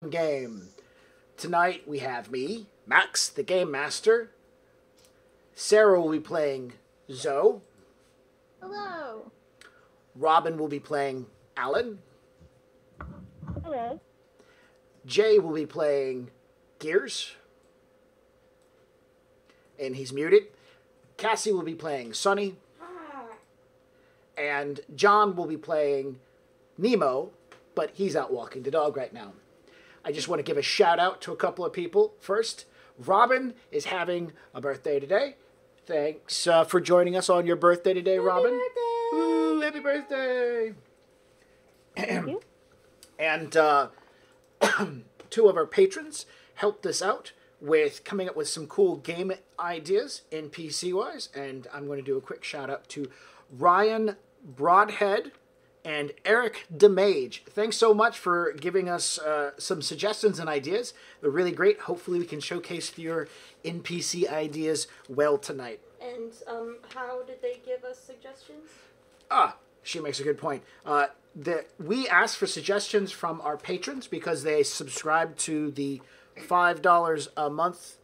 game. Tonight we have me, Max, the Game Master. Sarah will be playing Zoe. Hello. Robin will be playing Alan. Hello. Jay will be playing Gears. And he's muted. Cassie will be playing Sunny. And John will be playing Nemo, but he's out walking the dog right now. I just want to give a shout out to a couple of people. First, Robin is having a birthday today. Thanks for joining us on your birthday today, Robin. Birthday. Woo, happy birthday. Thank you. And two of our patrons helped us out with coming up with some cool game ideas in PC-wise. And I'm going to do a quick shout out to Ryan Broadhead and Eric DeMage. Thanks so much for giving us some suggestions and ideas. They're really great. Hopefully we can showcase your NPC ideas well tonight. And how did they give us suggestions? She makes a good point. We asked for suggestions from our patrons because they subscribe to the $5 a month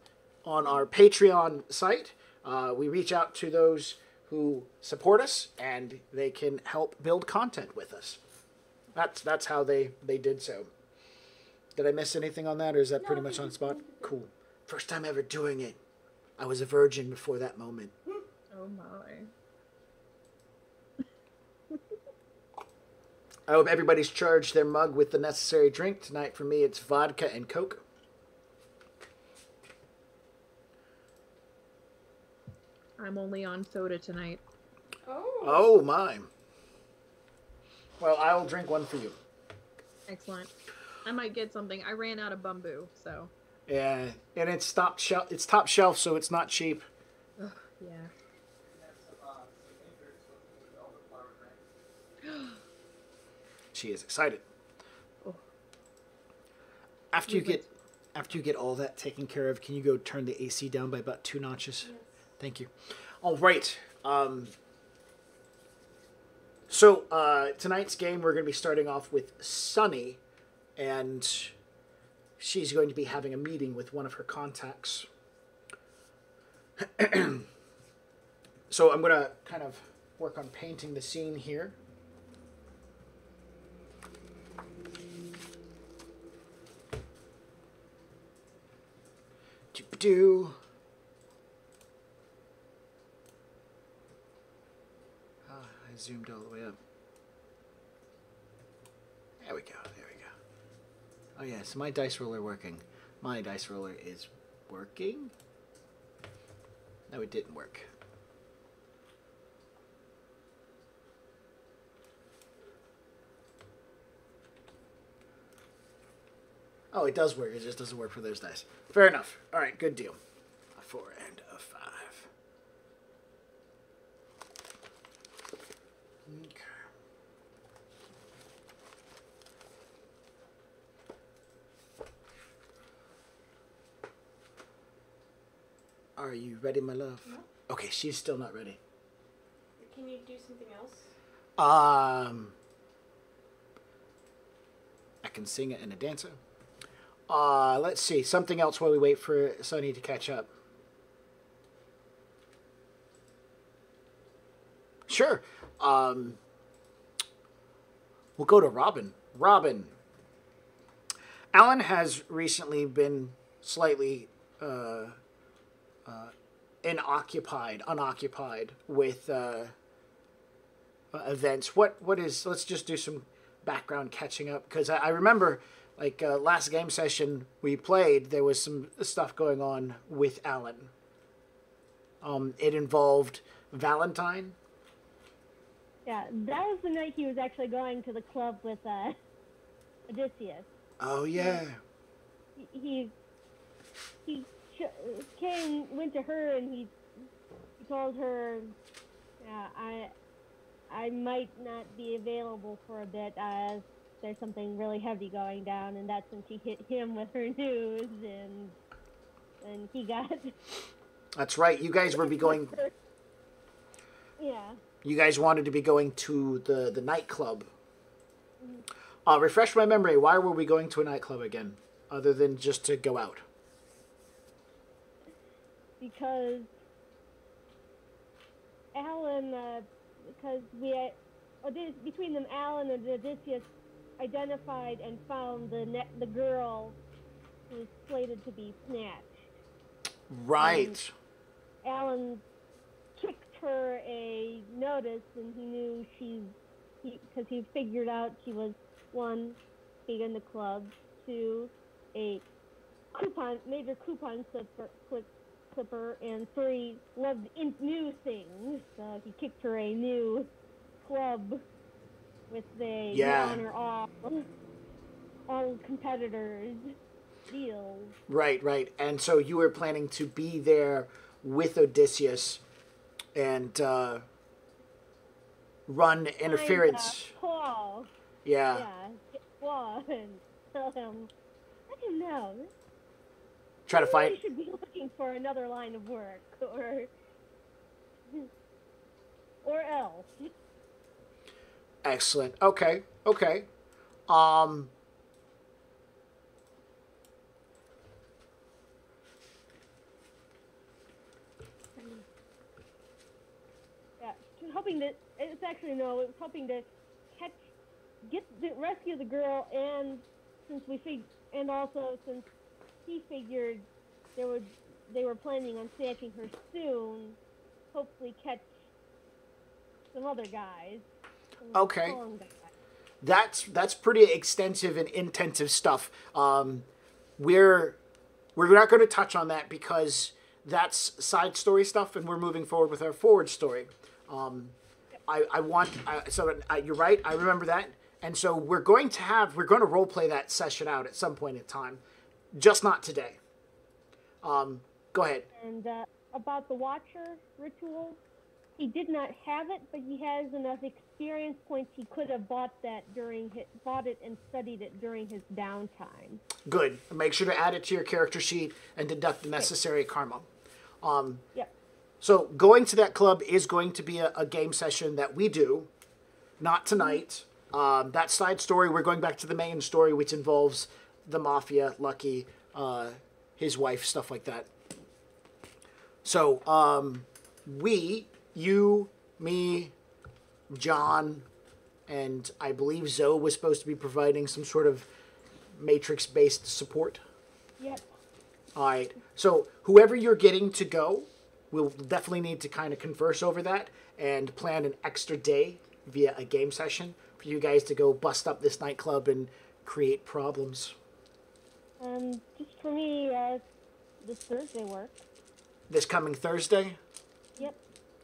on our Patreon site. We reach out to those who support us, and they can help build content with us. That's how they did so. Did I miss anything on that, or is that pretty much on the spot? Cool. First time ever doing it. I was a virgin before that moment. Oh my. I hope everybody's charged their mug with the necessary drink. Tonight for me it's vodka and Coke. I'm only on soda tonight. Oh my. Well, I'll drink one for you. Excellent. I might get something. I ran out of bamboo, so. Yeah, and it's top shelf, so it's not cheap. Ugh, yeah. She is excited. Oh. After you get all that taken care of, can you go turn the AC down by about 2 notches? Yes. Thank you. All right. So tonight's game, we're going to be starting off with Sunny, and she's going to be having a meeting with one of her contacts. So I'm going to kind of work on painting the scene here. Do. I zoomed all the way up. There we go. There we go. Oh yeah, so my dice roller working. My dice roller is working. No, it didn't work. Oh, it does work. It just doesn't work for those dice. Fair enough. All right, good deal. A 4 and a 5. Okay. Are you ready, my love? No. Okay, she's still not ready. Can you do something else? I can sing it and a dancer. Let's see. Something else while we wait for Sunny to catch up. Sure. We'll go to Robin. Robin. Alan has recently been slightly unoccupied with events. What is? Let's just do some background catching up, because I remember, like, last game session we played, there was some stuff going on with Alan. It involved Valentine. Yeah, that was the night he was actually going to the club with Odysseus. Oh yeah. He went to her and he told her, I might not be available for a bit as there's something really heavy going down, and that's when she hit him with her news, and he got. That's right. You guys were going. Yeah. You guys wanted to be going to the nightclub. Refresh my memory. Why were we going to a nightclub again? other than just to go out? Because Alan, because between them, Alan and Odysseus identified and found the girl who was slated to be snatched. Right. And Alan kicked her a notice, and he knew because he figured out she was, 1, big in the club, 2, a major coupon clipper, and 3, loved new things. So he kicked her a new club with the honor all competitors deals. Right. And so you were planning to be there with Odysseus and run interference. Paul. Yeah. Yeah. Paul and tell him, I don't know. Try to find. You should be looking for another line of work, or else. Excellent. Okay. Yeah, just hoping that it's actually no. It was hoping to rescue the girl, and since he figured they were planning on snatching her soon, hopefully catch some other guys. Okay. That's pretty extensive and intensive stuff. We're not going to touch on that because that's side story stuff, and we're moving forward with our forward story. You're right. I remember that, and so we're going to role play that session out at some point in time, just not today. Go ahead. And about the Watcher ritual, he did not have it, but he has enough experience points. He could have bought it and studied it during his downtime. Good. Make sure to add it to your character sheet and deduct the necessary karma. Yep. So going to that club is going to be a game session that we do, not tonight. That side story, we're going back to the main story, which involves the Mafia, Lucky, his wife, stuff like that. So, you, me, John, and I believe Zoe was supposed to be providing some sort of Matrix-based support. Yep. All right. So whoever you're getting to go, we'll definitely need to kind of converse over that and plan an extra day via a game session for you guys to go bust up this nightclub and create problems. Just for me, this Thursday work. This coming Thursday? Yep.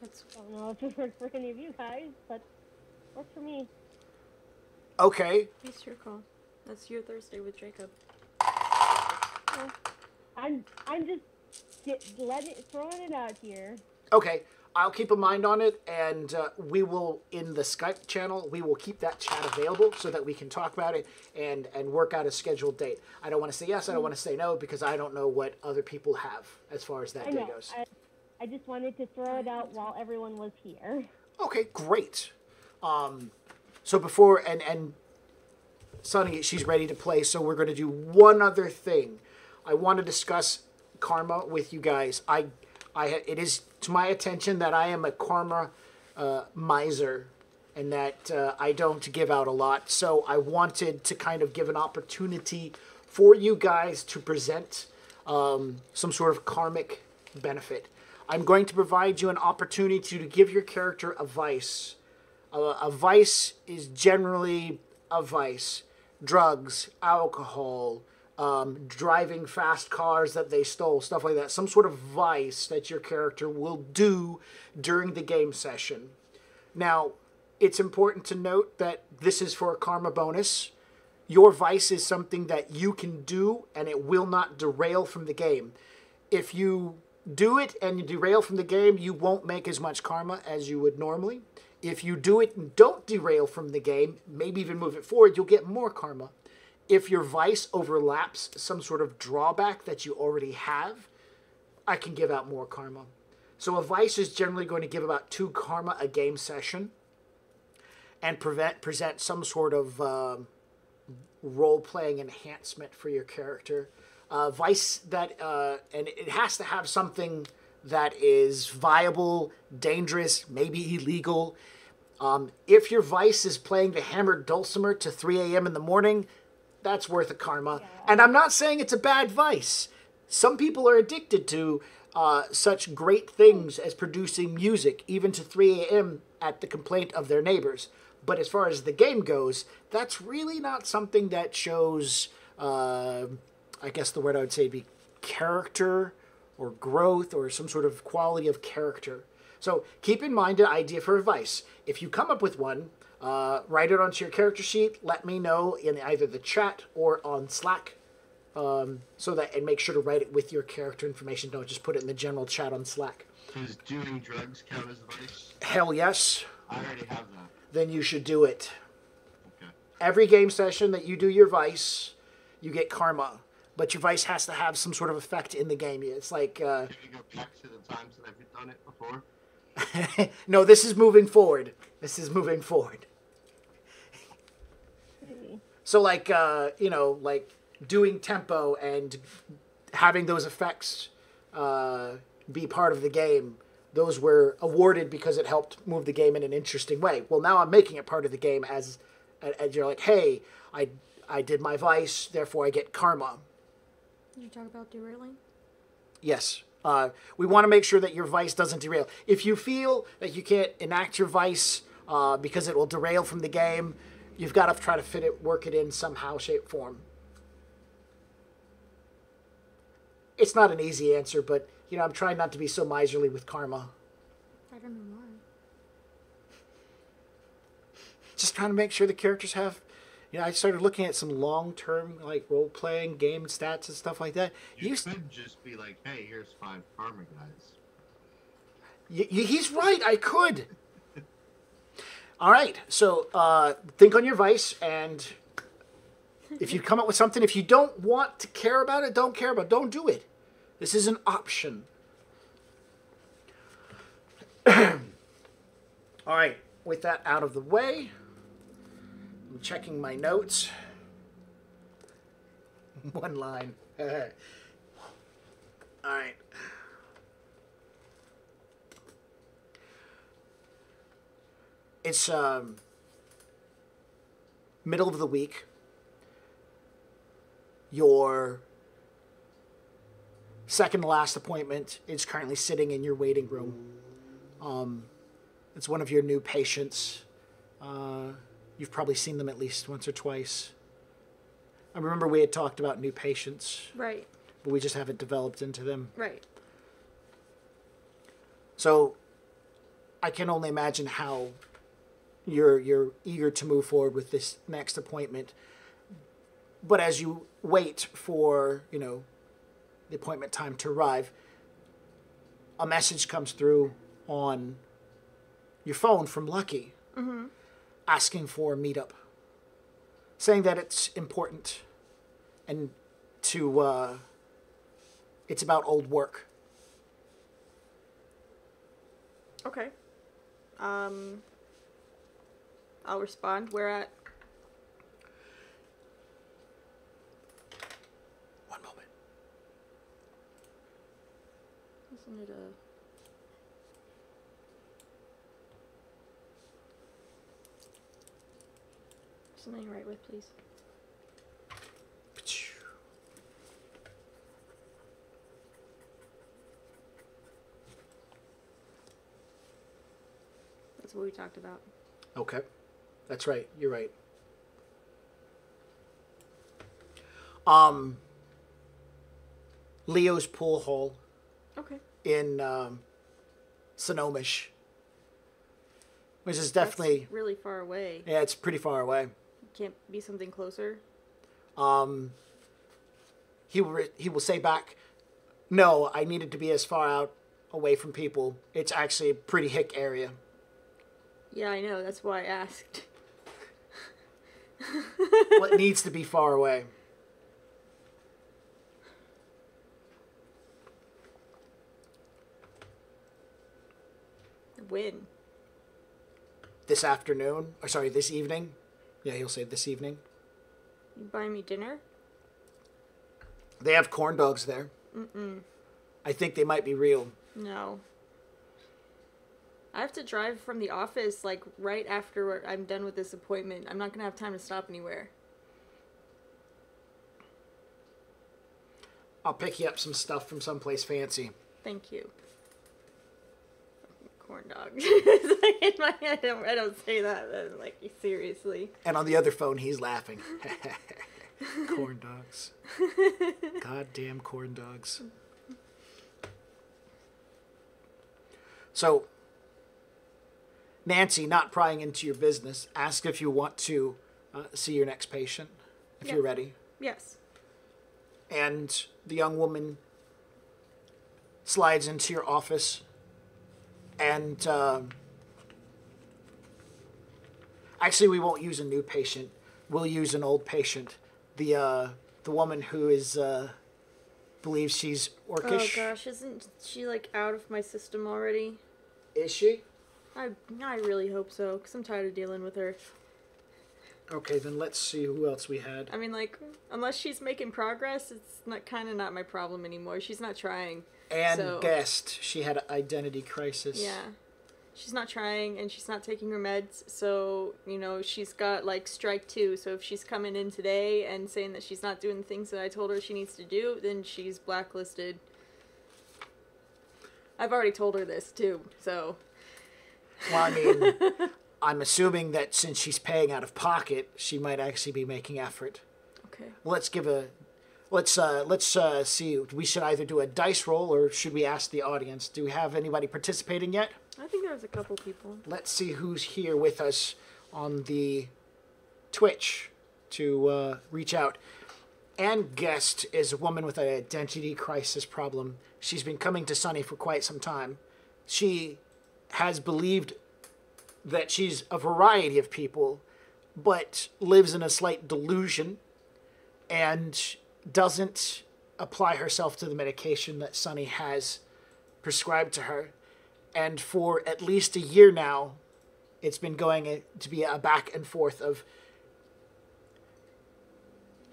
I don't know if it works for any of you guys, but works for me. Okay. It's your call. That's your Thursday with Jacob. Well, I'm just throwing it out here. Okay. I'll keep a mind on it, and we will, in the Skype channel, we will keep that chat available so that we can talk about it and work out a scheduled date. I don't want to say yes, I don't want to say no, because I don't know what other people have as far as that day goes. I just wanted to throw it out while everyone was here. Okay, great. So before, and Sunny, she's ready to play, so we're going to do one other thing. I want to discuss karma with you guys. It is to my attention that I am a karma miser and that I don't give out a lot. So I wanted to kind of give an opportunity for you guys to present some sort of karmic benefit. I'm going to provide you an opportunity to give your character a vice. A vice is generally a vice. Drugs, alcohol, driving fast cars that they stole, stuff like that. Some sort of vice that your character will do during the game session. Now, it's important to note that this is for a karma bonus. Your vice is something that you can do and it will not derail from the game. If you do it and you derail from the game, you won't make as much karma as you would normally. If you do it and don't derail from the game, maybe even move it forward, you'll get more karma. If your vice overlaps some sort of drawback that you already have, I can give out more karma. So a vice is generally going to give about 2 karma a game session and present some sort of role-playing enhancement for your character. Vice that, and it has to have something that is viable, dangerous, maybe illegal. If your vice is playing the hammered dulcimer to 3 a.m. in the morning, that's worth a karma. Yeah. And I'm not saying it's a bad vice. Some people are addicted to such great things as producing music, even to 3 a.m. at the complaint of their neighbors. But as far as the game goes, that's really not something that shows, I guess the word I would say would be character or growth or some sort of quality of character. So keep in mind an idea for a vice. If you come up with one, write it onto your character sheet. Let me know in either the chat or on Slack. So that, and make sure to write it with your character information. Don't just put it in the general chat on Slack. Does doing drugs count as a vice? Hell yes. I already have that. Then you should do it. Okay. Every game session that you do your vice, you get karma. But your vice has to have some sort of effect in the game. It's like... Can you go back to the times that I've done it before? No, this is moving forward. This is moving forward. So like, like doing tempo and having those effects be part of the game, those were awarded because it helped move the game in an interesting way. Well, now I'm making it part of the game as you're like, hey, I did my vice, therefore I get karma. Did you talk about derailing? Yes. We want to make sure that your vice doesn't derail. If you feel that you can't enact your vice because it will derail from the game, you've got to try to work it in somehow, shape, form. It's not an easy answer, but I'm trying not to be so miserly with karma. I don't know why. Just trying to make sure the characters have. I started looking at some long-term like role-playing game stats and stuff like that. You could just be like, hey, here's 5 karma, guys. He's right. I could. All right. So think on your vice, and if you come up with something, if you don't want to care about it, don't care about it. Don't do it. This is an option. All right. With that out of the way, I'm checking my notes. One line. All right. It's middle of the week. Your second to last appointment is currently sitting in your waiting room. It's one of your new patients. You've probably seen them at least once or twice. I remember we had talked about new patients. Right. But we just haven't developed into them. Right. So I can only imagine how you're eager to move forward with this next appointment. But as you wait for, the appointment time to arrive, a message comes through on your phone from Lucky, asking for a meetup, saying that it's important and it's about old work. Okay. I'll respond. Where at? One moment. Isn't it a... Something to write with, please. That's what we talked about. Okay. That's right. You're right. Leo's pool hall. Okay. In Sonomish. Which is definitely... That's really far away. Yeah, it's pretty far away. Can't be something closer? He will say back, no, I needed to be as far out away from people. It's actually a pretty hick area. Yeah, I know. That's why I asked. Well, it needs to be far away. When? This afternoon. Or sorry, this evening. Yeah, he'll say this evening. You buy me dinner? They have corn dogs there. Mm-mm. I think they might be real. No. I have to drive from the office, like, right after I'm done with this appointment. I'm not gonna have time to stop anywhere. I'll pick you up some stuff from someplace fancy. Thank you. Corn dog. It's like in my head, I don't say that. I'm like, seriously. And on the other phone, he's laughing. Corn dogs. Goddamn corn dogs. So, Nancy, not prying into your business, ask if you want to see your next patient, if you're ready. Yes. And the young woman slides into your office, and actually, we won't use a new patient. We'll use an old patient. The woman who is believes she's orcish. Oh gosh, isn't she like out of my system already? Is she? I really hope so, because I'm tired of dealing with her. Okay, then let's see who else we had. I mean, like, unless she's making progress, it's not my problem anymore. She's not trying. And so... guessed she had an identity crisis. Yeah. She's not trying, and she's not taking her meds, so, you know, she's got, like, strike 2, so if she's coming in today and saying that she's not doing the things that I told her she needs to do, then she's blacklisted. I've already told her this, too, so... Well, I mean, I'm assuming that since she's paying out of pocket, she might actually be making effort. Okay. Let's see. We should either do a dice roll or should we ask the audience? Do we have anybody participating yet? I think there was a couple people. Let's see who's here with us on the Twitch to reach out. Ann Guest is a woman with an identity crisis problem. She's been coming to Sunny for quite some time. She has believed that she's a variety of people, but lives in a slight delusion and doesn't apply herself to the medication that Sunny has prescribed to her. And for at least a year now, it's been going to be a back and forth of,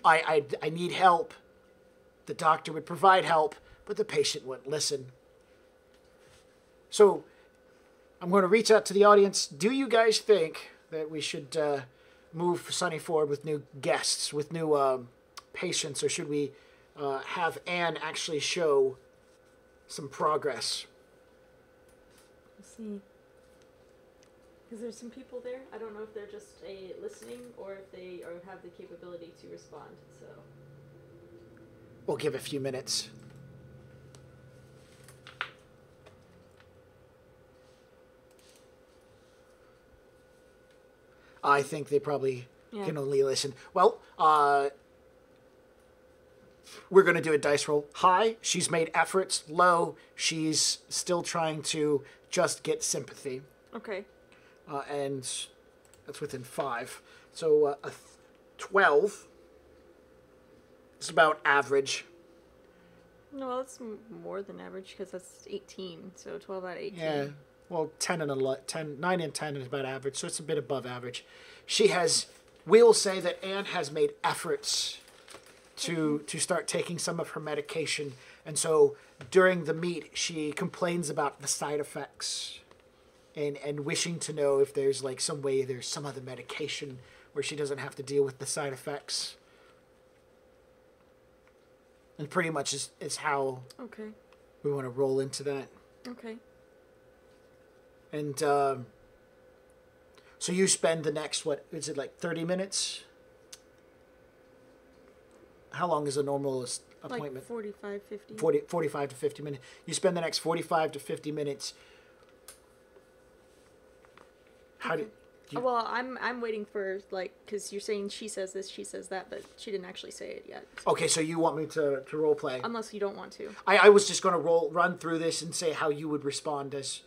I need help. The doctor would provide help, but the patient wouldn't listen. So I'm going to reach out to the audience. Do you guys think that we should move Sunny forward with new guests, with new patients, or should we have Anne actually show some progress? Let's see. Because there's some people there. I don't know if they're just listening or if they have the capability to respond. So We'll give a few minutes. I think they probably can only listen. Well, we're going to do a dice roll. High, she's made efforts. Low, she's still trying to just get sympathy. okay. And that's within 5. So a 12 is about average. No, that's more than average because that's 18. So 12 out of 18. Yeah. Well, 9 and 10 is about average, so it's a bit above average. We will say that Anne has made efforts to start taking some of her medication, and so during the meet, she complains about the side effects and wishing to know if there's like some way there's some other medication where she doesn't have to deal with the side effects. And pretty much is how we want to roll into that. Okay. And so you spend the next, what is it, like 30 minutes? How long is a normal appointment? Like 45, 50. 45 to 50 minutes. You spend the next 45 to 50 minutes. How do you... Well, I'm waiting for, like, because you're saying she says this, she says that, but she didn't actually say it yet. So. Okay, so you want me to role play? Unless you don't want to. I was just going to run through this and say how you would respond as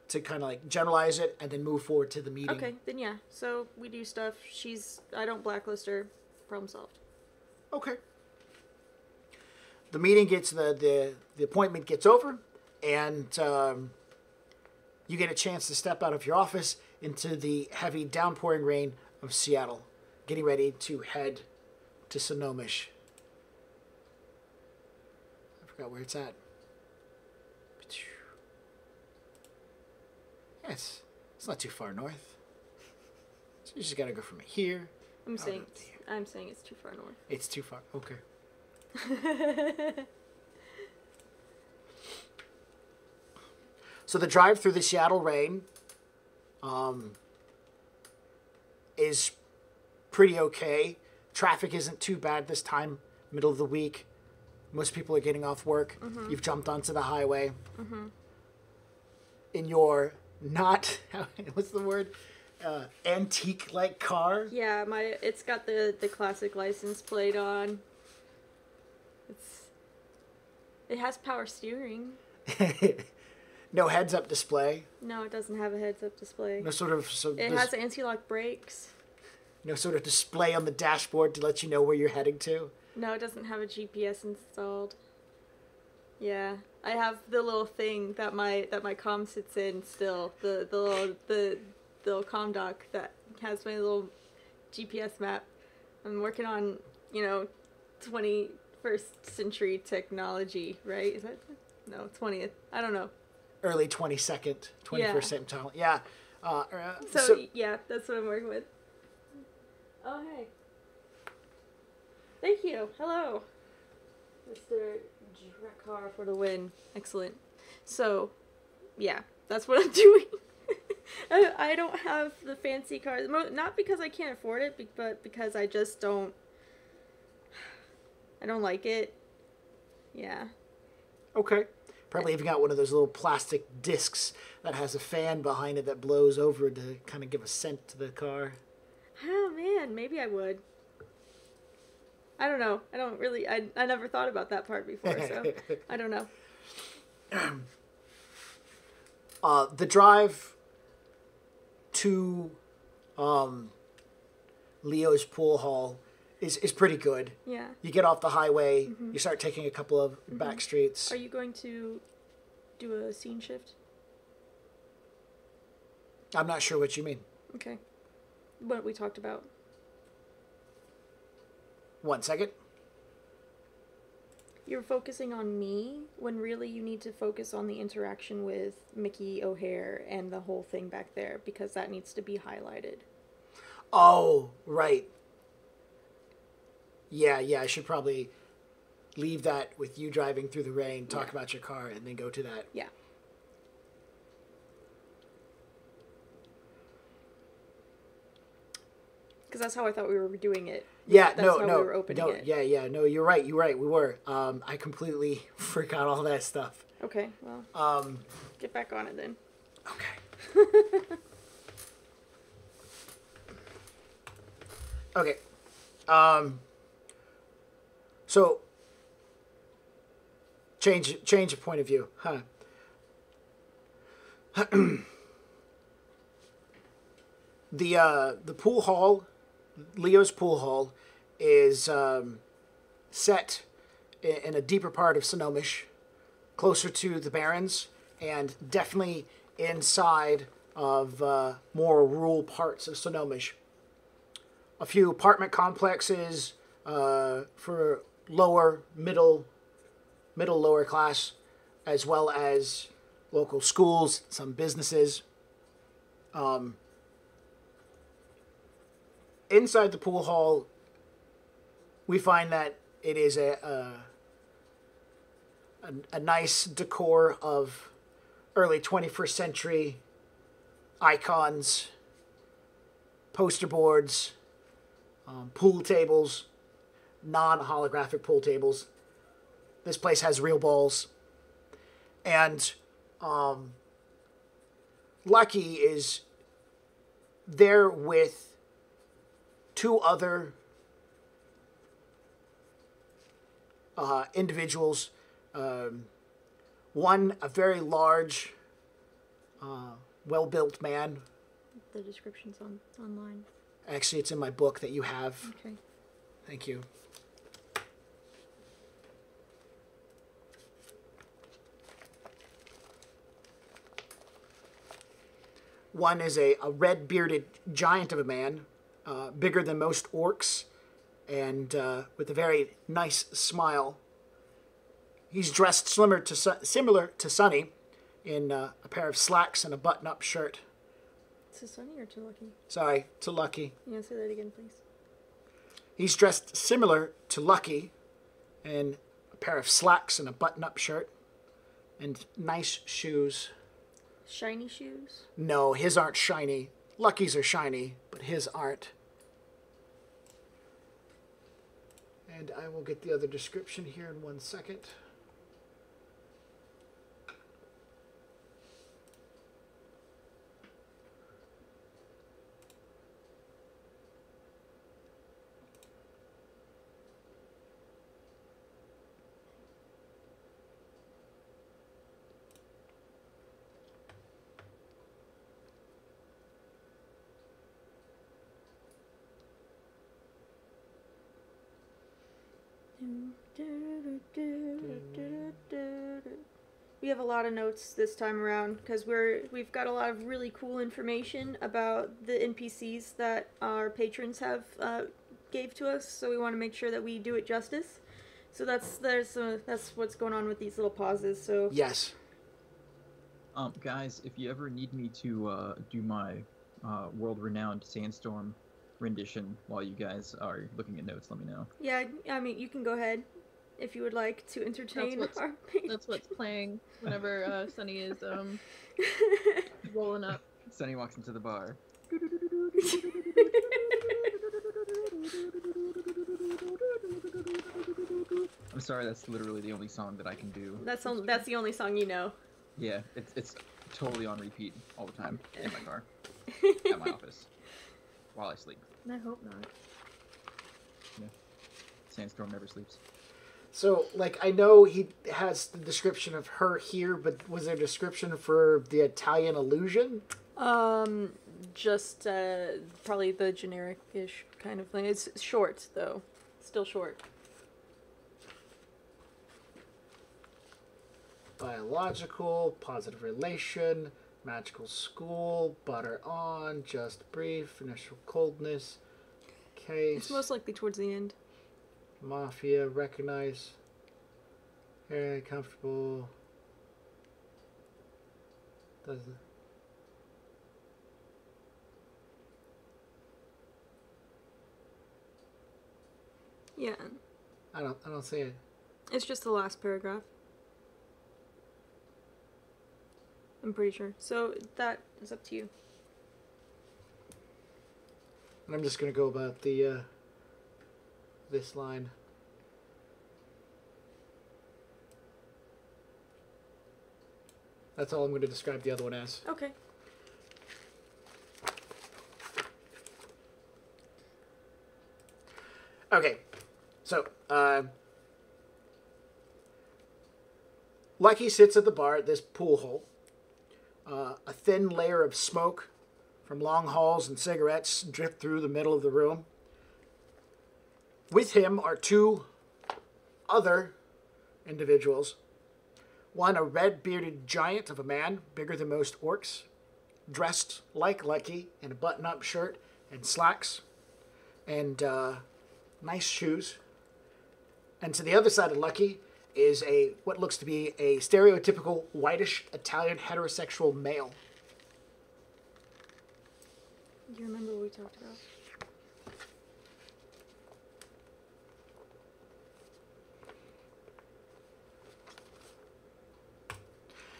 to kind of like generalize it and then move forward to the meeting. Okay, then yeah. So we do stuff. I don't blacklist her. Problem solved. Okay. The meeting gets, the appointment gets over, and you get a chance to step out of your office into the heavy downpouring rain of Seattle, getting ready to head to Sonomish. I forgot where it's at. Yes, it's not too far north. So you just gotta go from here. I'm saying it's too far north. It's too far. Okay. So the drive through the Seattle rain is pretty okay. Traffic isn't too bad this time, middle of the week. Most people are getting off work. Mm-hmm. You've jumped onto the highway. Mm-hmm. In your not, what's the word? Antique-like car. Yeah, it's got the classic license plate on. It has power steering. No heads-up display. No, it doesn't have a heads-up display. No sort of... It has anti-lock brakes. No sort of display on the dashboard to let you know where you're heading to. No, it doesn't have a GPS installed. Yeah, I have the little thing that my comm sits in still. The little comm dock that has my little GPS map. I'm working on 21st century technology, right? Is that no 20th? I don't know. Early 22nd, 21st century. Yeah. So yeah, that's what I'm working with. Oh hey. Thank you. Hello, Mr. Drakar for the win. Excellent. So, yeah, that's what I'm doing. I don't have the fancy cars, not because I can't afford it, but because I just don't. I don't like it. Yeah. Okay. Probably even got one of those little plastic discs that has a fan behind it that blows over to kind of give a scent to the car. Oh man, maybe I would. I don't know. I don't really. I never thought about that part before, so I don't know. The drive to Leo's pool hall is pretty good. Yeah. You get off the highway. Mm-hmm. You start taking a couple of back streets. Are you going to do a scene shift? I'm not sure what you mean. Okay. What we talked about. 1 second. You're focusing on me when really you need to focus on the interaction with Mickey O'Hare and the whole thing back there, because that needs to be highlighted. Oh, right. Yeah, I should probably leave that with you driving through the rain, talk about your car, and then go to that. Yeah. Because that's how I thought we were doing it. Yeah, that's how we were opening it. Yeah, no, you're right, we were. I completely forgot all that stuff. Okay, well, get back on it then. Okay. Okay. So, change of point of view, huh? The pool hall, Leo's pool hall, is set in a deeper part of Sonomish, closer to the Barrens, and definitely inside of more rural parts of Sonomish. A few apartment complexes for lower, middle, lower class, as well as local schools, some businesses. Inside the pool hall, we find that it is a nice decor of early 21st century icons, poster boards, pool tables, non-holographic pool tables. This place has real balls. And Lucky is there with two other individuals. One, a very large, well-built man. The description's online. Actually, it's in my book that you have. Okay. Thank you. One is a red-bearded giant of a man, bigger than most orcs, and with a very nice smile. He's dressed similar to Sunny in a pair of slacks and a button-up shirt. To Sunny or to Lucky? Sorry, to Lucky. You want to say that again, please? He's dressed similar to Lucky in a pair of slacks and a button-up shirt and nice shoes. Shiny shoes? No, his aren't shiny. Lucky's are shiny, but his aren't. And I will get the other description here in 1 second. We have a lot of notes this time around because we've got a lot of really cool information about the NPCs that our patrons have gave to us, so we want to make sure that we do it justice. So that's what's going on with these little pauses. So yes, guys, if you ever need me to do my world-renowned Sandstorm rendition while you guys are looking at notes, let me know. Yeah, I mean, you can go ahead if you would like to entertain our patrons. That's what's playing whenever Sunny is rolling up. Sunny walks into the bar. I'm sorry, that's literally the only song that I can do. That's the only song you know. Yeah, it's totally on repeat all the time in my car, at my office, while I sleep. I hope not. Yeah, Sandstorm never sleeps. so like I know he has the description of her here, but was there a description for the Italian illusion? Just probably the generic-ish kind of thing. It's short though, still short. Biological, positive relation, magical school, butter on, just brief, initial coldness, case. It's most likely towards the end. Mafia, recognize, very comfortable. Doesn't. Yeah, I don't see it. it's just the last paragraph. I'm pretty sure. So that is up to you. And I'm just gonna go about the this line. That's all I'm going to describe the other one as. Okay. Okay, so Lucky sits at the bar at this pool hole. A thin layer of smoke from long hauls and cigarettes drift through the middle of the room. With him are two other individuals. One, a red-bearded giant of a man, bigger than most orcs, dressed like Lucky in a button-up shirt and slacks, and nice shoes. And to the other side of Lucky is what looks to be a stereotypical whitish Italian heterosexual male. Do you remember what we talked about?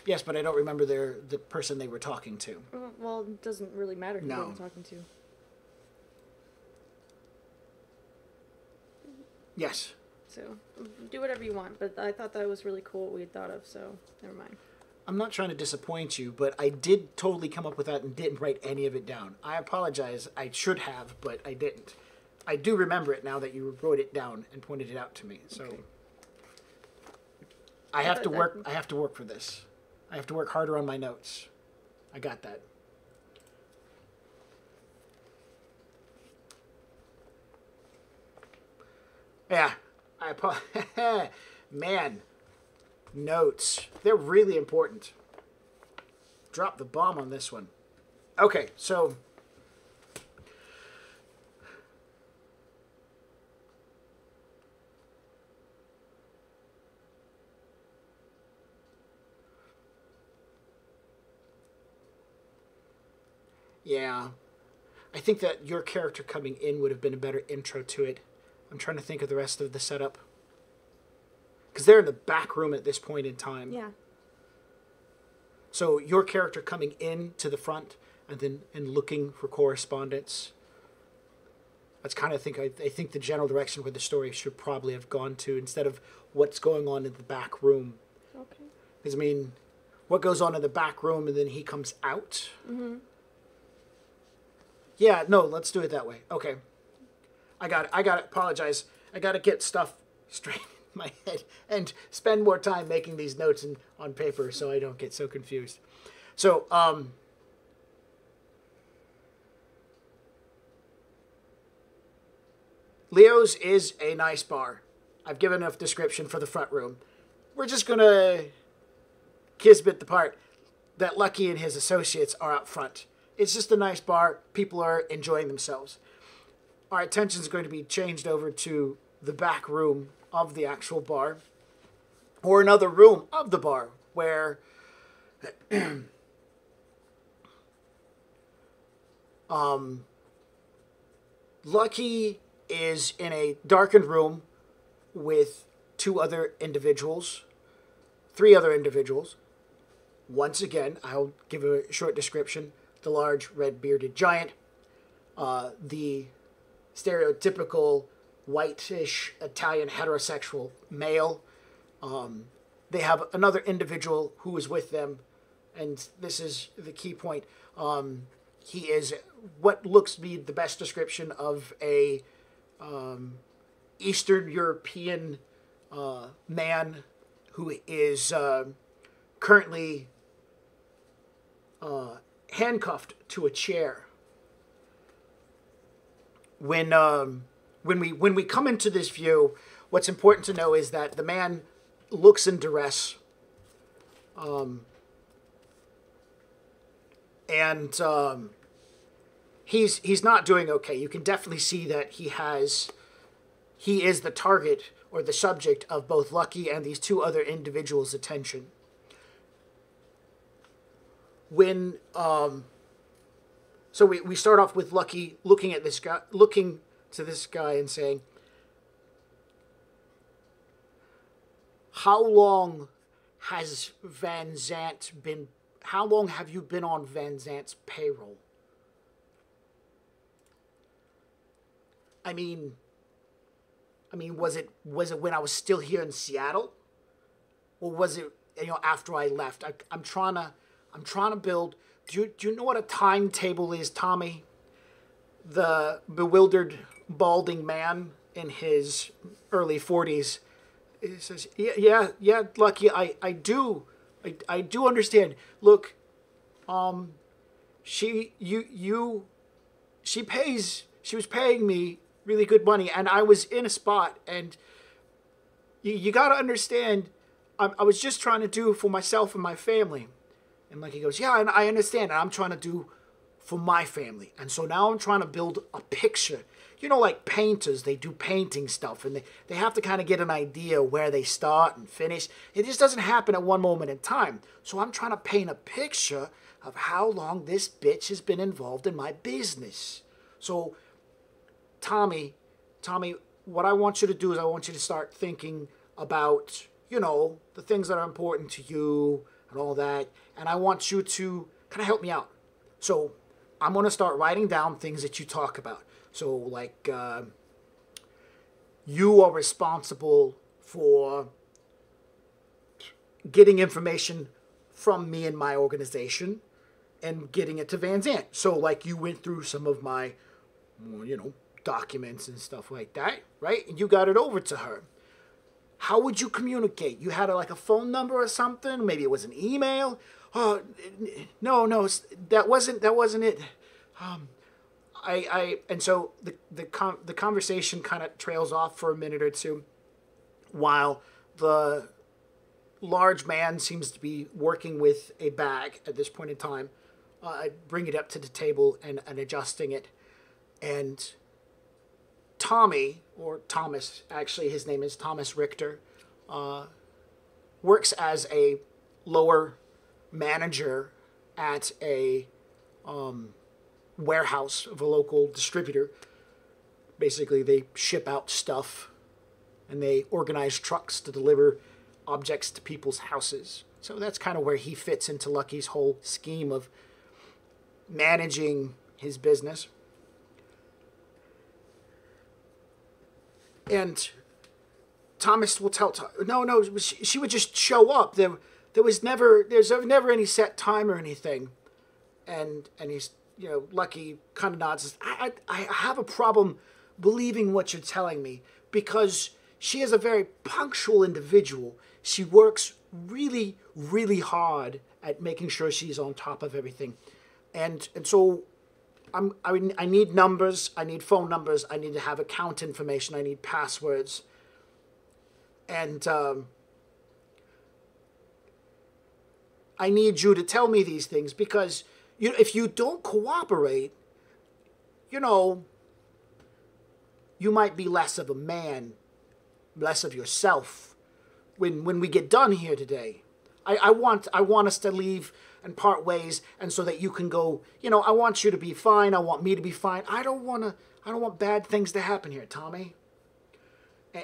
Yes, but I don't remember the person they were talking to. Well, it doesn't really matter who No. I'm talking to. Yes. So, do whatever you want, but I thought that was really cool what we had thought of, so never mind. I'm not trying to disappoint you, but I did totally come up with that and didn't write any of it down. I apologize. I should have, but I didn't. I do remember it now that you wrote it down and pointed it out to me. So Okay. I have to work. I have to work for this. I have to work harder on my notes. I got that. Yeah, man, notes. They're really important. Drop the bomb on this one. Okay, so Yeah. I think that your character coming in would have been a better intro to it. I'm trying to think of the rest of the setup. Because they're in the back room at this point in time. Yeah. So your character coming in to the front and looking for correspondence. That's kind of I think the general direction where the story should probably have gone to, instead of what's going on in the back room. Okay. Because, I mean, what goes on in the back room and then he comes out? Mm-hmm. Yeah, no, let's do it that way. Okay. I got it. Apologize. I got to get stuff straight in my head and spend more time making these notes on paper so I don't get so confused. So, Leo's is a nice bar. I've given enough description for the front room. We're just going to kismet the part that Lucky and his associates are out front. It's just a nice bar. People are enjoying themselves. Our attention is going to be changed over to the back room of the actual bar, or another room of the bar where Lucky is in a darkened room with three other individuals. Once again, I'll give a short description. The large red-bearded giant, the stereotypical whitish Italian heterosexual male. They have another individual who is with them, and this is the key point. He is what looks to be the best description of a Eastern European man who is currently handcuffed to a chair. When we come into this view, what's important to know is that the man looks in duress, he's not doing okay. You can definitely see that he is the target or the subject of both Lucky and these two other individuals' attention. When so we start off with Lucky looking to this guy and saying, how long have you been on Van Zant's payroll? I mean, was it when I was still here in Seattle, or was it after I left? I'm trying to build. Do you know what a timetable is, Tommy? The bewildered, balding man in his early 40s. He says, yeah, Lucky, I do understand. Look, she was paying me really good money, and I was in a spot, and you got to understand, I was just trying to do for myself and my family. And Lucky goes, yeah, and I understand, and I'm trying to do for my family. And so now I'm trying to build a picture. Like painters, they do painting stuff, and they have to kind of get an idea where they start and finish. It just doesn't happen at one moment in time. So I'm trying to paint a picture of how long this bitch has been involved in my business. So, Tommy, what I want you to do is I want you to start thinking about, the things that are important to you and all that. And I want you to kind of help me out. So I'm going to start writing down things that you talk about. So, like, you are responsible for getting information from me and my organization and getting it to Van Zant. So, like, you went through some of my, documents and stuff like that, right? And you got it over to her. How would you communicate? You had a phone number or something? Maybe it was an email? Oh, no, that wasn't it. And so the conversation kind of trails off for a minute or two, while the large man seems to be working with a bag at this point in time. I bring it up to the table and adjusting it, and Tommy, or Thomas, actually his name is Thomas Richter, works as a lower manager at a warehouse of a local distributor. Basically, they ship out stuff and they organize trucks to deliver objects to people's houses. So that's kind of where he fits into Lucky's whole scheme of managing his business. And Thomas will tell, no, she would just show up. There's never any set time or anything. And he's, Lucky kind of nods. I have a problem believing what you're telling me because she is a very punctual individual. She works really, really hard at making sure she's on top of everything. And so I need numbers, I need phone numbers, I need to have account information, I need passwords. And I need you to tell me these things because if you don't cooperate, you might be less of a man, less of yourself when we get done here today. I want us to leave and part ways, and so that you can go, I want you to be fine, I want me to be fine. I don't want bad things to happen here, Tommy.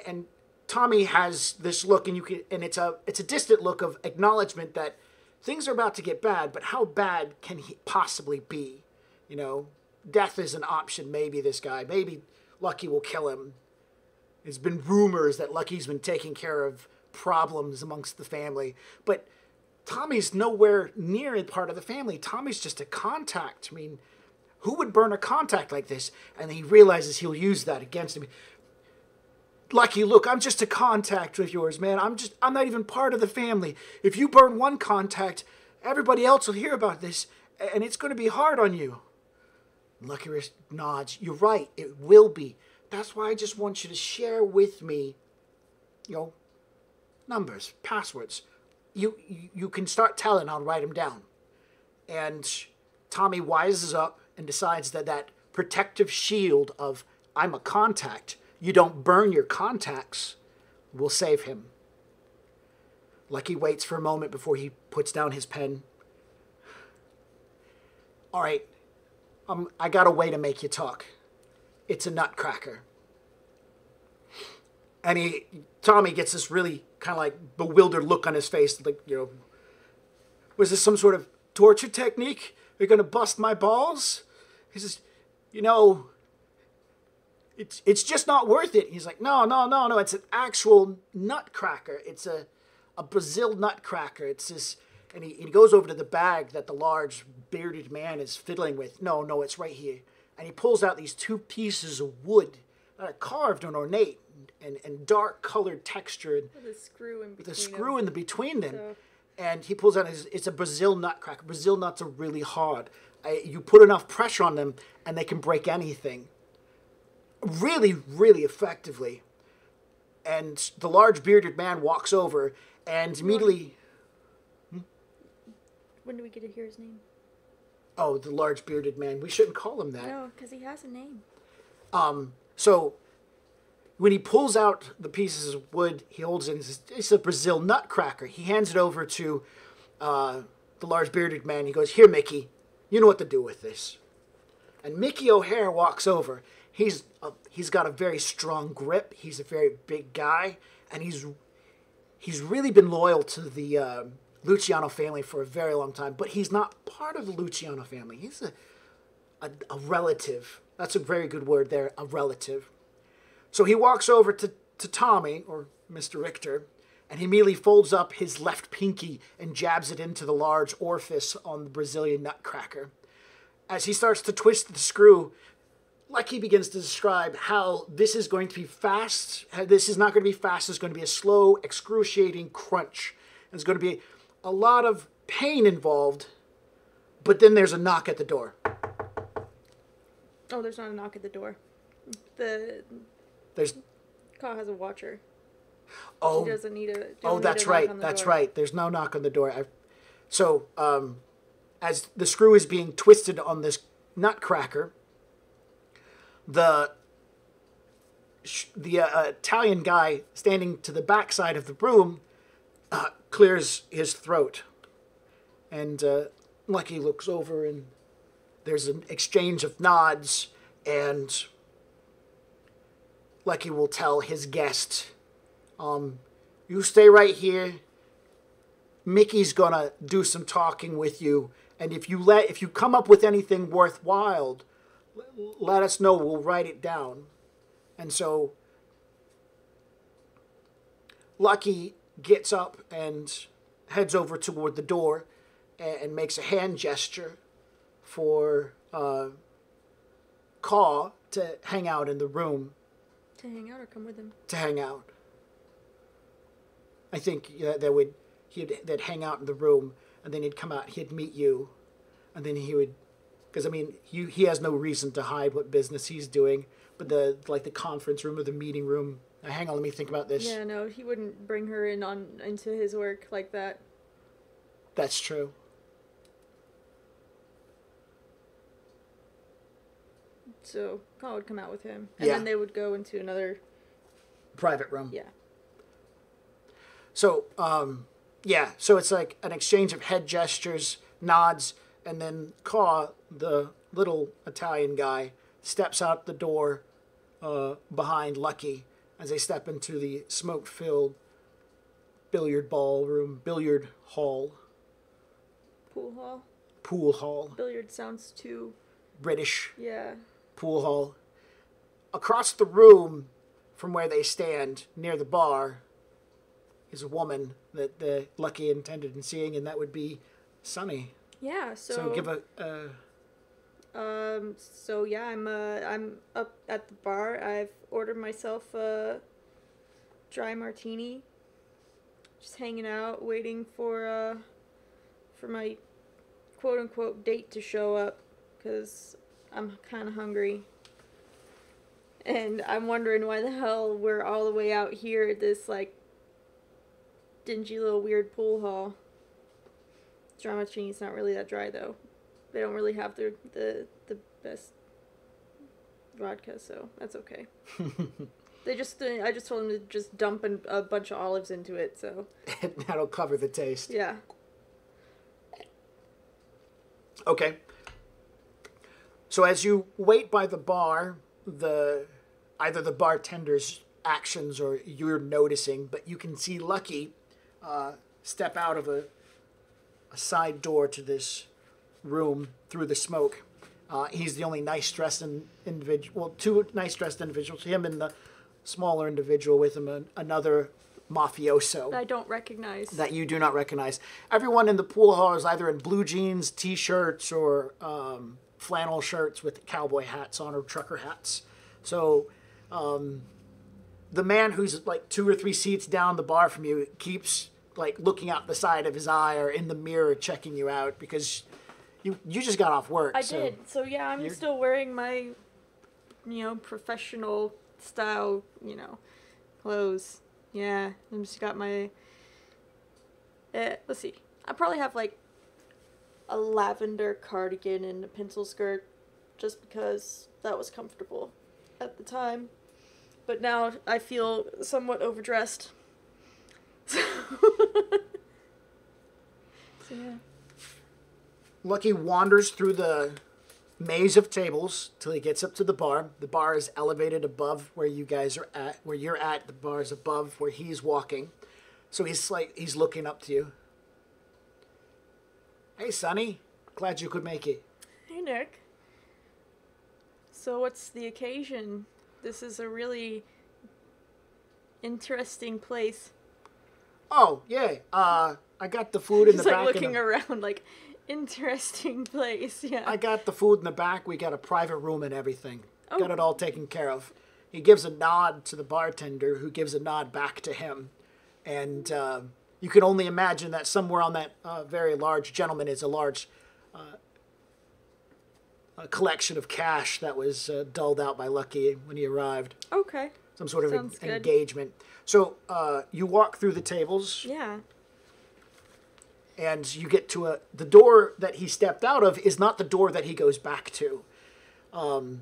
And Tommy has this look, and it's a distant look of acknowledgement that things are about to get bad, but how bad can he possibly be? Death is an option. Maybe maybe Lucky will kill him. There's been rumors that Lucky's been taking care of problems amongst the family, but Tommy's nowhere near a part of the family. Tommy's just a contact. I mean, who would burn a contact like this? And he realizes he'll use that against him. Lucky, look, I'm just a contact of yours, man. I'm not even part of the family. If you burn one contact, everybody else will hear about this, and it's going to be hard on you. Lucky nods. You're right. It will be. That's why I just want you to share with me, numbers, passwords. You can start telling. I'll write them down. And Tommy wises up and decides that protective shield of I'm a contact, you don't burn your contacts, will save him. Lucky waits for a moment before he puts down his pen. All right, I got a way to make you talk. It's a nutcracker. And Tommy gets this really kind of like bewildered look on his face, like, was this some sort of torture technique? You're going to bust my balls? He says, it's just not worth it. He's like, no, it's an actual nutcracker. It's a Brazil nutcracker. It's this, and he goes over to the bag that the large bearded man is fiddling with. No, it's right here. And he pulls out these two pieces of wood that are carved and ornate and dark colored texture. With a screw in between with a screw in between them. So. And he pulls out, it's a Brazil nutcracker. Brazil nuts are really hard. You put enough pressure on them and they can break anything. Really, really effectively. And the large bearded man walks over and immediately... When do we get to hear his name? Oh, the large bearded man. We shouldn't call him that. No, because he has a name. So when he pulls out the pieces of wood, he holds it and says, it's a Brazil nutcracker. He hands it over to the large bearded man. He goes, here, Mickey, you know what to do with this. And Mickey O'Hare walks over. He's got a very strong grip. He's a very big guy. And he's really been loyal to the Luciano family for a very long time. But he's not part of the Luciano family. He's a relative. That's a very good word there, a relative. So he walks over to Tommy, or Mr. Richter, and he immediately folds up his left pinky and jabs it into the large orifice on the Brazilian nutcracker. As he starts to twist the screw, Lucky begins to describe how this is going to be fast. This is not going to be fast. It's going to be a slow, excruciating crunch. There's going to be a lot of pain involved, but then there's a knock at the door. Oh, there's not a knock at the door. There's Ka has a watcher. Oh, she doesn't need a. That's right. That's right. There's no knock on the door. So, as the screw is being twisted on this nutcracker, the Italian guy standing to the backside of the room clears his throat, and Lucky looks over, and there's an exchange of nods, and Lucky will tell his guest, you stay right here. Mickey's gonna do some talking with you, and if you come up with anything worthwhile, let us know. We'll write it down. And so Lucky gets up and heads over toward the door and makes a hand gesture for Caw to hang out in the room. To hang out or come with him? To hang out. I think they'd hang out in the room, and then he'd come out, he'd meet you, and then he would, because I mean, he has no reason to hide what business he's doing, but the conference room or the meeting room. Hang on, let me think about this. Yeah, no, he wouldn't bring her into his work like that. That's true. So Caw would come out with him, and Yeah. then they would go into another Private room. Yeah. So, so it's like an exchange of head gestures, nods, and then Caw, the little Italian guy, steps out the door behind Lucky as they step into the smoke-filled billiard hall. Pool hall. Billiard sounds too British. Yeah. Pool hall. Across the room from where they stand, near the bar, is a woman that the Lucky intended in seeing, and that would be Sunny. Yeah, So give a... So yeah, I'm up at the bar. I've ordered myself a dry martini. Just hanging out, waiting for my quote unquote date to show up, because I'm kind of hungry. And I'm wondering why the hell we're all the way out here at this like dingy little weird pool hall. Dry martini's not really that dry though. They don't really have the best vodka, so that's okay. I just told them to just dump a bunch of olives into it, so that'll cover the taste. yeah. Okay. So as you wait by the bar, either the bartender's actions or you're noticing, but you can see Lucky step out of a side door to this room through the smoke. He's the only nice-dressed individual. Well, two nice-dressed individuals. Him and the smaller individual with him, another mafioso. I don't recognize. That you do not recognize. Everyone in the pool hall is either in blue jeans, t-shirts, or flannel shirts with cowboy hats on or trucker hats. So the man who's like 2 or 3 seats down the bar from you keeps like looking out the side of his eye or in the mirror checking you out because you just got off work. I did. So yeah, I'm still wearing my, professional style, clothes. Yeah, I'm just got my. Let's see. I probably have like a lavender cardigan and a pencil skirt, just because that was comfortable at the time. But now I feel somewhat overdressed. So yeah. Lucky wanders through the maze of tables till he gets up to the bar. The bar is elevated above where you guys are at. Where you're at, the bar is above where he's walking. So he's looking up to you. Hey, Sonny. Glad you could make it. Hey, Nick. So what's the occasion? This is a really interesting place. Oh, yeah. I got the food in He's the like back. looking around like, interesting place, yeah. I got the food in the back. We got a private room and everything. Oh. Got it all taken care of. He gives a nod to the bartender, who gives a nod back to him. And you can only imagine that somewhere on that very large gentleman is a large a collection of cash that was dulled out by Lucky when he arrived. Okay. Some sort of Sounds good. engagement. So you walk through the tables. Yeah. And you get to the door that he stepped out of is not the door that he goes back to. Oh.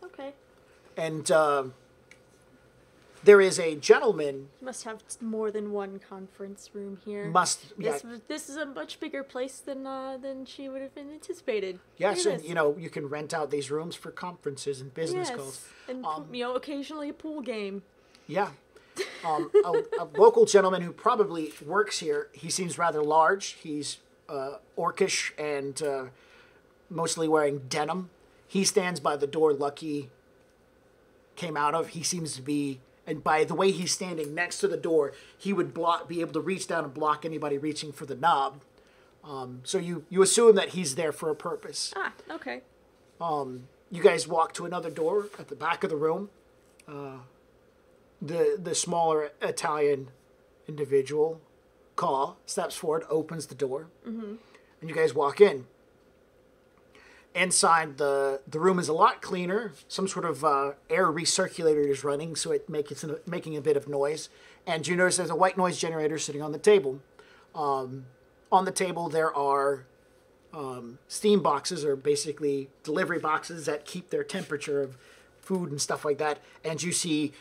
Okay. And There is a gentleman. You must have more than one conference room here. Yeah. This is a much bigger place than she would have been anticipated. Yes, Look and at you this. you can rent out these rooms for conferences and business Yes, calls. and occasionally a pool game. Yeah. A local gentleman who probably works here. He seems rather large. He's orcish and mostly wearing denim. He stands by the door Lucky came out of. He seems to be, and by the way he's standing next to the door, he would be able to reach down and block anybody reaching for the knob. So you assume that he's there for a purpose. Ah, okay. You guys walk to another door at the back of the room. The smaller Italian individual, steps forward, opens the door, and you guys walk in. Inside, the room is a lot cleaner. Some sort of air recirculator is running, so making a bit of noise. And you notice there's a white noise generator sitting on the table. On the table, there are steam boxes, or basically delivery boxes that keep their temperature of food and stuff like that. And you see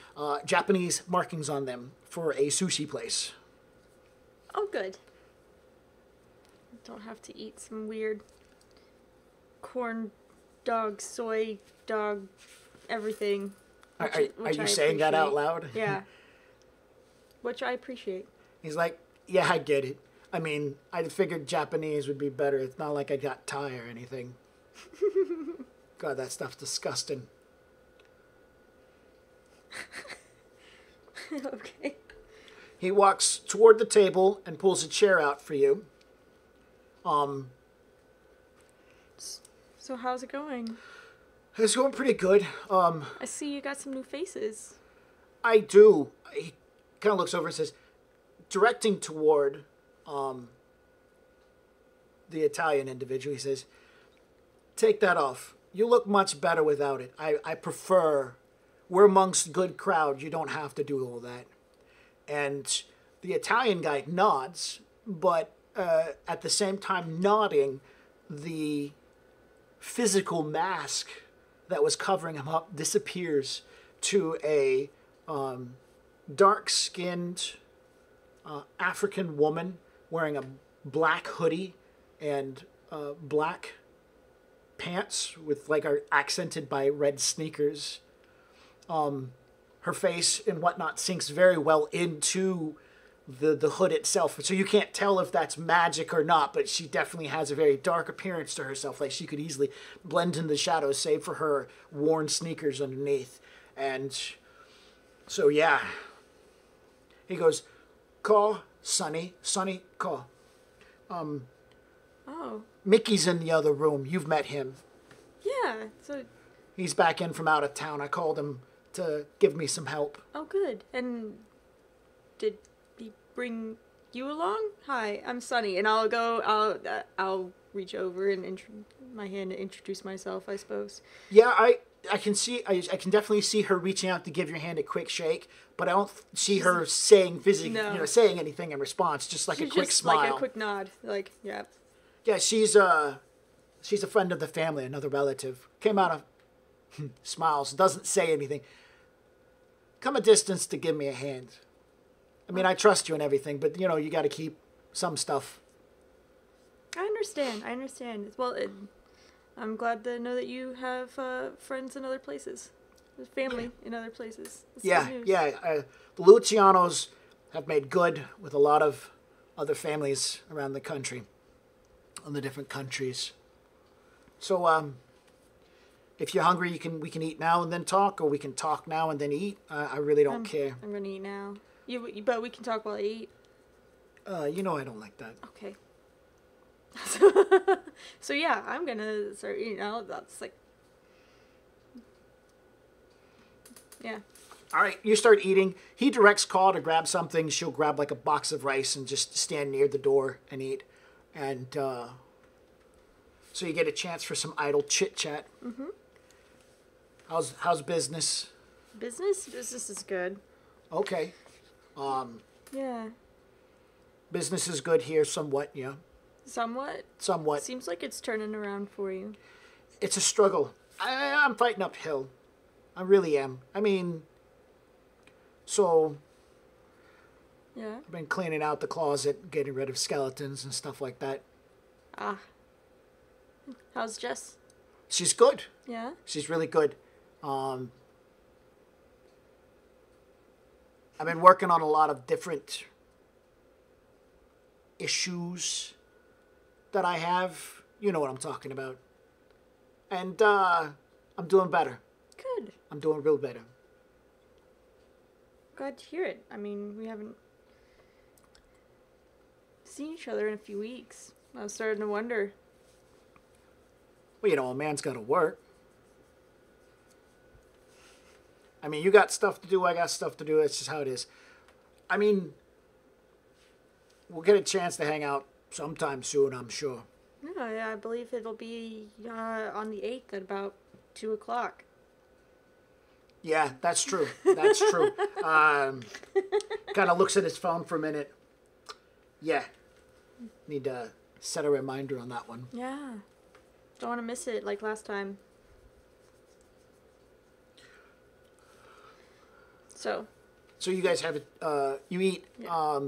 Japanese markings on them for a sushi place. Oh, good. Don't have to eat some weird corn dog, soy dog, everything. Are which you I saying that out appreciate. loud? Yeah. Which I appreciate. He's like, yeah, I get it. I mean, I figured Japanese would be better. It's not like I got Thai or anything. God, that stuff's disgusting. Okay. He walks toward the table and pulls a chair out for you. So how's it going? It's going pretty good. I see you got some new faces. I do. He kind of looks over and says, directing toward the Italian individual, he says, take that off. You look much better without it. I prefer, we're amongst a good crowd. You don't have to do all that. And the Italian guy nods, but at the same time nodding, the physical mask that was covering him up disappears to a dark-skinned African woman wearing a black hoodie and black pants with are accented by red sneakers. Her face and whatnot sinks very well into the hood itself, so you can't tell if that's magic or not, but she definitely has a very dark appearance to herself. Like she could easily blend in the shadows, save for her worn sneakers underneath. And so yeah, he goes, call Sonny, call. Oh. Mickey's in the other room. You've met him. Yeah. So. He's back in from out of town. I called him to give me some help. Oh, good. And did he bring you along? Hi, I'm Sunny, and I'll reach over and my hand to introduce myself, I suppose. Yeah, I can see. I can definitely see her reaching out to give your hand a quick shake, but I don't see her saying saying anything in response. Just like a quick smile, like a quick nod. Like, yeah. Yeah, she's a friend of the family, another relative. Came out of smiles, doesn't say anything. Come a distance to give me a hand. I mean, I trust you and everything, but you got to keep some stuff. I understand. Well, I'm glad to know that you have friends in other places, family in other places. That's good news. The Lucianos have made good with a lot of other families around the country, in the different countries. So, if you're hungry, we can eat now and then talk, or we can talk now and then eat. I really don't care. I'm gonna eat now. But we can talk while I eat. I don't like that. Okay. So yeah, I'm gonna start eating now. That's like, yeah. All right, you start eating. He directs Call to grab something. She'll grab like a box of rice and just stand near the door and eat. And so you get a chance for some idle chit chat. Mm-hmm. How's business? Business is good. Okay. Yeah. Business is good here, somewhat. Yeah. Somewhat. Seems like it's turning around for you. It's a struggle. I'm fighting uphill. I really am. I mean, So Yeah. I've been cleaning out the closet, getting rid of skeletons and stuff like that. Ah. How's Jess? She's good. Yeah. She's really good. I've been working on a lot of different issues that I have. You know what I'm talking about. And I'm doing better. Good. I'm doing real better. Glad to hear it. I mean, we haven't seen each other in a few weeks. I was starting to wonder. Well, you know, a man's got to work. I mean, you got stuff to do, I got stuff to do. That's just how it is. I mean, we'll get a chance to hang out sometime soon, I'm sure. Yeah, I believe it'll be on the 8th at about 2 o'clock. Yeah, that's true. That's true. Kind of looks at his phone for a minute. Yeah. Need to set a reminder on that one. Yeah. Don't want to miss it like last time. So you guys have you eat. Yeah.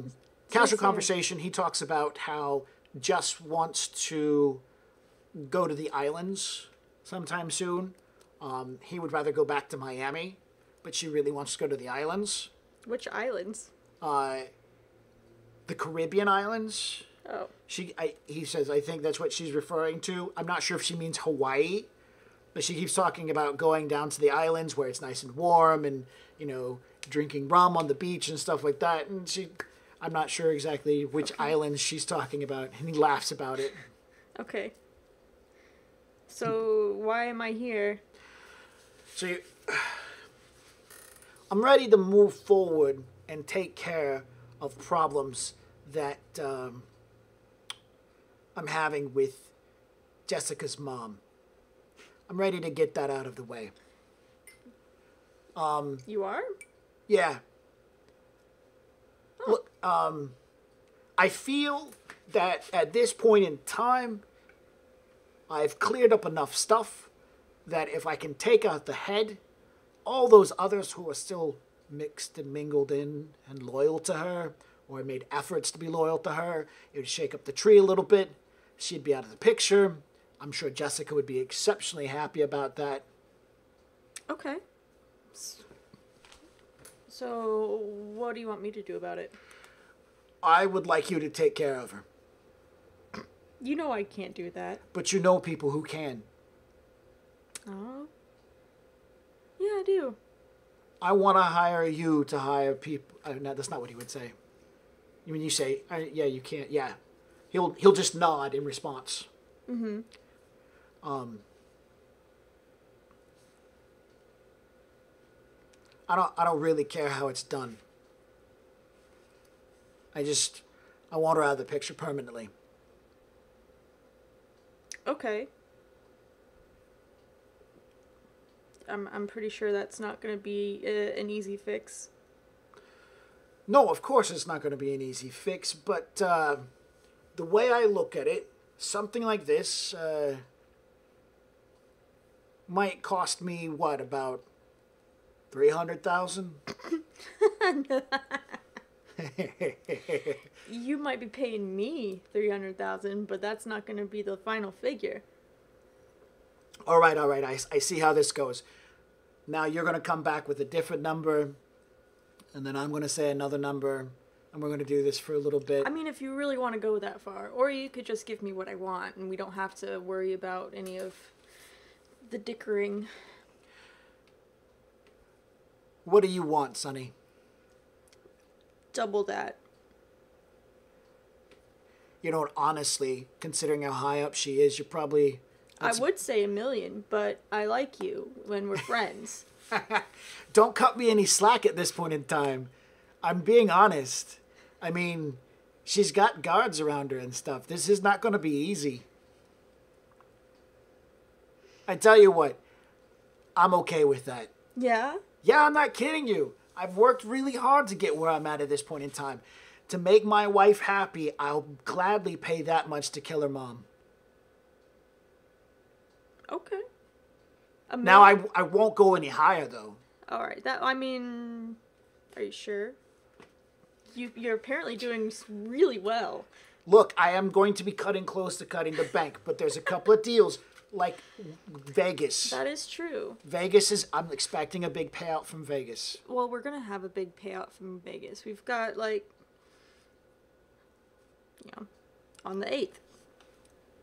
Casual Yes, conversation. He talks about how Jess wants to go to the islands sometime soon. He would rather go back to Miami, but she really wants to go to the islands. which islands? The Caribbean islands. Oh. He says, I think that's what she's referring to. I'm not sure if she means Hawaii, but she keeps talking about going down to the islands where it's nice and warm and, you know, drinking rum on the beach and stuff like that. And I'm not sure exactly which islands she's talking about. And he laughs about it. Okay. So why am I here? So I'm ready to move forward and take care of problems that I'm having with Jessica's mom. I'm ready to get that out of the way. You are? Yeah. Look, I feel that at this point in time, I've cleared up enough stuff that if I can take out the head, all those others who are still mixed and mingled in and loyal to her, or made efforts to be loyal to her, it would shake up the tree a little bit. She'd be out of the picture. I'm sure Jessica would be exceptionally happy about that. Okay. So what do you want me to do about it? I would like you to take care of her. You know I can't do that. But you know people who can. Oh. Yeah, I do. I want to hire you to hire people. No, that's not what he would say. When you say, yeah, you can't. Yeah. He'll just nod in response. Mm-hmm. I don't really care how it's done. I want her out of the picture permanently. Okay. I'm pretty sure that's not going to be an easy fix. No, of course it's not going to be an easy fix, but the way I look at it, something like this might cost me, what, about $300,000? You might be paying me $300,000, but that's not going to be the final figure. All right. I see how this goes. Now you're going to come back with a different number, and then I'm going to say another number, and we're going to do this for a little bit. I mean, if you really want to go that far, or you could just give me what I want, and we don't have to worry about any of the dickering. What do you want, Sonny? Double that. You know, honestly, considering how high up she is, you're probably... I would say $1 million, but I like you when we're friends. Don't cut me any slack at this point in time. I'm being honest. I mean, she's got guards around her and stuff. This is not going to be easy. I tell you what, I'm okay with that. Yeah? Yeah, I'm not kidding you. I've worked really hard to get where I'm at this point in time. To make my wife happy, I'll gladly pay that much to kill her mom. Okay. Now, I won't go any higher, though. Alright, that, I mean... Are you sure? You're apparently doing really well. Look, I am going to be cutting close to cutting the bank, but there's a couple of deals, like Vegas. That is true. I'm expecting a big payout from Vegas. Well, we're gonna have a big payout from Vegas. We've got, like, on the 8th.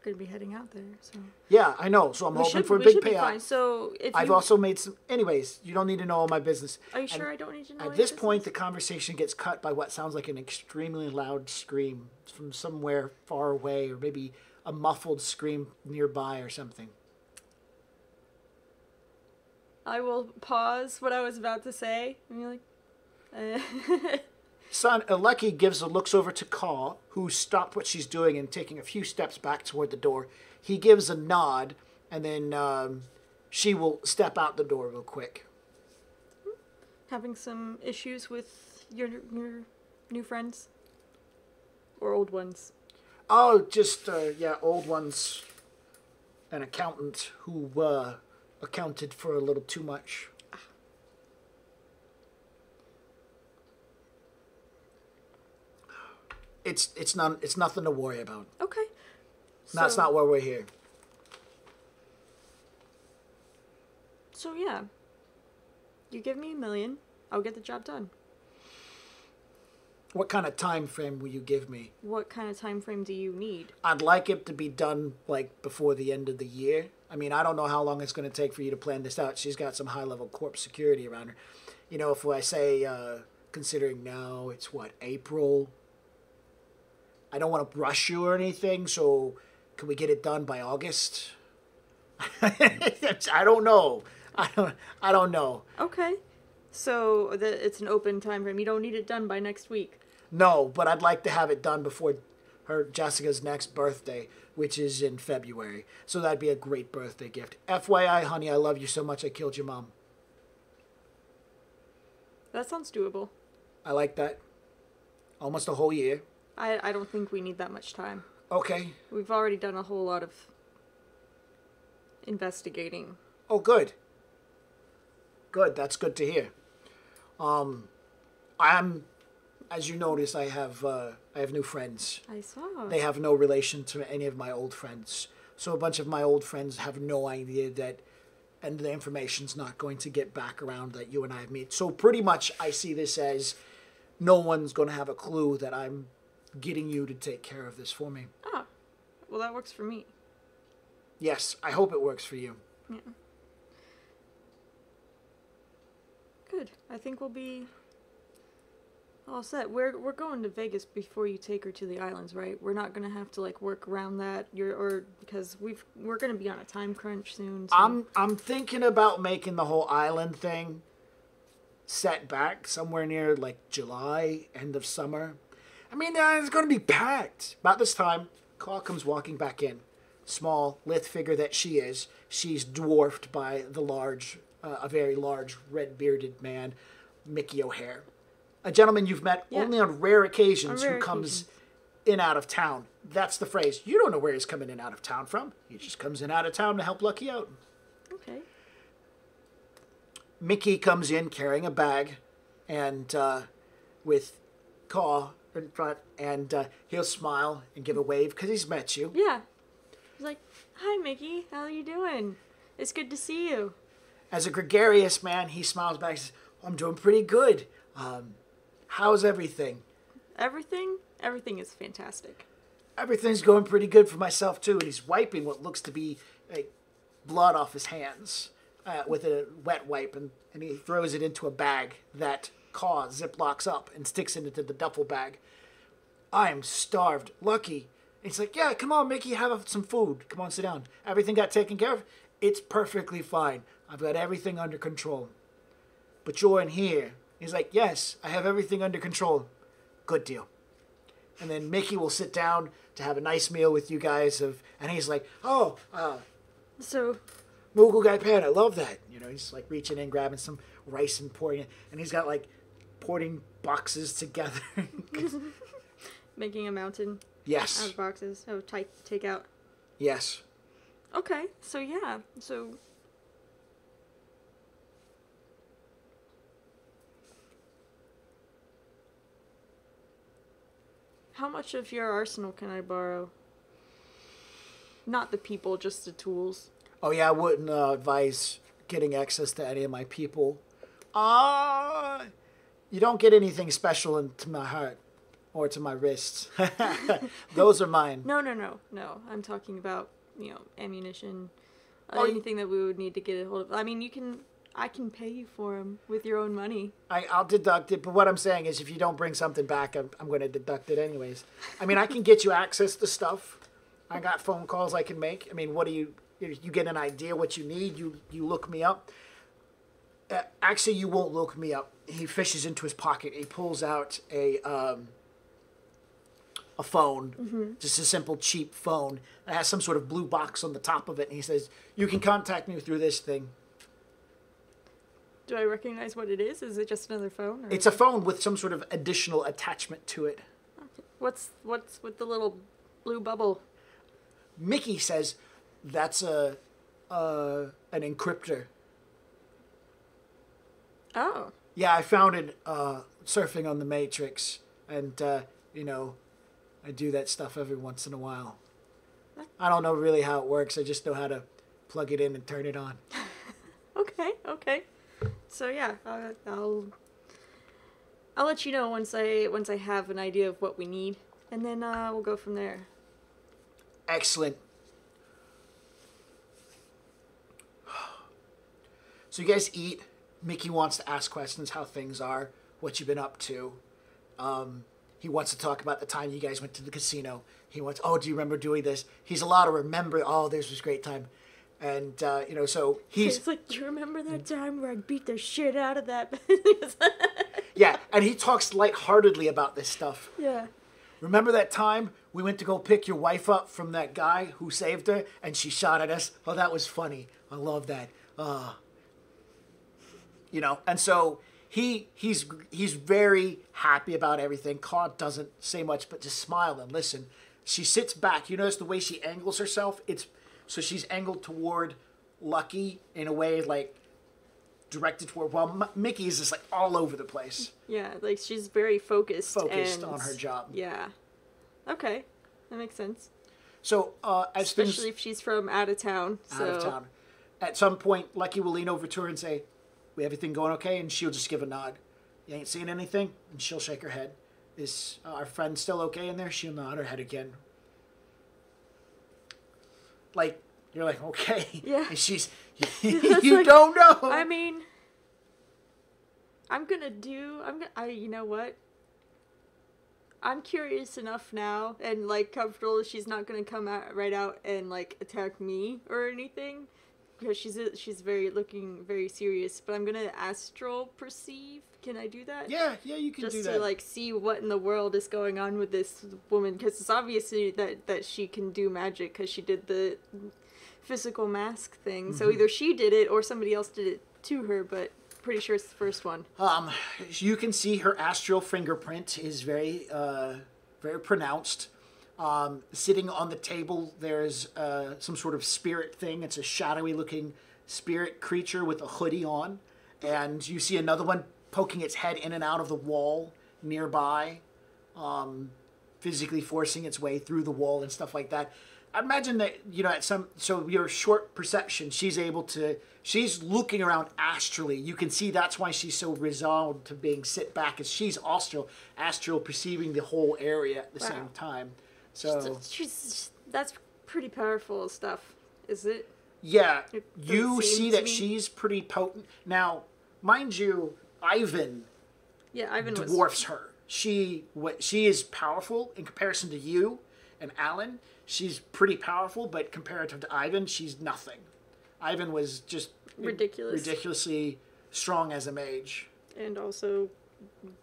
Gonna be heading out there, so. Yeah, I know, so I'm hoping for a big payout. Fine. So if I've also made some... Anyways, you don't need to know all my business. Are you sure I don't need to know At your this point, business? the conversation gets cut by what sounds like an extremely loud scream from somewhere far away, or maybe a muffled scream nearby or something. I will pause what I was about to say and be like, Son, Lucky looks over to Kaw, who stopped what she's doing and taking a few steps back toward the door. He gives a nod, and then she will step out the door real quick. having some issues with your new friends? Or old ones? Oh, just, old ones. An accountant who accounted for a little too much. It's nothing to worry about. Okay. That's not why we're here. So yeah. You give me $1 million, I'll get the job done. What kind of time frame will you give me? What kind of time frame do you need? I'd like it to be done, like, before the end of the year. I mean, I don't know how long it's going to take for you to plan this out. She's got some high-level corp security around her. You know, if I say, considering now it's, April? I don't want to rush you or anything, so can we get it done by August? I don't know. I don't know. Okay. So it's an open time frame. You don't need it done by next week. No, but I'd like to have it done before Jessica's next birthday, which is in February. So that'd be a great birthday gift. FYI, honey, I love you so much I killed your mom. That sounds doable. I like that. Almost a whole year. I don't think we need that much time. Okay. We've already done a whole lot of investigating. Oh, good. Good. That's good to hear. As you notice, I have new friends. I saw. They have no relation to any of my old friends. So a bunch of my old friends have no idea that, and the information's not going to get back around that you and I have met. So pretty much I see this as no one's going to have a clue that I'm getting you to take care of this for me. Ah, well, that works for me. Yes, I hope it works for you. Yeah. Good. I think we'll be all set. We're going to Vegas before you take her to the islands, right? We're not gonna have to like work around that. Because we're gonna be on a time crunch soon. So. I'm thinking about making the whole island thing set back somewhere near like July, end of summer. I mean, it's going to be packed. About this time, Claw comes walking back in. Small, lithe figure that she is. She's dwarfed by a very large, red-bearded man, Mickey O'Hare. A gentleman you've met only on rare occasions who comes in and out of town. That's the phrase. You don't know where he's coming in and out of town from. He just comes in and out of town to help Lucky out. Okay. Mickey comes in carrying a bag and with Caw in front, and he'll smile and give a wave because he's met you. Yeah. He's like, "Hi, Mickey. How are you doing? It's good to see you." As a gregarious man, he smiles back and says, "I'm doing pretty good. How's everything?" Everything is fantastic. Everything's going pretty good for myself, too. And he's wiping what looks to be like blood off his hands with a wet wipe, and he throws it into a bag that Caw ziplocks up and sticks it into the duffel bag. "I am starved. Lucky." And he's like, "Yeah, come on, Mickey, have some food. Come on, sit down. Everything got taken care of?" "It's perfectly fine. I've got everything under control." "But you're in here." He's like, "Yes, I have everything under control." "Good deal." And then Mickey will sit down to have a nice meal with you guys, and he's like, "Oh, So, Moogle Guy Pan, I love that." You know, he's like reaching in, grabbing some rice and pouring it, and he's got like pouring boxes together. making a mountain Yes. out of boxes. Oh, take out. Yes. Okay, so yeah, so How much of your arsenal can I borrow? Not the people, just the tools. Oh yeah, I wouldn't advise getting access to any of my people. You don't get anything special into my heart or to my wrists. Those are mine. No. I'm talking about, ammunition. Oh, Anything that we would need to get a hold of. I mean, I can pay you for them with your own money. I'll deduct it, but what I'm saying is if you don't bring something back, I'm going to deduct it anyways. I mean, I can get you access to stuff. I got phone calls I can make. I mean, what do you get an idea what you need, you look me up. Actually, you won't look me up. He fishes into his pocket. He pulls out a phone, just a simple, cheap phone. It has some sort of blue box on the top of it, and he says, you can contact me through this thing. Do I recognize what it is? Is it just another phone? Or... It's a phone with some sort of additional attachment to it. Okay. What's with the little blue bubble? Mickey says, that's an encryptor. Oh. Yeah, I found it surfing on the Matrix, and, I do that stuff every once in a while. I don't know really how it works. I just know how to plug it in and turn it on. Okay. So yeah, I'll let you know once I have an idea of what we need, and then we'll go from there. Excellent. So you guys eat. Mickey wants to ask questions, how things are, what you've been up to. He wants to talk about the time you guys went to the casino. He wants, do you remember doing this? He's allowed to remember, this was a great time. And, so he's... It's like, do you remember that time where I beat the shit out of that? Yeah, and he talks lightheartedly about this stuff. Yeah. Remember that time we went to go pick your wife up from that guy who saved her, and she shot at us? Oh, that was funny. I love that. And so he's very happy about everything. Claude doesn't say much, but just smile and listen. She sits back. You notice the way she angles herself? So she's angled toward Lucky in a way like directed toward, while Mickey is just like all over the place. Yeah, like she's very focused on her job. Yeah. Okay, that makes sense. So especially if she's from out of town. At some point, Lucky will lean over to her and say, everything going okay? And she'll just give a nod. You ain't seeing anything? And she'll shake her head. Is our friend still okay in there? She'll nod her head again. Like, you're like, okay. Yeah. And she's, you don't know. I mean, you know what? I'm curious enough now and, like, comfortable she's not going to come right out and, like, attack me or anything. Because she's looking very serious. But I'm going to astral perceive. Can I do that? Yeah, you can do that. Just to, like, see what in the world is going on with this woman. Because it's obviously that she can do magic because she did the physical mask thing. Mm-hmm. So either she did it or somebody else did it to her, but pretty sure it's the first one. You can see her astral fingerprint is very, very pronounced. Sitting on the table, there's some sort of spirit thing. It's a shadowy looking spirit creature with a hoodie on. And you see another one poking its head in and out of the wall nearby, physically forcing its way through the wall and stuff like that. I imagine that, so your short perception, she's looking around astrally. You can see that's why she's so resolved to being sit back, as she's astral perceiving the whole area at the same time. So that's pretty powerful stuff, is it? Yeah, you see that she's pretty potent. Now, mind you, Ivan dwarfs her. She is powerful in comparison to you and Alan. She's pretty powerful, but comparative to Ivan, she's nothing. Ivan was just ridiculously strong as a mage. And also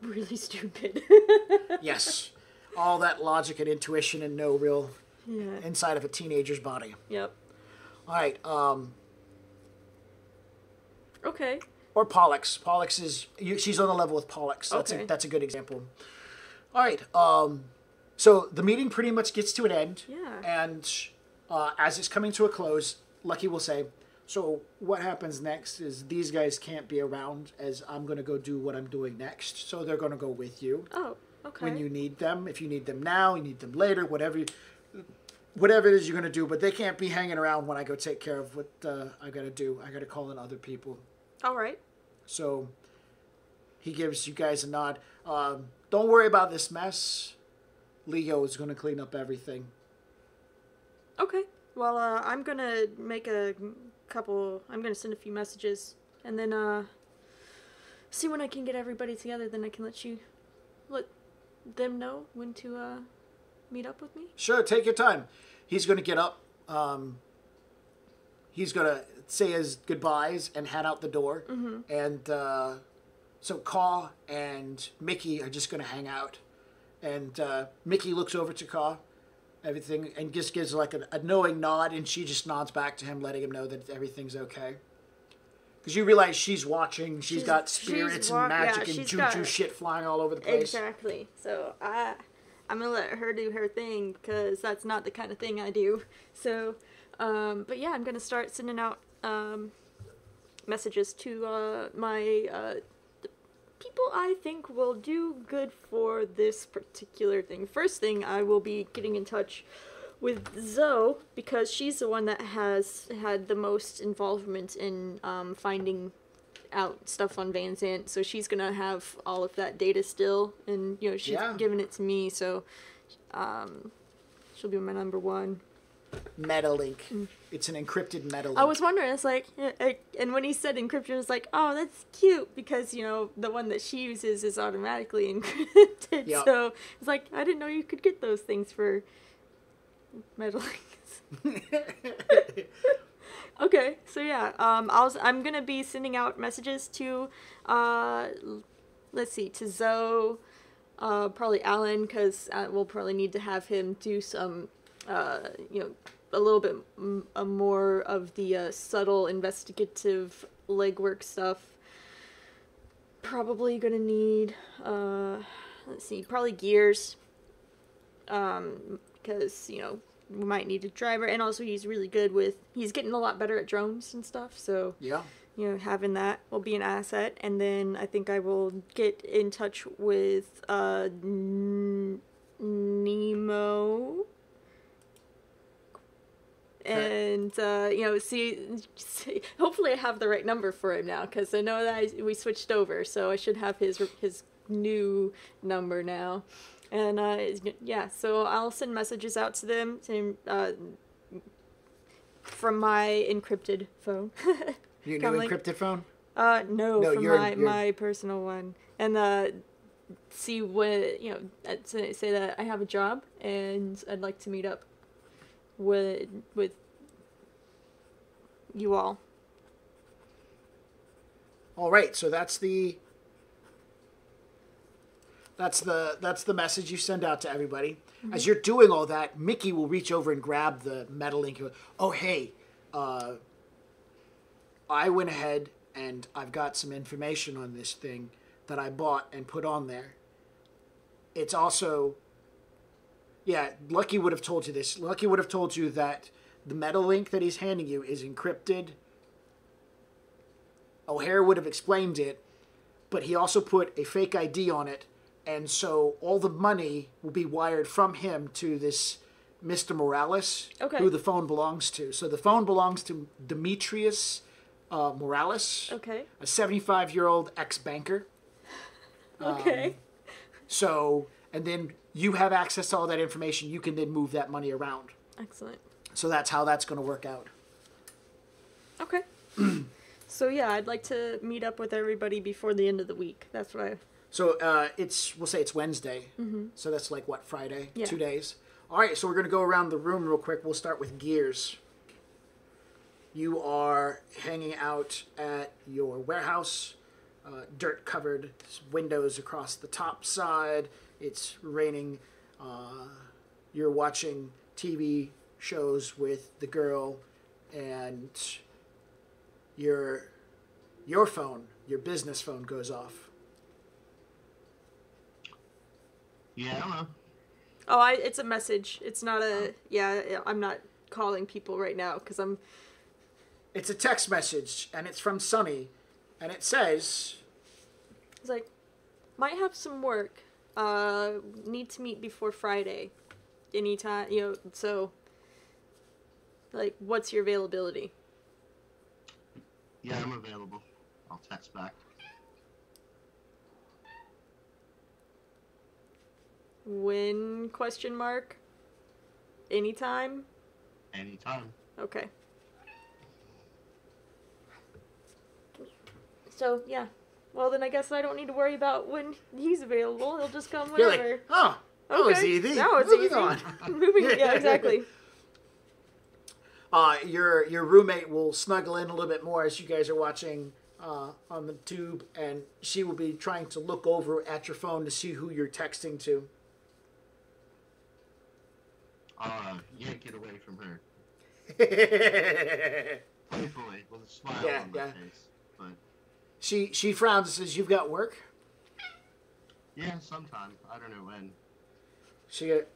really stupid. Yes. All that logic and intuition and no real inside of a teenager's body. Yep. All right. Okay. Or Pollux. Pollux she's on the level with Pollux. That's a good example. All right. So the meeting pretty much gets to an end. Yeah. And as it's coming to a close, Lucky will say, so what happens next is these guys can't be around as I'm going to go do what I'm doing next. So they're going to go with you. Oh, okay. Okay. when you need them. If you need them now, you need them later, whatever it is you're going to do. But they can't be hanging around when I go take care of what I got to do. I got to call in other people. All right. So he gives you guys a nod. Don't worry about this mess. Leo is going to clean up everything. Okay. Well, I'm gonna make I'm gonna send a few messages, and then, see when I can get everybody together, then I can let them know when to, meet up with me. Sure, take your time. He's going to get up. He's going to say his goodbyes and head out the door. Mm-hmm. And so Caw and Mickey are just going to hang out. And Mickey looks over to Caw, everything, and just gives like a knowing nod, and she just nods back to him, letting him know that everything's okay. Because you realize she's watching, she's got spirits and magic and juju shit flying all over the place. Exactly. So I'm gonna let her do her thing, because that's not the kind of thing I do. So, but yeah, I'm gonna start sending out messages to my the people I think will do good for this particular thing. First thing, I will be getting in touch with Zoe, because she's the one that has had the most involvement in finding out stuff on Van Zant, so she's gonna have all of that data still, and you know, she's giving it to me, so she'll be my number one. Metalink. It's an encrypted Metalink. I was wondering, it's like, and when he said encryption, I was like, oh, that's cute, because, you know, the one that she uses is automatically encrypted, Yep. so it's like, I didn't know you could get those things for Metalinks. Okay, so yeah, I'm gonna be sending out messages to, let's see, to Zoe, probably Alan, because we'll probably need to have him do some, you know, a little bit more of the subtle investigative legwork stuff. Probably gonna need, let's see, probably gears, because, you know, we might need a driver, and also he's really good he's getting a lot better at drones and stuff, so yeah, you know, having that will be an asset. And then I think I will get in touch with Nemo, and you know, see, hopefully I have the right number for him now, because I know that we switched over, so I should have his new number now. And yeah, so I'll send messages out to them from my encrypted phone. Your new encrypted phone? No, from your my personal one. And see what, you know, say that I have a job and I'd like to meet up with you all. All right, so that's the message you send out to everybody. Mm-hmm. As you're doing all that, Mickey will reach over and grab the Metalink. Oh, hey, I went ahead and I've got some information on this thing that I bought and put on there. It's also, yeah, Lucky would have told you this. Lucky would have told you that the Metalink that he's handing you is encrypted. O'Hare would have explained it, but he also put a fake ID on it. And so all the money will be wired from him to this Mr. Morales, who the phone belongs to. So the phone belongs to Demetrius Morales, a 75-year-old ex-banker. Okay. So, and then you have access to all that information. You can then move that money around. Excellent. So that's how that's going to work out. Okay. So yeah, I'd like to meet up with everybody before the end of the week. That's what I... So we'll say it's Wednesday. Mm-hmm. So that's like what, Friday? Yeah. 2 days. All right, so we're going to go around the room real quick. We'll start with Gears. You are hanging out at your warehouse. Dirt-covered windows across the top side. It's raining. You're watching TV shows with the girl, and your phone, your business phone, goes off. Yeah, hello. Oh, it's a message. It's not a... Yeah, I'm not calling people right now, because I'm... It's a text message, and it's from Sunny, and it says... It's like, might have some work. need to meet before Friday. Anytime, so, like, what's your availability? Yeah, I'm available. I'll text back. When, question mark? Anytime? Anytime. Okay. So, yeah. Well, then I guess I don't need to worry about when he's available. He'll just come You're whenever. like, oh, that was Okay. easy. Now it's Moving easy. on. Yeah, exactly. Your roommate will snuggle in a little bit more as you guys are watching on the tube, and she will be trying to look over at your phone to see who you're texting to. Yank it away from her. Yeah, Playfully, with a smile on my face. But she frowns and says, "You've got work?" yeah, sometime. I don't know when.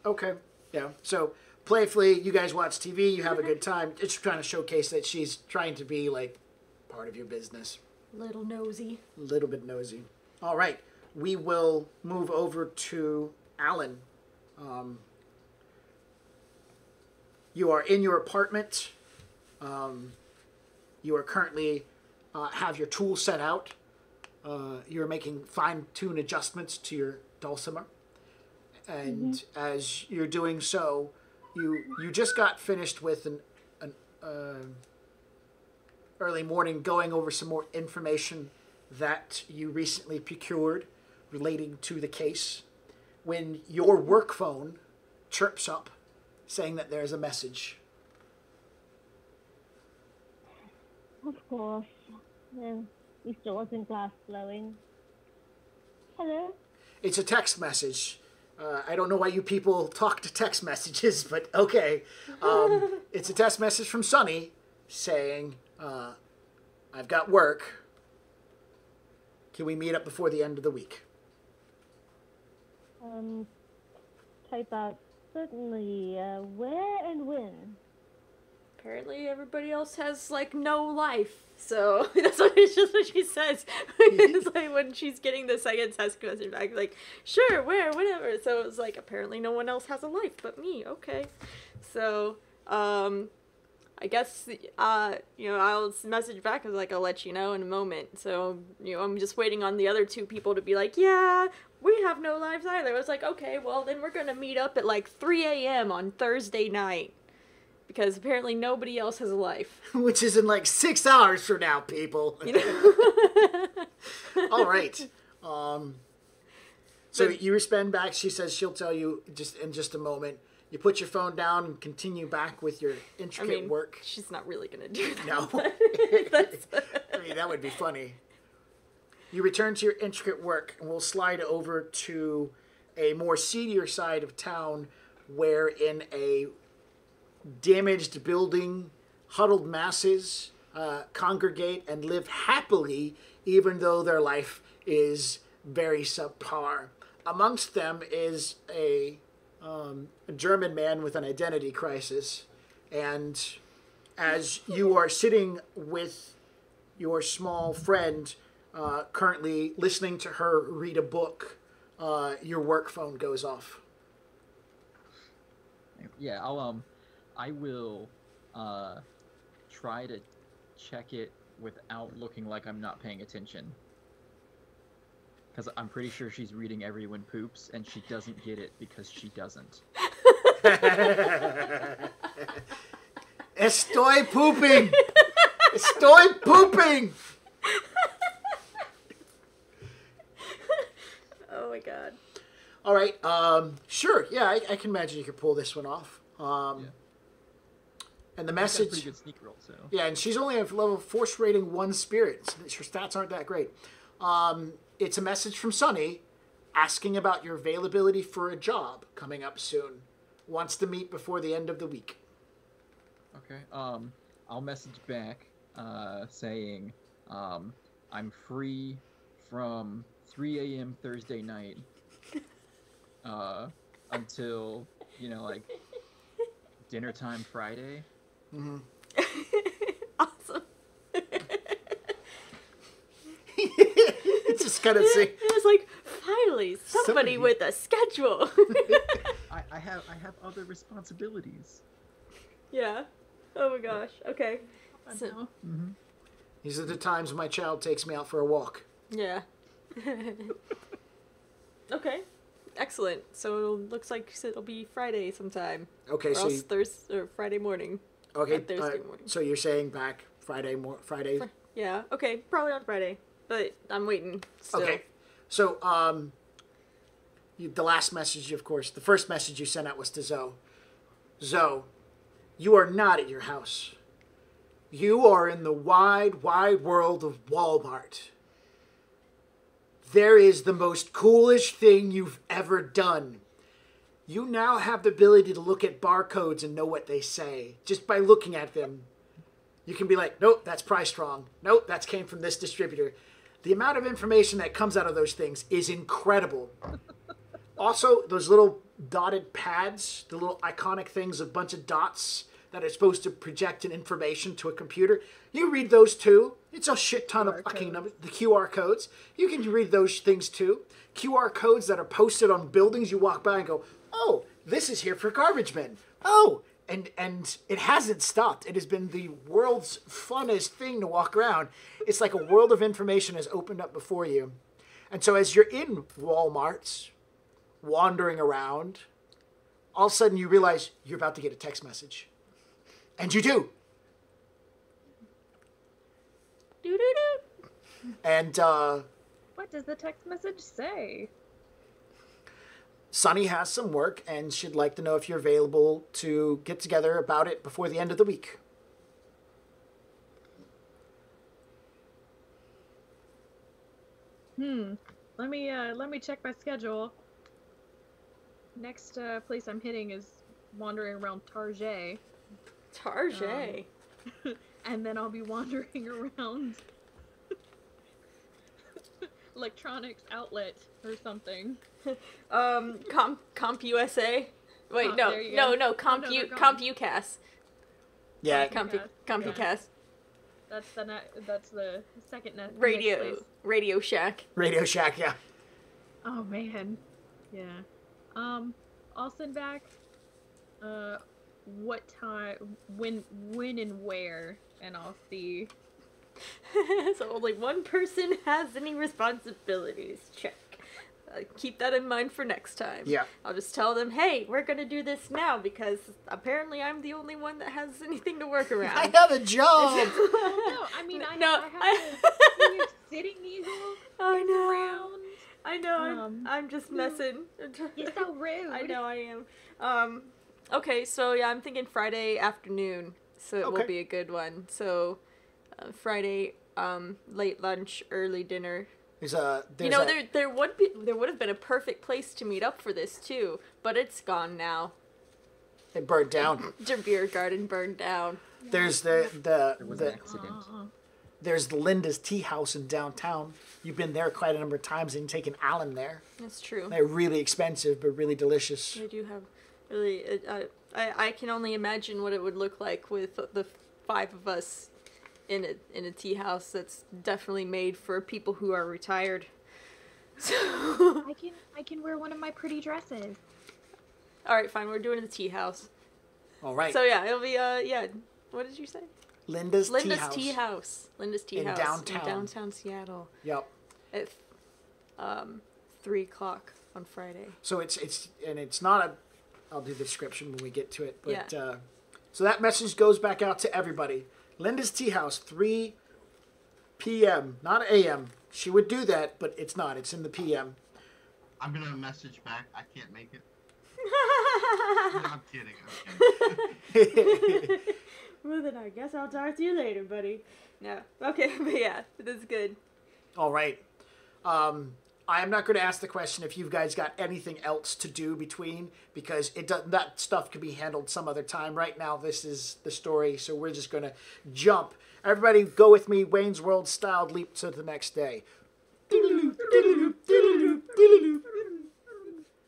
Okay, yeah. So playfully, you guys watch TV, you have a good time. It's trying to showcase that she's trying to be like part of your business. Little nosy. A little bit nosy. All right, we will move over to Alan. You are in your apartment. You are currently have your tools set out. You're making fine-tune adjustments to your dulcimer. And as you're doing so, you just got finished with an early morning going over some more information that you recently procured relating to the case when your work phone chirps up saying that there's a message. Of course. At least it wasn't glass blowing. Hello? It's a text message. I don't know why you people talk to text messages, but okay. It's a text message from Sunny saying, I've got work. Can we meet up before the end of the week? Type out certainly. Where and when? Apparently everybody else has, like, no life. So, that's what it's just what she says. It's like when she's getting the second text message back, like, sure, where, whatever. So it's like, apparently no one else has a life but me. Okay. So, I guess, I'll message back. I was like, I'll let you know in a moment. So, I'm just waiting on the other two people to be like, yeah, we have no lives either. I was like, okay, well, then we're going to meet up at like 3 a.m. on Thursday night. Because apparently nobody else has a life. Which is in like 6 hours from now, people. All right. So you respond back. She says she'll tell you in just a moment. You put your phone down and continue back with your intricate work. She's not really going to do that. No. That would be funny. You return to your intricate work, and we'll slide over to a more seedier side of town where in a damaged building, huddled masses congregate and live happily, even though their life is very subpar. Amongst them is a German man with an identity crisis, and as you are sitting with your small friend, currently listening to her read a book, your work phone goes off. Yeah, I will try to check it without looking like I'm not paying attention. Because I'm pretty sure she's reading Everyone Poops, and she doesn't get it because she doesn't. Estoy pooping! Estoy pooping! Oh my god. All right, sure, yeah, I can imagine you could pull this one off. Yeah. And the Got a message... pretty good sneak roll, so... Yeah, and she's only at level force rating 1 spirit, so her stats aren't that great. It's a message from Sunny asking about your availability for a job coming up soon. Wants to meet before the end of the week. Okay, I'll message back, saying, I'm free from 3 a.m. Thursday night, until, like, dinner time Friday. Mm-hmm. Awesome. Just kind of say... It was like Finally, somebody Somebody. with a schedule. I have other responsibilities. Yeah. Oh my gosh. Okay. I So- know. These are the times my child takes me out for a walk. Yeah. Okay. Excellent. So it looks like it'll be Friday sometime. Okay, Or so else you, Thursday or Friday morning. okay, Thursday morning. so you're saying back Friday Yeah. Okay. Probably on Friday. But I'm waiting still. Okay. So, the last message, of course, the first message you sent out was to Zoe. Zoe, you are not at your house. You are in the wide, wide world of Walmart. There is the most coolest thing you've ever done. You now have the ability to look at barcodes and know what they say just by looking at them. You can be like, nope, that's priced wrong. Nope, that came from this distributor. The amount of information that comes out of those things is incredible. Also, those little dotted pads, the little iconic things, a bunch of dots that are supposed to project an information to a computer. You read those too. It's a shit ton of fucking numbers. The QR codes. You can read those things too. QR codes that are posted on buildings. You walk by and go, oh, this is here for garbage men. Oh, and it hasn't stopped. It has been the world's funnest thing to walk around. It's like a world of information has opened up before you. And so as you're in Walmarts, wandering around, all of a sudden you realize you're about to get a text message. And you do. Doo-doo-doo. And What does the text message say? Sunny has some work, and she'd like to know if you're available to get together about it before the end of the week. Let me check my schedule. Next place I'm hitting is wandering around Target. Target. And then I'll be wandering around electronics outlet or something. Comp USA. Wait, Oh, no, there you no, go. no, Oh, Comp no, U, they're Comp gone. UCAS. Yeah, CompuCast. That's the second next Radio place. Radio Shack. Radio Shack, yeah. Oh man. Yeah. I'll send back what time, when and where, and I'll see. So only one person has any responsibilities. Check. Keep that in mind for next time. Yeah. I'll just tell them, hey, we're gonna do this now because apparently I'm the only one that has anything to work around. I have a job. No, I mean I No, have a sitting eagle I know. around. I know. I'm just messing. You're so rude. I know I am. Okay, so yeah, I'm thinking Friday afternoon. So it will Okay. be a good one. So Friday, late lunch, early dinner. There's There would have been a perfect place to meet up for this too, but it's gone now. it burned down. Your beer garden burned down. There's There was an the accident. there's the Linda's Tea House in downtown. You've been there quite a number of times and taken Alan there. That's true. They're really expensive but really delicious. They do have really. I can only imagine what it would look like with the five of us in a tea house that's definitely made for people who are retired. So, I can wear one of my pretty dresses. all right, fine. We're doing the tea house. All right. So yeah, it'll be yeah. What did you say? Linda's Linda's Tea House. Tea House. Linda's Tea In House downtown. in downtown Seattle Yep. at 3:00 on Friday. So it's not a. I'll do the description when we get to it. But Yeah. So that message goes back out to everybody. Linda's Tea House, 3 p.m. Not a.m. She would do that, but it's not. It's in the p.m. I'm gonna message back. I can't make it. No, I'm kidding. Well then, I guess I'll talk to you later, buddy. No, okay, but yeah, that's good. All right. I am not going to ask the question if you guys got anything else to do between, because that stuff could be handled some other time. Right now, this is the story, so we're just going to jump. Everybody go with me, Wayne's World style leap to the next day.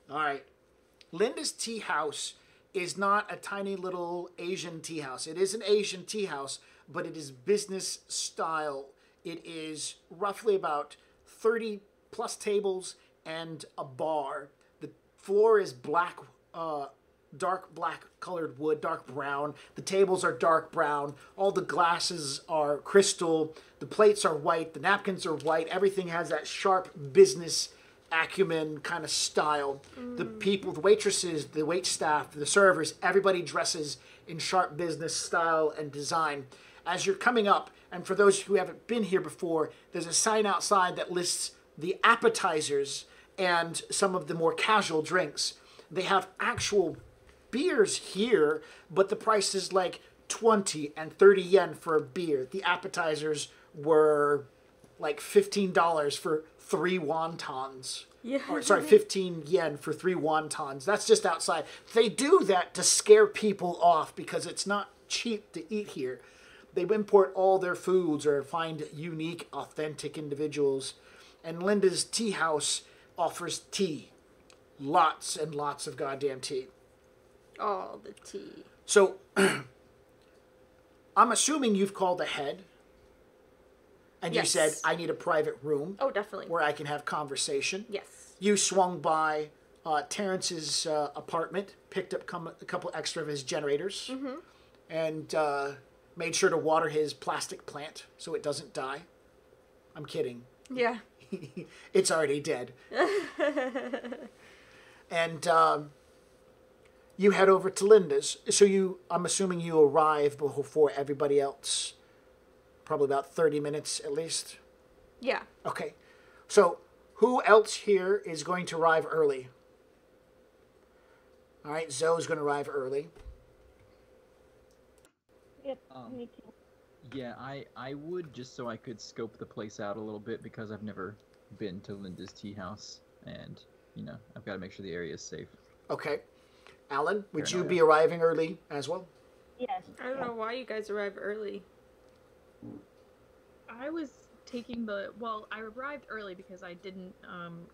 All right. Linda's Tea House is not a tiny little Asian tea house. It is an Asian tea house, but it is business style. It is roughly about 30 plus tables and a bar. The floor is black, dark black colored wood, dark brown. The tables are dark brown. All the glasses are crystal. The plates are white. The napkins are white. Everything has that sharp business acumen kind of style. The people, the waitresses, the wait staff, the servers, everybody dresses in sharp business style and design. As you're coming up, and for those who haven't been here before, there's a sign outside that lists the appetizers and some of the more casual drinks. They have actual beers here, but the price is like 20 and 30 yen for a beer. The appetizers were like $15 for 3 wontons. Yeah. Or, sorry, 15 yen for 3 wontons. That's just outside. They do that to scare people off because it's not cheap to eat here. They import all their foods or find unique, authentic individuals. And Linda's tea house offers tea. Lots and lots of goddamn tea. All the tea. So, I'm assuming you've called ahead. And Yes. you said, I need a private room Oh, definitely. where I can have conversation. Yes. You swung by Terrence's apartment, picked up a couple extra of his generators, and made sure to water his plastic plant so it doesn't die. I'm kidding. Yeah. It's already dead. And you head over to Linda's. So I'm assuming you arrive before everybody else. Probably about 30 minutes at least. Yeah. Okay. So who else here is going to arrive early? All right, Zoe's going to arrive early. Yep, me too. Yeah, I would, just so I could scope the place out a little bit, because I've never been to Linda's tea house, and, you know, I've got to make sure the area is safe. Okay. Alan, would you Paranoia. be arriving early as well? Yes. I don't know why you guys arrive early. I was taking I arrived early because I didn't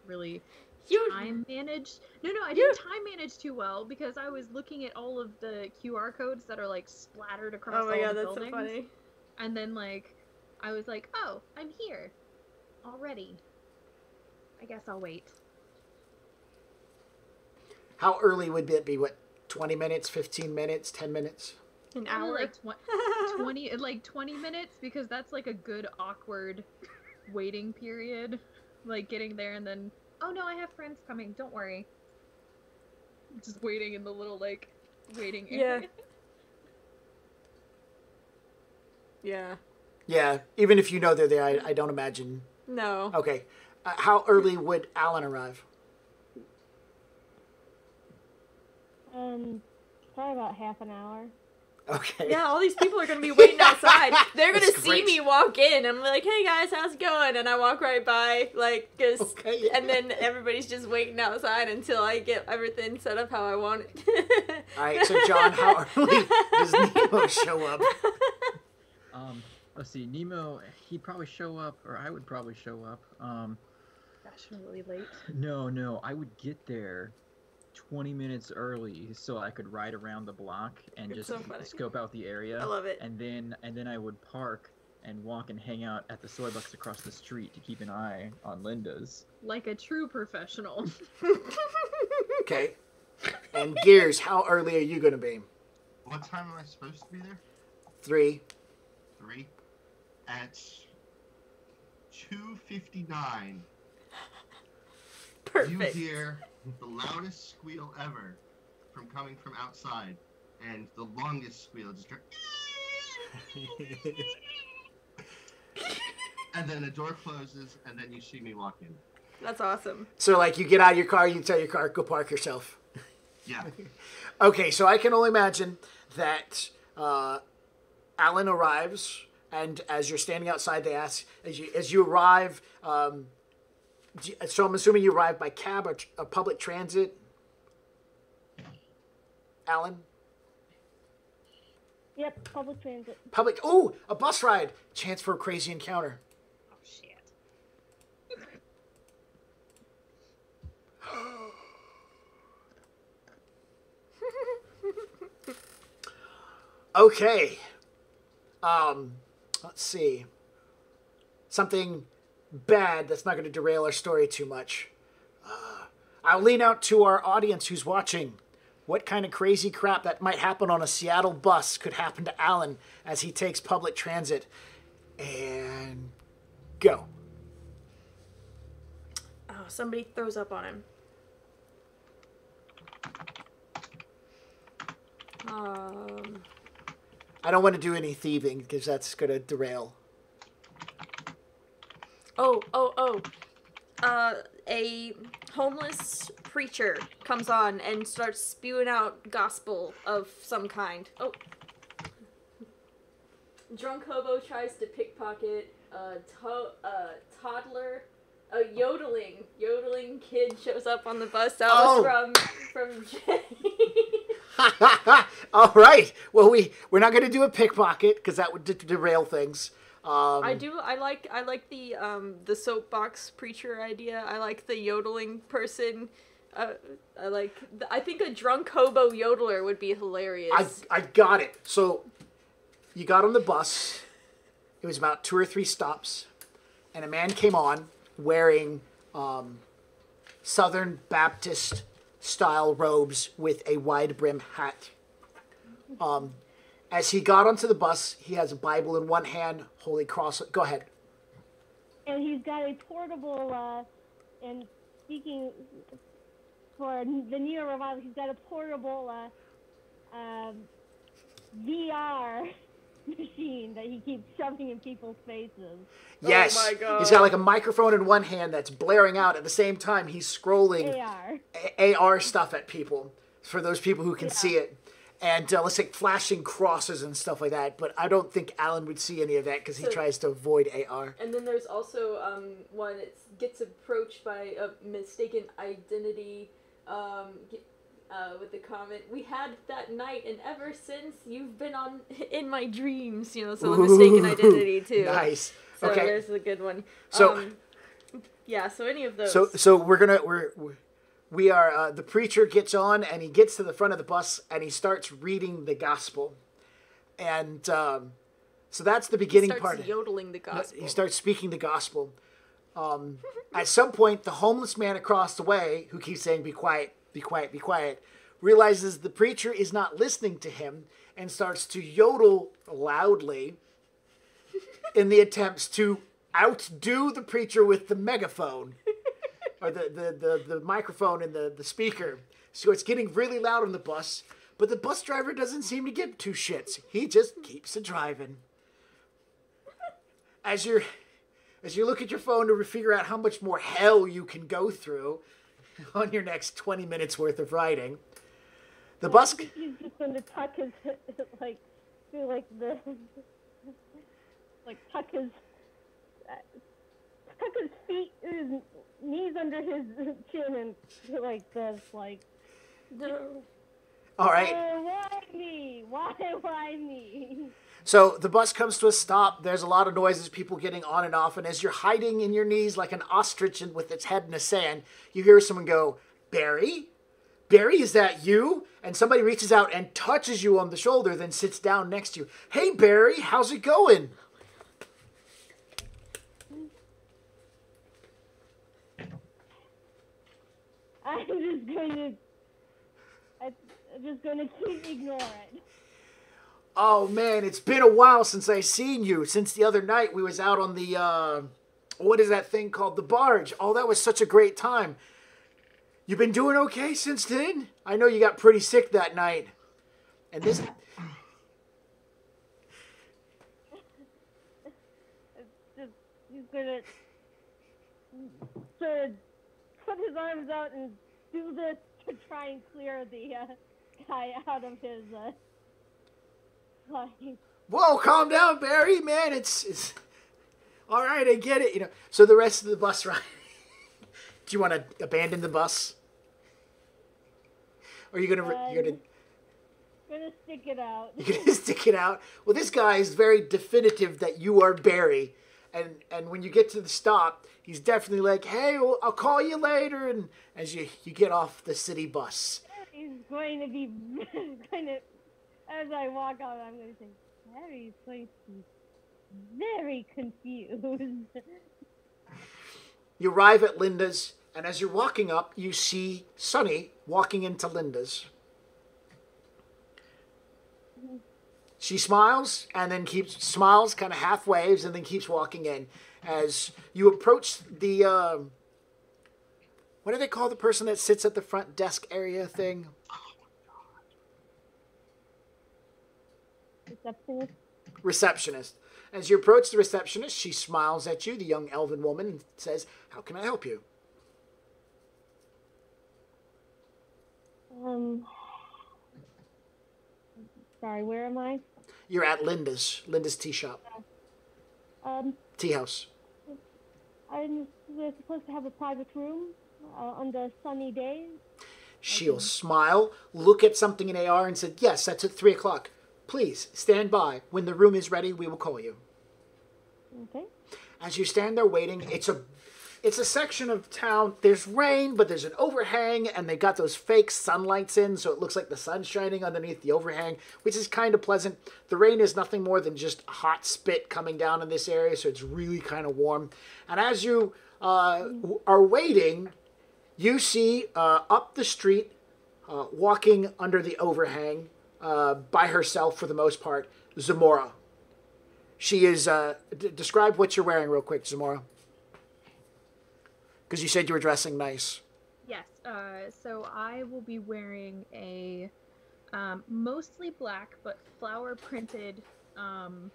really You time manage. No, I didn't time manage too well because I was looking at all of the QR codes that are like splattered across Oh all my god, the that's buildings. so funny. And then like I was like, "Oh, I'm here already. I guess I'll wait." How early would it be? What, 20 minutes, 15 minutes, 10 minutes? An Probably hour. like 20 minutes because that's like a good awkward waiting period. Like getting there and then, "Oh no, I have friends coming. Don't worry." Just waiting in the little like waiting area. Yeah. Yeah, even if you know they're there, I don't imagine. No. Okay. How early would Alan arrive? Probably about half an hour. Okay. Yeah, all these people are gonna be waiting outside. They're gonna That's see great. me walk in. I'm like, "Hey guys, how's it going?" And I walk right by, like, Okay. and then everybody's just waiting outside until I get everything set up how I want it. All right, so John, how early does Nemo show up? Let's see, Nemo, he'd probably show up, or I would probably show up. Fashionably late. No, I would get there 20 minutes early so I could ride around the block and It's just so funny. scope out the area. I love it. And then I would park and walk and hang out at the Starbucks across the street to keep an eye on Linda's. Like a true professional. Okay. And Gears, how early are you going to be? What time am I supposed to be there? 3. 3? At 2:59. Perfect. You hear the loudest squeal ever from coming from outside, and the longest squeal just and then the door closes, and then you see me walk in. That's awesome. So, like, you get out of your car, you tell your car, go park yourself. Yeah. Okay, so I can only imagine that Alan arrives, and as you're standing outside, they ask, as you arrive, so I'm assuming you arrive by cab or public transit? Alan? Yep, public transit. Oh, a bus ride. Chance for a crazy encounter. Oh shit. Okay. Let's see. Something bad that's not going to derail our story too much. I'll lean out to our audience who's watching. What kind of crazy crap that might happen on a Seattle bus could happen to Alan as he takes public transit? And go. Oh, somebody throws up on him. I don't want to do any thieving because that's going to derail. A homeless preacher comes on and starts spewing out gospel of some kind. Oh. Drunk hobo tries to pickpocket a toddler. A yodeling kid shows up on the bus. That was from Jenny. All right. Well, we're not going to do a pickpocket because that would derail things. I like the soapbox preacher idea. I like the yodeling person. I think a drunk hobo yodeler would be hilarious. I got it. So you got on the bus. It was about 2 or 3 stops, and a man came on wearing Southern Baptist style robes with a wide brim hat. As he got onto the bus, he has a Bible in one hand, Holy Cross. Go ahead. And he's got a portable, and speaking for the Neo Revival, he's got a portable VR machine that he keeps shoving in people's faces. Yes. Oh my God. He's got like a microphone in one hand that's blaring out. At the same time, he's scrolling AR stuff at people, for those people who can see it. And let's say flashing crosses and stuff like that. But I don't think Alan would see any of that because he tries to avoid AR. And then there's also one that gets approached by a mistaken identity with the comment, "We had that night, and ever since you've been in my dreams." You know, so the mistaken identity too. Nice. So okay. There's a good one. So so any of those. So we are the preacher gets on and he gets to the front of the bus and he starts reading the gospel, and so that's the beginning part. He starts yodeling the gospel. He starts speaking the gospel. At some point, the homeless man across the way, who keeps saying, "Be quiet, be quiet, be quiet," realizes the preacher is not listening to him and starts to yodel loudly in the attempts to outdo the preacher with the megaphone. Or the microphone and the speaker. So it's getting really loud on the bus, but the bus driver doesn't seem to give 2 shits. He just keeps it driving. As you look at your phone to figure out how much more hell you can go through on your next 20 minutes worth of riding, the bus... He's just going to tuck his, tuck his feet, his knees under his chin and like this, like, No. All right. Why me? Why me? So the bus comes to a stop. There's a lot of noises, people getting on and off. And as you're hiding in your knees like an ostrich with its head in the sand, you hear someone go, "Barry? Barry, is that you?" And somebody reaches out and touches you on the shoulder, then sits down next to you. "Hey, Barry, how's it going?" I'm just going to keep ignoring it. Oh, man, it's been a while since I seen you. Since the other night we was out on the, what is that thing called? The barge. Oh, that was such a great time. You been doing okay since then? I know you got pretty sick that night. And this... He's going to sort of put his arms out and do this to try and clear the guy out of his Whoa, calm down, Barry, man. It's all right. I get it. You know. So the rest of the bus ride. Do you want to abandon the bus? Or are you gonna stick it out? You're gonna stick it out. Well, this guy is very definitive that you are Barry, and when you get to the stop, he's definitely like, "Hey, well, I'll call you later." And as you get off the city bus, he's going to be as I walk out, I'm going to say, Barry's going to be very confused. You arrive at Linda's, And as you're walking up, you see Sunny walking into Linda's. She smiles and then smiles, kind of half waves, and then keeps walking in. As you approach the, what do they call the person that sits at the front desk area thing? Receptionist. Receptionist. As you approach the receptionist, she smiles at you, the young elven woman, and says, "How can I help you?" Sorry, where am I? You're at Linda's tea shop. Tea house. We're supposed to have a private room on the sunny days. She'll smile, look at something in AR, and said, "Yes, that's at 3 o'clock. Please stand by. When the room is ready, we will call you." Okay. As you stand there waiting, it's a section of town. There's rain, but there's an overhang, and they got those fake sunlights in, so it looks like the sun's shining underneath the overhang, which is kind of pleasant. The rain is nothing more than just hot spit coming down in this area, so it's really kind of warm. And as you are waiting, you see up the street, walking under the overhang, by herself for the most part, Zamora. She is, describe what you're wearing real quick, Zamora. Because you said you were dressing nice. Yes, so I will be wearing a mostly black but flower printed sundress,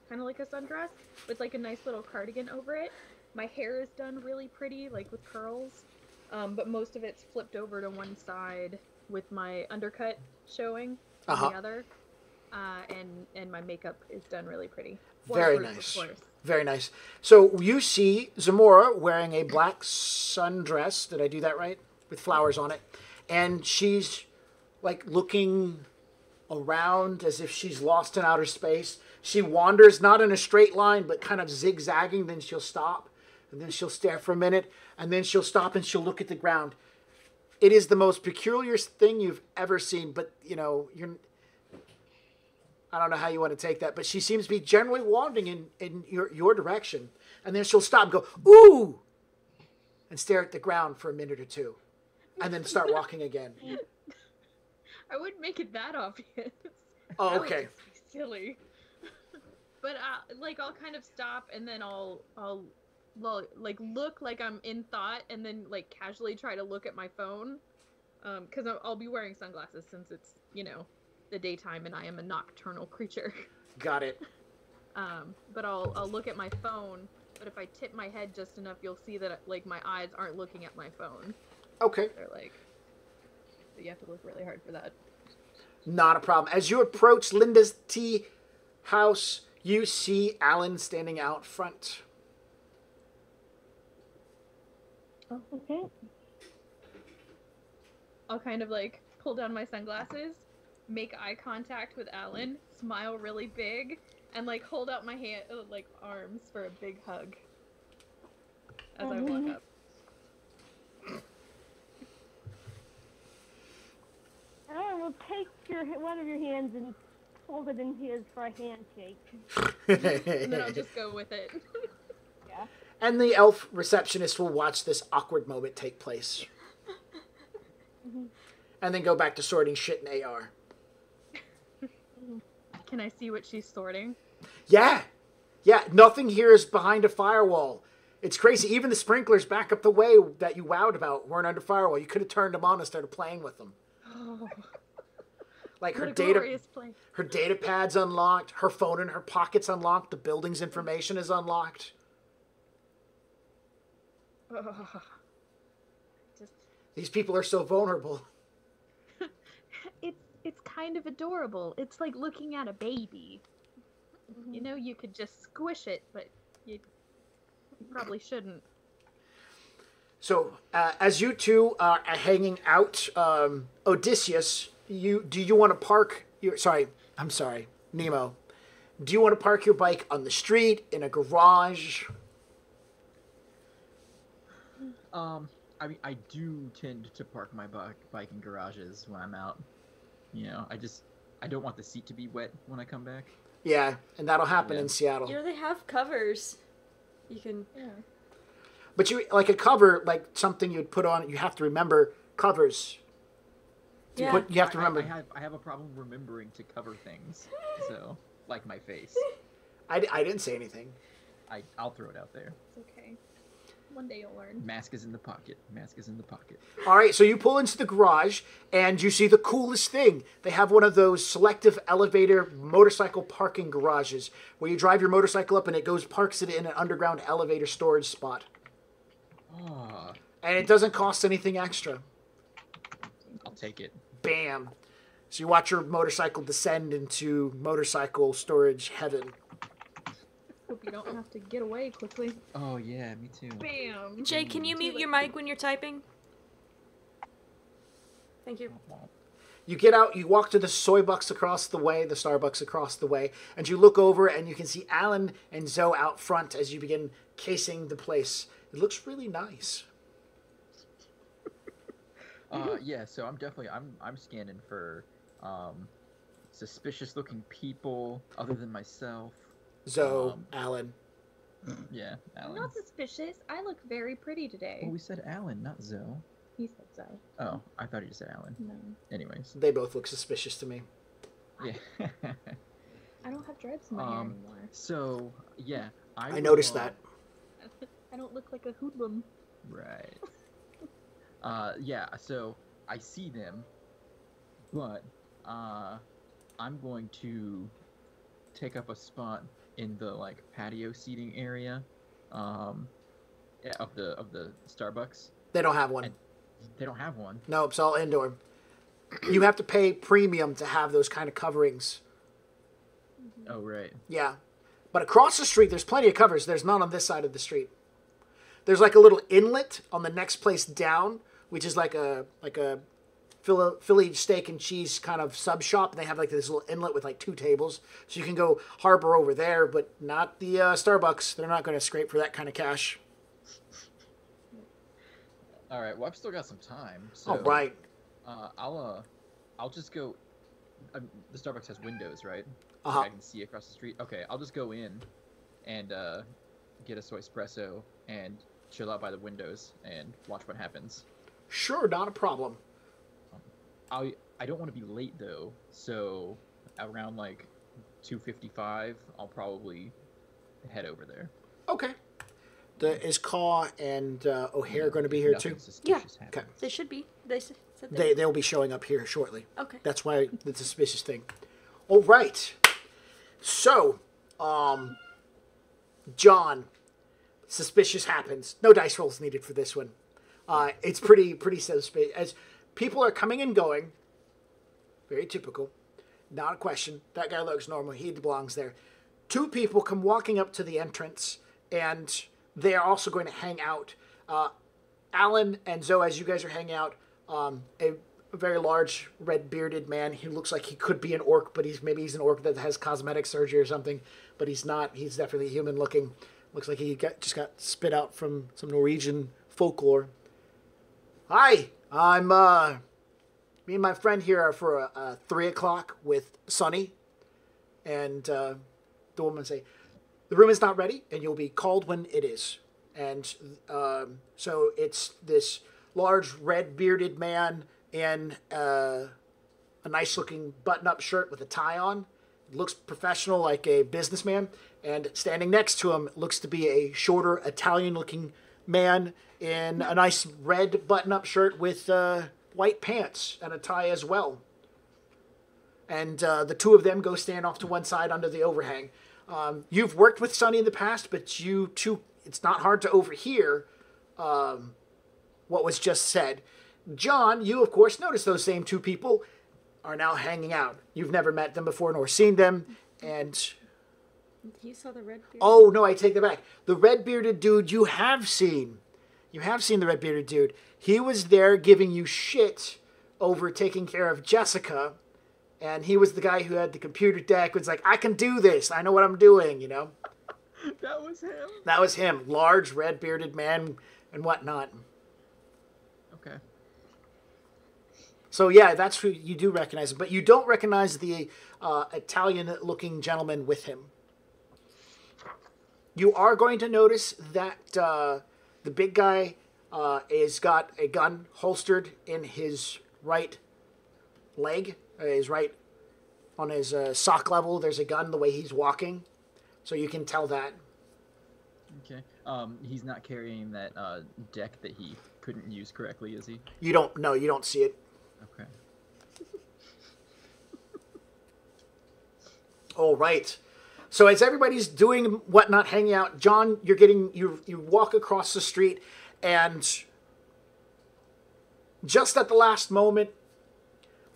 kind of like a sundress, with like a nice little cardigan over it. My hair is done really pretty, like with curls, but most of it's flipped over to one side with my undercut showing on the other, and my makeup is done really pretty. Very nice. Very nice. So you see Zamora wearing a black sundress. Did I do that right? With flowers on it. And she's like looking around as if she's lost in outer space. She wanders not in a straight line, but kind of zigzagging. Then she'll stop. And then she'll stare for a minute. And then she'll stop and she'll look at the ground. It is the most peculiar thing you've ever seen. But, you know, I don't know how you want to take that, but she seems to be generally wandering in your direction. And then she'll stop and go, "Ooh!" and stare at the ground for a minute or two. And then start walking again. I wouldn't make it that obvious. Oh, okay. That would just be silly. But, like, I'll kind of stop, and then I'll like, look like I'm in thought, and then, like, casually try to look at my phone. Because I'll be wearing sunglasses since it's, you know, the daytime and I am a nocturnal creature. Got it. But I'll look at my phone, but if I tip my head just enough, you'll see that, like, my eyes aren't looking at my phone. Okay. They're like, so you have to look really hard for that. Not a problem. As you approach Linda's tea house, you see Alan standing out front. Oh, okay. I'll kind of, like, pull down my sunglasses, make eye contact with Alan, smile really big, and, like, hold out my hand, like, arms for a big hug as I walk up. Alan will take one of your hands and hold it in his for a handshake. And then I'll just go with it. Yeah. And the elf receptionist will watch this awkward moment take place. And then go back to sorting shit in AR. Can I see what she's sorting? Yeah. Yeah, nothing here is behind a firewall. It's crazy. Even the sprinklers back up the way that you wowed about weren't under firewall. You could have turned them on and started playing with them. Oh, Like her her data pad's unlocked, her phone in her pocket's unlocked, the building's information is unlocked. These people are so vulnerable. It's kind of adorable. It's like looking at a baby. You know, you could just squish it, but you probably shouldn't. So, as you two are hanging out, Odysseus, do you want to park your... I'm sorry, Nemo. Do you want to park your bike on the street, in a garage? I mean, I do tend to park my bike in garages when I'm out. You know, I don't want the seat to be wet when I come back. Yeah, and that'll happen in Seattle. You know, they have covers. You can... Yeah. But you like a cover, like something you'd put on. You have to remember covers. Yeah. You have to remember. I have a problem remembering to cover things. So, like my face. I didn't say anything. I'll throw it out there. It's okay. One day you'll learn. Mask is in the pocket. Mask is in the pocket. All right, so you pull into the garage, and you see the coolest thing. They have one of those selective elevator motorcycle parking garages where you drive your motorcycle up, and it parks it in an underground elevator storage spot. Ah, And it doesn't cost anything extra. I'll take it. Bam. So you watch your motorcycle descend into motorcycle storage heaven. Hope you don't have to get away quickly. Oh yeah, me too. Bam. Jay, can you mute your mic when you're typing? Thank you. You get out, you walk to the Starbucks across the way, and you look over and you can see Alan and Zoe out front as you begin casing the place. It looks really nice. Yeah, so I'm scanning for suspicious looking people other than myself. Zoe, Alan. Yeah, I'm Alan. not suspicious. I look very pretty today. Well, we said Alan, not Zoe. He said so. Oh, I thought you said Alan. No. Anyways. They both look suspicious to me. Yeah. I don't have dreads in my hair anymore. So, yeah. I noticed that. I don't look like a hoodlum. Right. Yeah, so I see them, but I'm going to take up a spot in the like patio seating area of the Starbucks. They don't have one. And they don't have one. No, it's all indoor. You have to pay premium to have those kind of coverings. Oh, right. Yeah. But across the street, there's plenty of covers. There's none on this side of the street. There's like a little inlet on the next place down, which is like a Philly steak and cheese kind of sub shop. And they have like this little inlet with like 2 tables. So you can go harbor over there, but not the Starbucks. They're not going to scrape for that kind of cash. All right. Well, I've still got some time. So, All right. I'll just go. The Starbucks has windows, right? Uh-huh. I can see across the street. Okay, I'll just go in and get a soy espresso and chill out by the windows and watch what happens. Sure, not a problem. I don't want to be late though, so around like 2:55, I'll probably head over there. Okay. Is Caw and O'Hare going to be here Nothing too? suspicious Okay. happens. They should be. They said they. They'll be showing up here shortly. Okay. That's why it's a suspicious thing. All right. So, John, suspicious happens. No dice rolls needed for this one. It's pretty suspicious. As people are coming and going, very typical. Not a question. That guy looks normal. He belongs there. 2 people come walking up to the entrance, and they are also going to hang out. Alan and Zoe, as you guys are hanging out, a very large, red-bearded man. He looks like he could be an orc, but maybe he's an orc that has cosmetic surgery or something. But he's not. He's definitely human-looking. Looks like he just got spit out from some Norwegian folklore. Hi, I'm me and my friend here are for a 3 o'clock with Sonny, and the woman say, the room is not ready, and you'll be called when it is. And so it's this large red-bearded man in a nice-looking button-up shirt with a tie on. Looks professional, like a businessman. And standing next to him looks to be a shorter, Italian-looking man in a nice red button-up shirt with white pants and a tie as well. And the 2 of them go stand off to one side under the overhang. You've worked with Sonny in the past, but you two, it's not hard to overhear what was just said. John, you of course notice those same 2 people are now hanging out. You've never met them before nor seen them, and... You saw the red beard? Oh, no, I take that back. The red-bearded dude you have seen. You have seen the red-bearded dude. He was there giving you shit over taking care of Jessica, and he was the guy who had the computer deck, was like, I can do this. I know what I'm doing, you know? That was him? That was him. Large, red-bearded man and whatnot. Okay. So, yeah, that's who you do recognize him. But you don't recognize the Italian-looking gentleman with him. You are going to notice that The big guy is got a gun holstered in his right leg, his right on his sock level. There's a gun the way he's walking, so you can tell that. Okay. He's not carrying that deck that he couldn't use correctly, is he? You don't see it. Okay. All right. So as everybody's doing whatnot, hanging out, John, you walk across the street, and just at the last moment,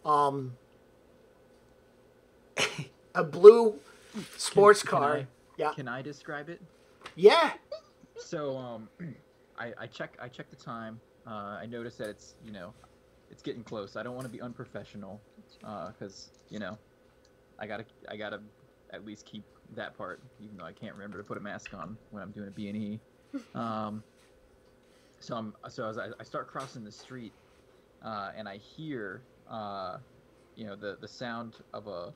a blue sports car. Yeah. Can I describe it? Yeah. So I check the time. I notice that it's it's getting close. I don't want to be unprofessional, because I gotta at least keep that part, even though I can't remember to put a mask on when I'm doing a B&E. So as I start crossing the street, and I hear the sound of a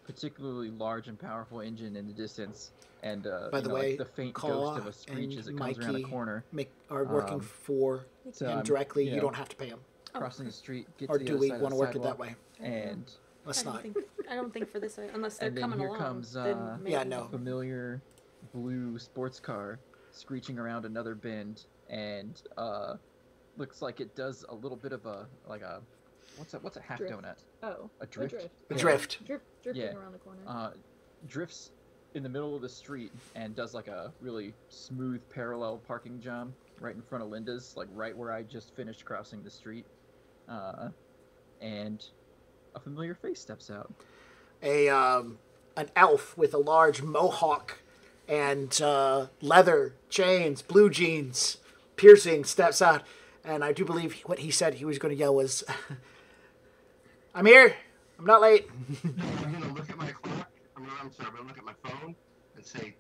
particularly large and powerful engine in the distance, and by the way, like the faint ghost of a screech as it comes around a corner. Are working for him directly. You don't have to pay him. Crossing the street, get Or to the do other we side of want the to work it that sidewalk, way? And Let's not. I don't think for this, unless they're and then coming here along. comes then maybe. Yeah, no. familiar blue sports car screeching around another bend, and looks like it does a little bit of a what's a half Drift. donut? Oh. A drift. A drift. Drifting Yeah. around the corner. Drifts in the middle of the street and does like a really smooth parallel parking jump right in front of Linda's, like right where I just finished crossing the street. And a familiar face steps out. An elf with a large mohawk and leather chains, blue jeans, piercing steps out, and I do believe what he said he was going to yell was, "I'm here. I'm not late." I'm gonna look at my clock. I'm gonna look at my phone and say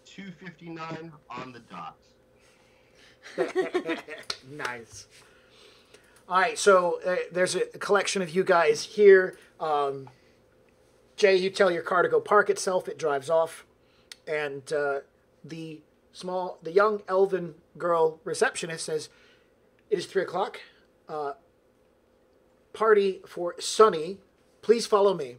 2:59 on the dot. Nice. All right, so there's a collection of you guys here. Jay, you tell your car to go park itself. It drives off, and the young elven girl receptionist says, "It is 3:00. Party for Sunny. Please follow me."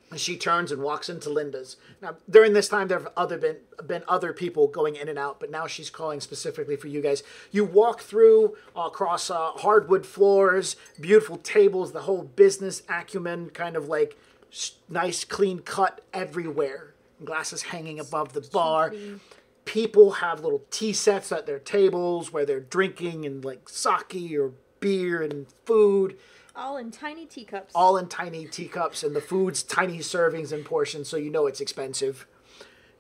And she turns and walks into Linda's. Now, during this time, there have been other people going in and out, but now she's calling specifically for you guys. You walk through across hardwood floors, beautiful tables, the whole business acumen, kind of like nice, clean cut everywhere. Glasses hanging above the bar. People have little tea sets at their tables where they're drinking and like sake or beer and food. All in tiny teacups. All in tiny teacups, and the food's tiny servings and portions, so you know it's expensive.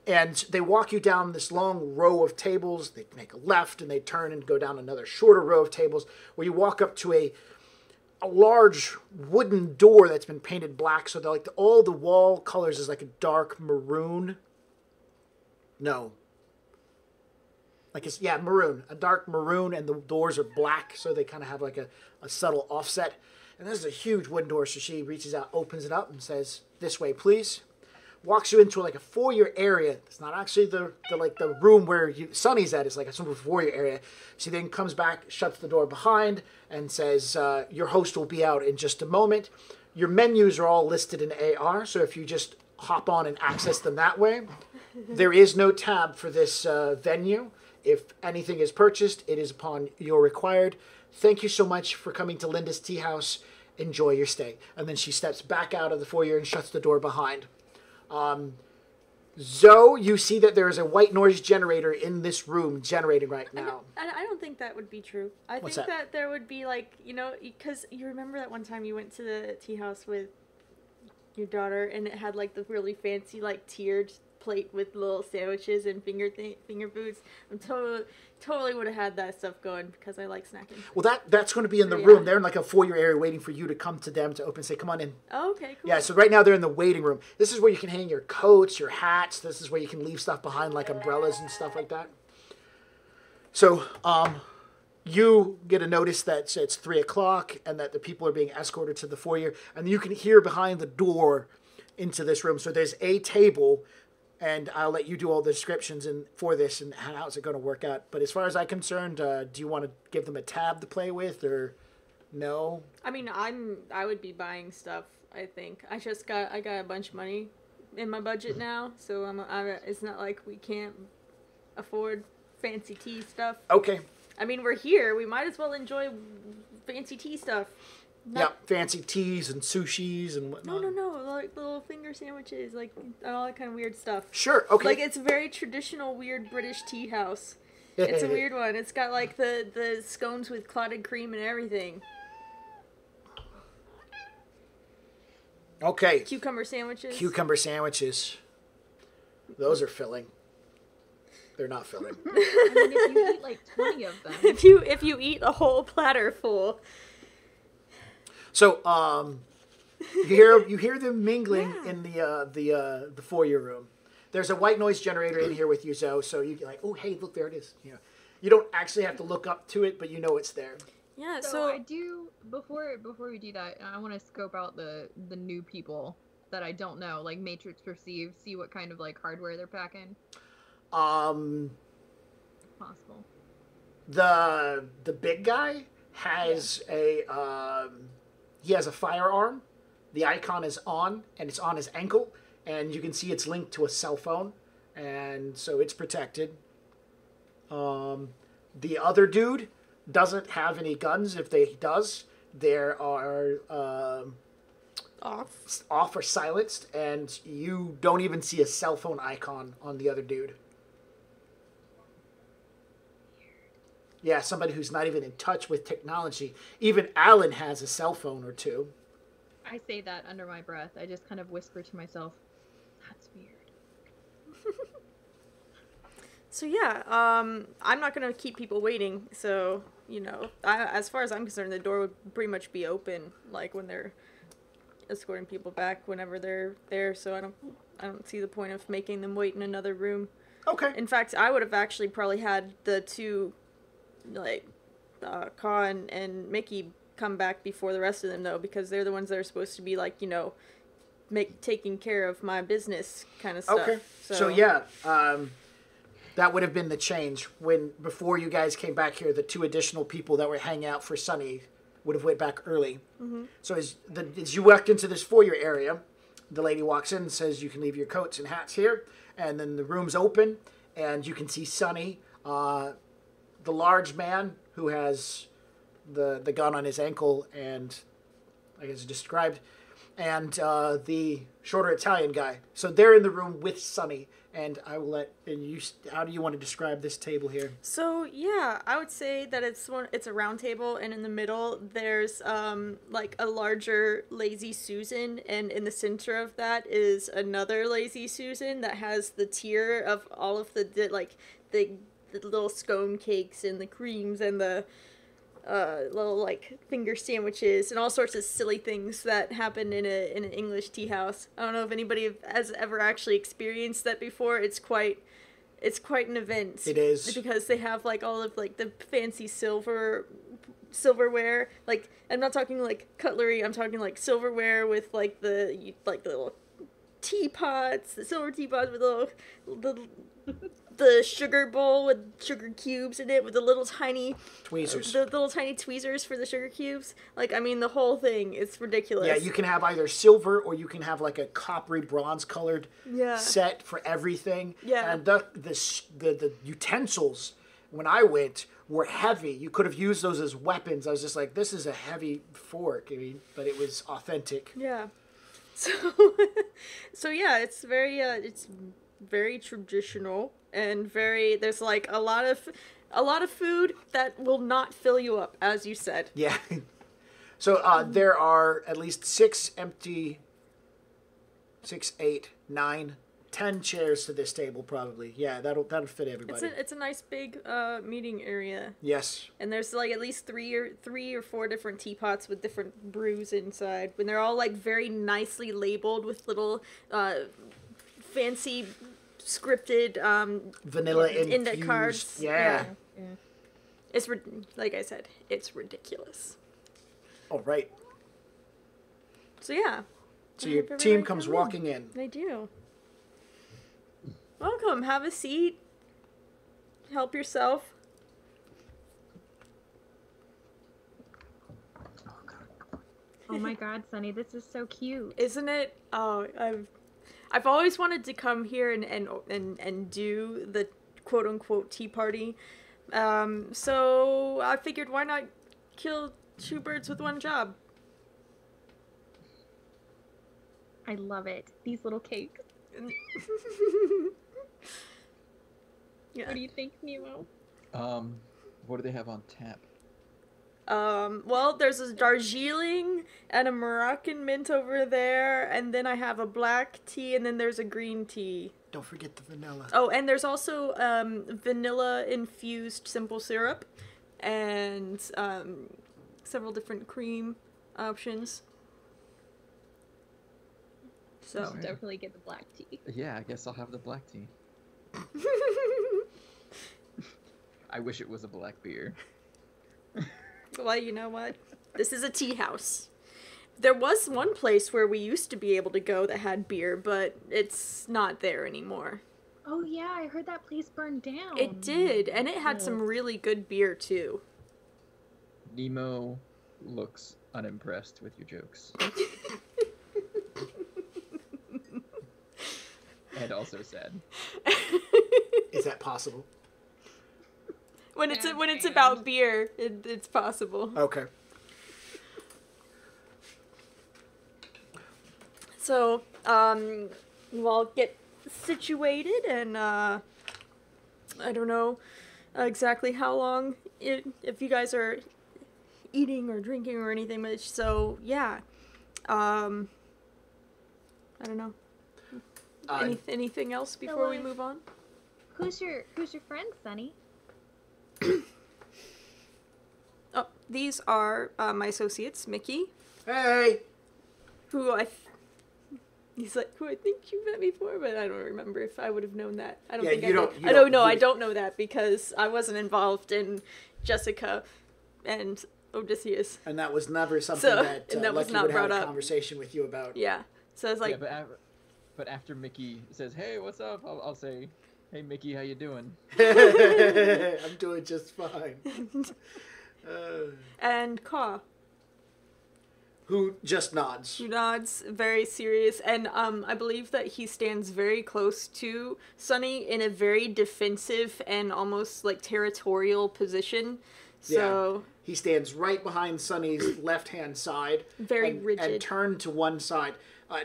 And they walk you down this long row of tables. They make a left, and they turn and go down another shorter row of tables, where you walk up to a large wooden door that's been painted black, so they're all the wall colors is like a dark maroon. No. Maroon. A dark maroon, and the doors are black, so they kind of have like a subtle offset. And this is a huge wooden door, so she reaches out, opens it up, and says, "This way, please." Walks you into like a foyer area. It's not actually the room where Sunny's at. It's like a sort of foyer area. She then comes back, shuts the door behind, and says, "Your host will be out in just a moment." Your menus are all listed in AR, so if you just hop on and access them that way. There is no tab for this venue. If anything is purchased, it is upon your required. Thank you so much for coming to Linda's Tea House. Enjoy your stay. And then she steps back out of the foyer and shuts the door behind. Zoe, you see that there is a white noise generator in this room generating right now. I don't think that would be true. I What's think that? that there would be because you remember that one time you went to the tea house with your daughter and it had like the really fancy tiered plate with little sandwiches and finger foods. I'm totally would have had that stuff going because I like snacking. Well, that's going to be in the Yeah. room. They're in like a foyer area waiting for you to come to them to open and say, "Come on in." Oh, okay, cool. Yeah, so right now they're in the waiting room. This is where you can hang your coats, your hats. This is where you can leave stuff behind, like umbrellas and stuff like that. So, you get a notice that it's 3:00 and that the people are being escorted to the foyer. And you can hear behind the door into this room. So there's a table and I'll let you do all the descriptions for this and how's it going to work out. But as far as I'm concerned, do you want to give them a tab to play with, or no? I mean, I would be buying stuff. I think I got a bunch of money in my budget now, so it's not like we can't afford fancy tea stuff. Okay. I mean, we're here. We might as well enjoy fancy tea stuff. Yeah, fancy teas and sushis and whatnot. No, like little finger sandwiches, like and all that kind of weird stuff. Sure, okay. Like it's a very traditional, weird British tea house. It's a weird one. It's got like the scones with clotted cream and everything. Okay. Cucumber sandwiches. Cucumber sandwiches. Those are filling. They're not filling. I mean, if you eat like 20 of them. If you eat a whole platter full. So, you hear them mingling in the foyer room. There's a white noise generator in here with you, Zoe. So you're like, oh, hey, look, there it is. You know, you don't actually have to look up to it, but you know it's there. Yeah. So I do before we do that, I want to scope out the new people that I don't know, like Matrix Perceive, see what kind of like hardware they're packing. Possible. The big guy has he has a firearm. The icon is on, and it's on his ankle, and you can see it's linked to a cell phone, and so it's protected. The other dude doesn't have any guns. If he does, there are off or silenced, and you don't even see a cell phone icon on the other dude. Yeah, somebody who's not even in touch with technology. Even Alan has a cell phone or two. I say that under my breath. I just kind of whisper to myself, that's weird. So yeah, I'm not gonna keep people waiting. So as far as I'm concerned, the door would pretty much be open, like when they're escorting people back whenever they're there. So I don't see the point of making them wait in another room. Okay. In fact, I would have actually probably had the two, like, Ka and Mickey come back before the rest of them, though, because they're the ones that are supposed to be, like, taking care of my business kind of stuff. Okay. So yeah, that would have been the change. Before you guys came back here, the two additional people that were hanging out for Sunny would have went back early. Mm-hmm. So as you walked into this foyer area, the lady walks in and says, you can leave your coats and hats here. And then the room's open, and you can see Sunny, the large man who has the gun on his ankle, and I guess described, and the shorter Italian guy. So they're in the room with Sunny, and I will how do you want to describe this table here? So yeah, I would say that it's a round table, and in the middle there's like a larger Lazy Susan, and in the center of that is another Lazy Susan that has the tier of all of the little scone cakes and the creams and the little like finger sandwiches and all sorts of silly things that happen in an English tea house. I don't know if anybody has ever actually experienced that before. It's quite an event. It is, because they have like all of like the fancy silverware. Like, I'm not talking like cutlery. I'm talking like silverware with like the little teapots, the silver teapots with the sugar bowl with sugar cubes in it with the little tiny tweezers. The little tiny tweezers for the sugar cubes. Like, I mean, the whole thing. It's ridiculous. Yeah, you can have either silver or you can have like a coppery bronze colored set for everything. Yeah. And the utensils, when I went, were heavy. You could have used those as weapons. I was just like, this is a heavy fork. I mean, but it was authentic. Yeah. So yeah, it's very traditional and there's like a lot of food that will not fill you up, as you said. Yeah. So there are at least 8, 9, 10 chairs to this table probably. Yeah, that'll fit everybody. It's a nice big meeting area. Yes. And there's like at least three or four different teapots with different brews inside. When they're all like very nicely labeled with little fancy scripted vanilla index cards. Yeah. It's like I said, it's ridiculous. All right. So yeah. So your team comes walking in. They do. Welcome. Have a seat. Help yourself. Oh my god, Sunny, this is so cute. Isn't it? Oh, I've always wanted to come here and do the quote unquote tea party. So I figured why not kill two birds with one job. I love it. These little cakes. Yeah. What do you think, Nemo? What do they have on tap? Well, there's a Darjeeling and a Moroccan mint over there, and then I have a black tea, and then there's a green tea. Don't forget the vanilla. Oh, and there's also vanilla-infused simple syrup, and several different cream options. So Should definitely get the black tea. Yeah, I guess I'll have the black tea. I wish it was a black beer. Well, you know what? This is a tea house. There was one place where we used to be able to go that had beer, but it's not there anymore. Oh yeah, I heard that place burned down. It did, and it had some really good beer, too. Nemo looks unimpressed with your jokes. And also sad. Is that possible? When it's about beer, it's possible. Okay. So, we'll all get situated, and I don't know exactly how long if you guys are eating or drinking or anything much. So yeah, I don't know. Anything else before we move on? Who's your friend, Sunny? Oh, these are my associates, Mickey, Hey! who he's like, who I think you met before, but I don't remember if I would have known that. I don't Yeah, think you I don't- did. you I don't- don't know. you- I don't know that because I wasn't involved in Jessica and Odysseus. And that was never something So- that, and that was Lucky not would have brought a up. conversation with you about. Yeah. So I was like, Yeah, but after Mickey says, "Hey, what's up?" I'll say, "Hey, Mickey, how you doing?" I'm doing just fine. and Ka, Who just nods. who nods, very serious, and I believe that he stands very close to Sunny in a very defensive and almost like territorial position. So He stands right behind Sunny's left-hand side. Very and, rigid. And turned to one side.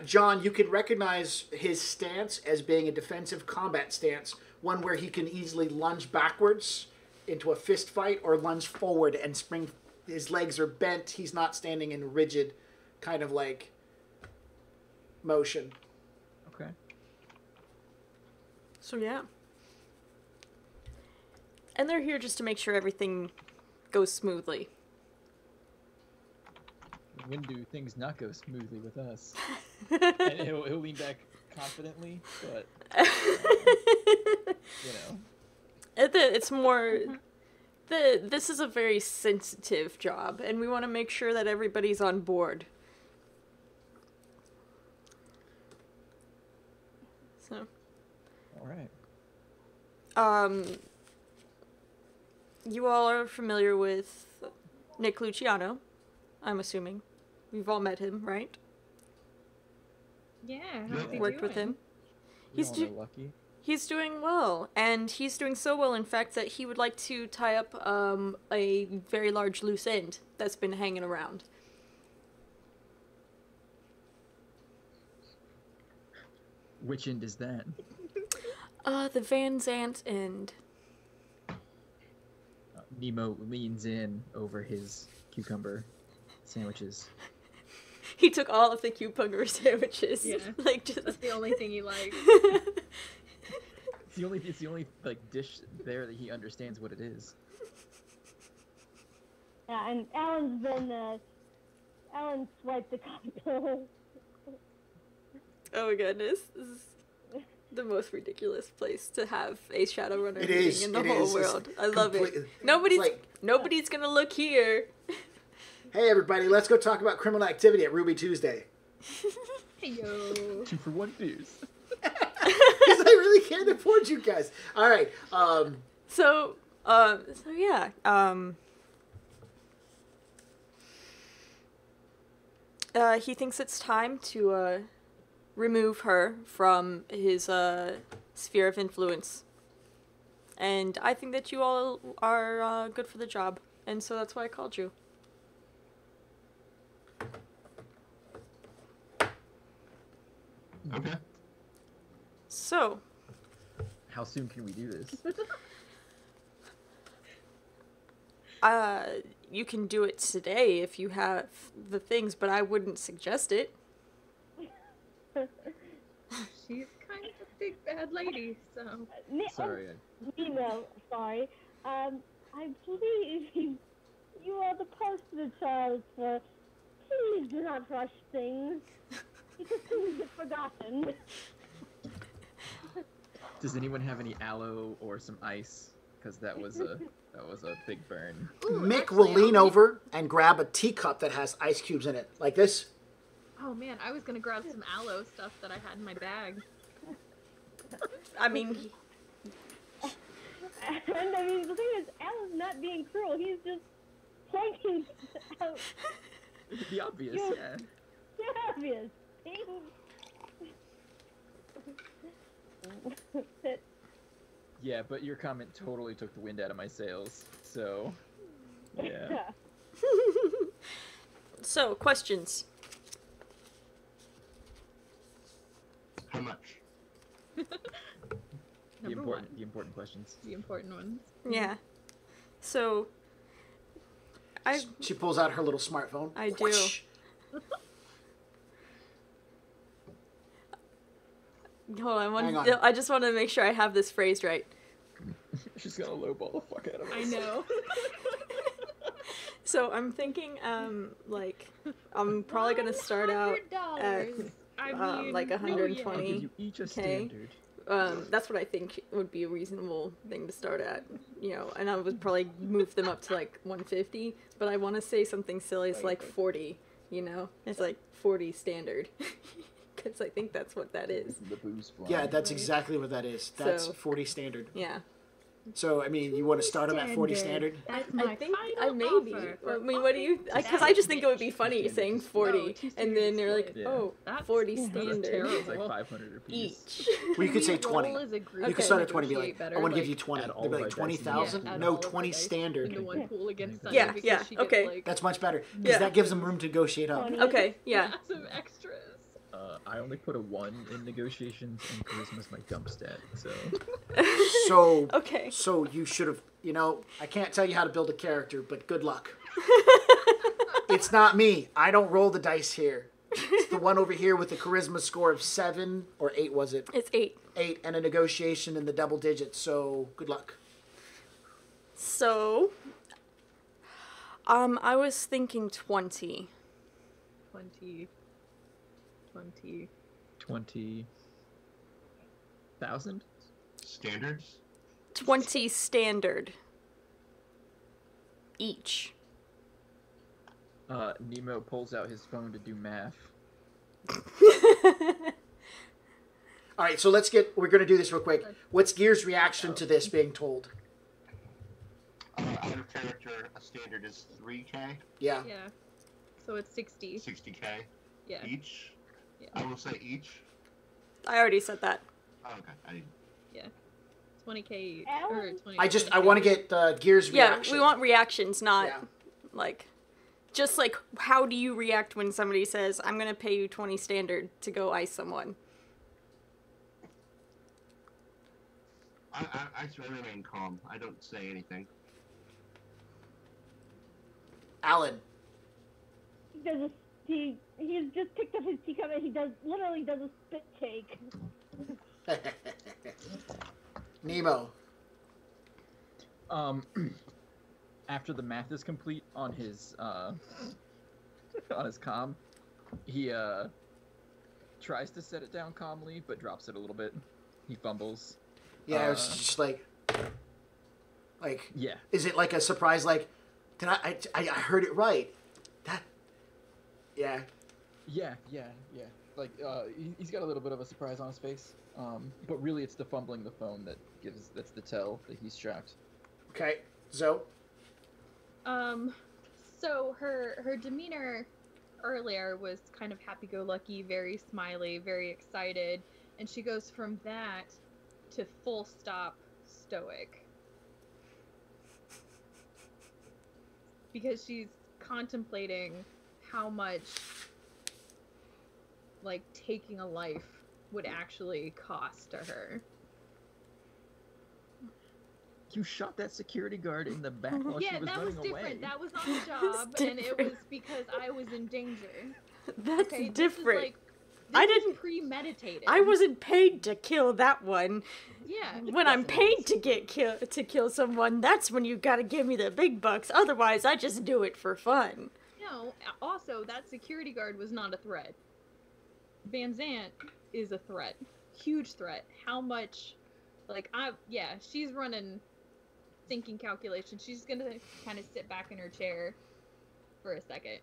John, you can recognize his stance as being a defensive combat stance, one where he can easily lunge backwards into a fist fight or lunge forward and spring. His legs are bent. He's not standing in a rigid kind of like motion. Okay. So yeah. And they're here just to make sure everything goes smoothly. When do things not go smoothly with us? And he'll lean back confidently, but you know. It's more this is a very sensitive job, and we want to make sure that everybody's on board. So All right. You all are familiar with Nick Luciano, I'm assuming. We've all met him, right? Yeah, Yeah. how's he Worked with doing? him. We He's all do- know Lucky. He's doing well, and he's doing so well, in fact, that he would like to tie up a very large loose end that's been hanging around. Which end is that? The Van Zant end. Nemo leans in over his cucumber sandwiches. He took all of the cucumber sandwiches. Yeah. Like, just... That's the only thing he likes. It's the only like dish there that he understands what it is. Yeah, and Alan swiped the couple. Oh my goodness. This is the most ridiculous place to have a Shadowrunner It meeting is. in the It whole is. It's world. I love complete- it. Nobody's like- nobody's gonna look here. Hey, everybody, let's go talk about criminal activity at Ruby Tuesday. Hey yo. 2 for 1 beers. Is that really can't afford you guys. All right. So yeah. He thinks it's time to remove her from his sphere of influence. And I think that you all are good for the job. And so that's why I called you. Okay. So, How soon can we do this? you can do it today if you have the things, but I wouldn't suggest it. She's kind of a big bad lady, so. Sorry. Nemo, sorry. I believe you are the poster child for please do not rush things. Because things get forgotten. Does anyone have any aloe or some ice? Because that was a big burn. Ooh, Mick actually, will I'll lean make- over and grab a teacup that has ice cubes in it, like this. Oh man, I was gonna grab some aloe stuff that I had in my bag. I mean, And I mean, the thing is, Alan's not being cruel. He's just pointing out The obvious, You- yeah. the obvious things. Yeah, but your comment totally took the wind out of my sails. So, yeah. so questions. How much? The Number important questions. The important ones. Yeah. So, She pulls out her little smartphone. I do. Whoosh. Hold on, Hang on. I just want to make sure I have this phrased right. She's gonna lowball the fuck out of us. I know. So I'm thinking, like, I'm probably gonna start out at $100. I mean, like oh, I'll 120. give you each a standard. That's what I think would be a reasonable thing to start at, you know, and I would probably move them up to like 150, but I want to say something silly, it's like 40, you know, it's like 40 standard, because I think that's what that is. The booze fly. Yeah, that's exactly what that is. That's So- 40 standard. Yeah. So, I mean, you want to start them at 40 standard? That's I my think final maybe. offer. I mean, what do you? Because I just think it would be funny saying 40, No, too and then they're like, seriously. Yeah. oh, That's- 40 that's standard terrible. It's like 500 apiece. each. Well, you could say We 20. roll as a group You Okay. could start at 20 and be like, negotiate better, I want to like, give you 20. add all They'd be of like our dice in. 20,000? Yeah, add No, all of our 20 dice standard. into one pool against Sunny Yeah, because yeah, she gets, okay. like, That's much better. Because Yeah. that gives them room to negotiate up. 20. Okay, yeah. massive extras. I only put a 1 in negotiations, and charisma's my dump stat, so... So, Okay. so you should have, you know, I can't tell you how to build a character, but good luck. It's not me. I don't roll the dice here. It's the one over here with the charisma score of 7 or 8, was it? It's 8. 8 and a negotiation in the double digits. So good luck. So, I was thinking 20. 20. 20,000? Standards? 20 standard. Each. Nemo pulls out his phone to do math. All right, so we're going to do this real quick. What's Gear's reaction to this being told? Out of character, a standard is 3K, Yeah. Yeah. So it's 60. 60K Yeah. each. Yeah. I will say each. I already said that. Oh, okay. I didn't. 20K each. Alan? Or 20 I want to get Gear's Yeah, reaction. we want reactions, not Yeah. like just like how do you react when somebody says, "I'm going to pay you 20 standard to go ice someone." I remain calm. I don't say anything. Alan. He's just picked up his teacup and he literally does a spit take. Nemo. After the math is complete on his comm, he tries to set it down calmly, but drops it a little bit. He fumbles. Yeah, it's just like, Yeah. is it like a surprise? Like, did I heard it right? That, yeah. Yeah. He's got a little bit of a surprise on his face. But really, it's the fumbling the phone that's the tell that he's strapped. Okay, Zoe. So her demeanor earlier was kind of happy-go-lucky, very smiley, very excited, and she goes from that to full stop stoic. Because she's contemplating how much, like, taking a life would actually cost to her. You shot that security guard in the back while she was running away. Yeah, that was different. That was on the job, and it was because I was in danger. That's different. This is premeditated. I wasn't paid to kill that one. Yeah. When I'm paid to kill someone, that's when you gotta give me the big bucks. Otherwise, I just do it for fun. No, also, that security guard was not a threat. Van Zant is a threat. Huge threat. How much, she's running thinking calculations. She's gonna kind of sit back in her chair for a second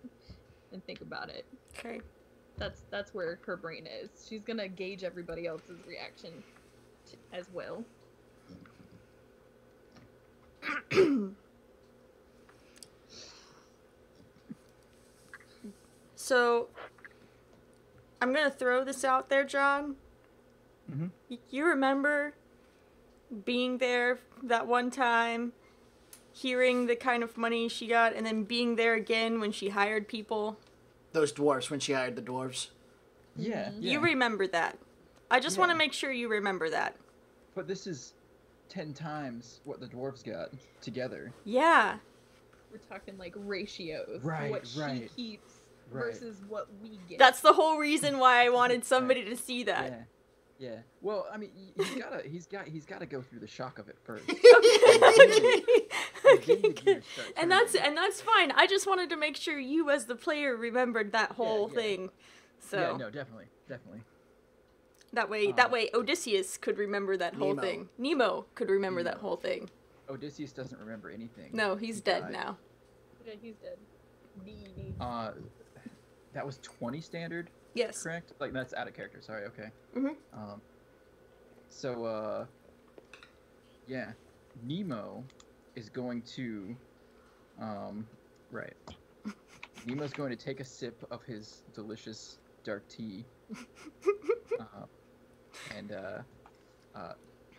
and think about it. Okay. That's where her brain is. She's gonna gauge everybody else's reaction as well. So, I'm gonna throw this out there, John. Mm-hmm. You remember being there that one time, hearing the kind of money she got, and then being there again when she hired people? Those dwarves, when she hired the dwarves. Yeah. You remember that. I just want to make sure you remember that. But this is 10 times what the dwarves got together. Yeah. We're talking like ratios. Right, what she keeps versus what we get. That's the whole reason why I wanted somebody to see that. Yeah. Well, I mean, he's got to go through the shock of it first. And that's fine. I just wanted to make sure you, as the player, remembered that whole thing. So yeah, no, definitely. That way, Odysseus could remember that whole thing. Nemo could remember that whole thing. Odysseus doesn't remember anything. No, he's dead now. Yeah, he's dead. That was 20 standard. Yes. Correct? Like, that's out of character, sorry, okay. Mm-hmm. Yeah. Nemo is going to, Nemo's going to take a sip of his delicious dark tea, and,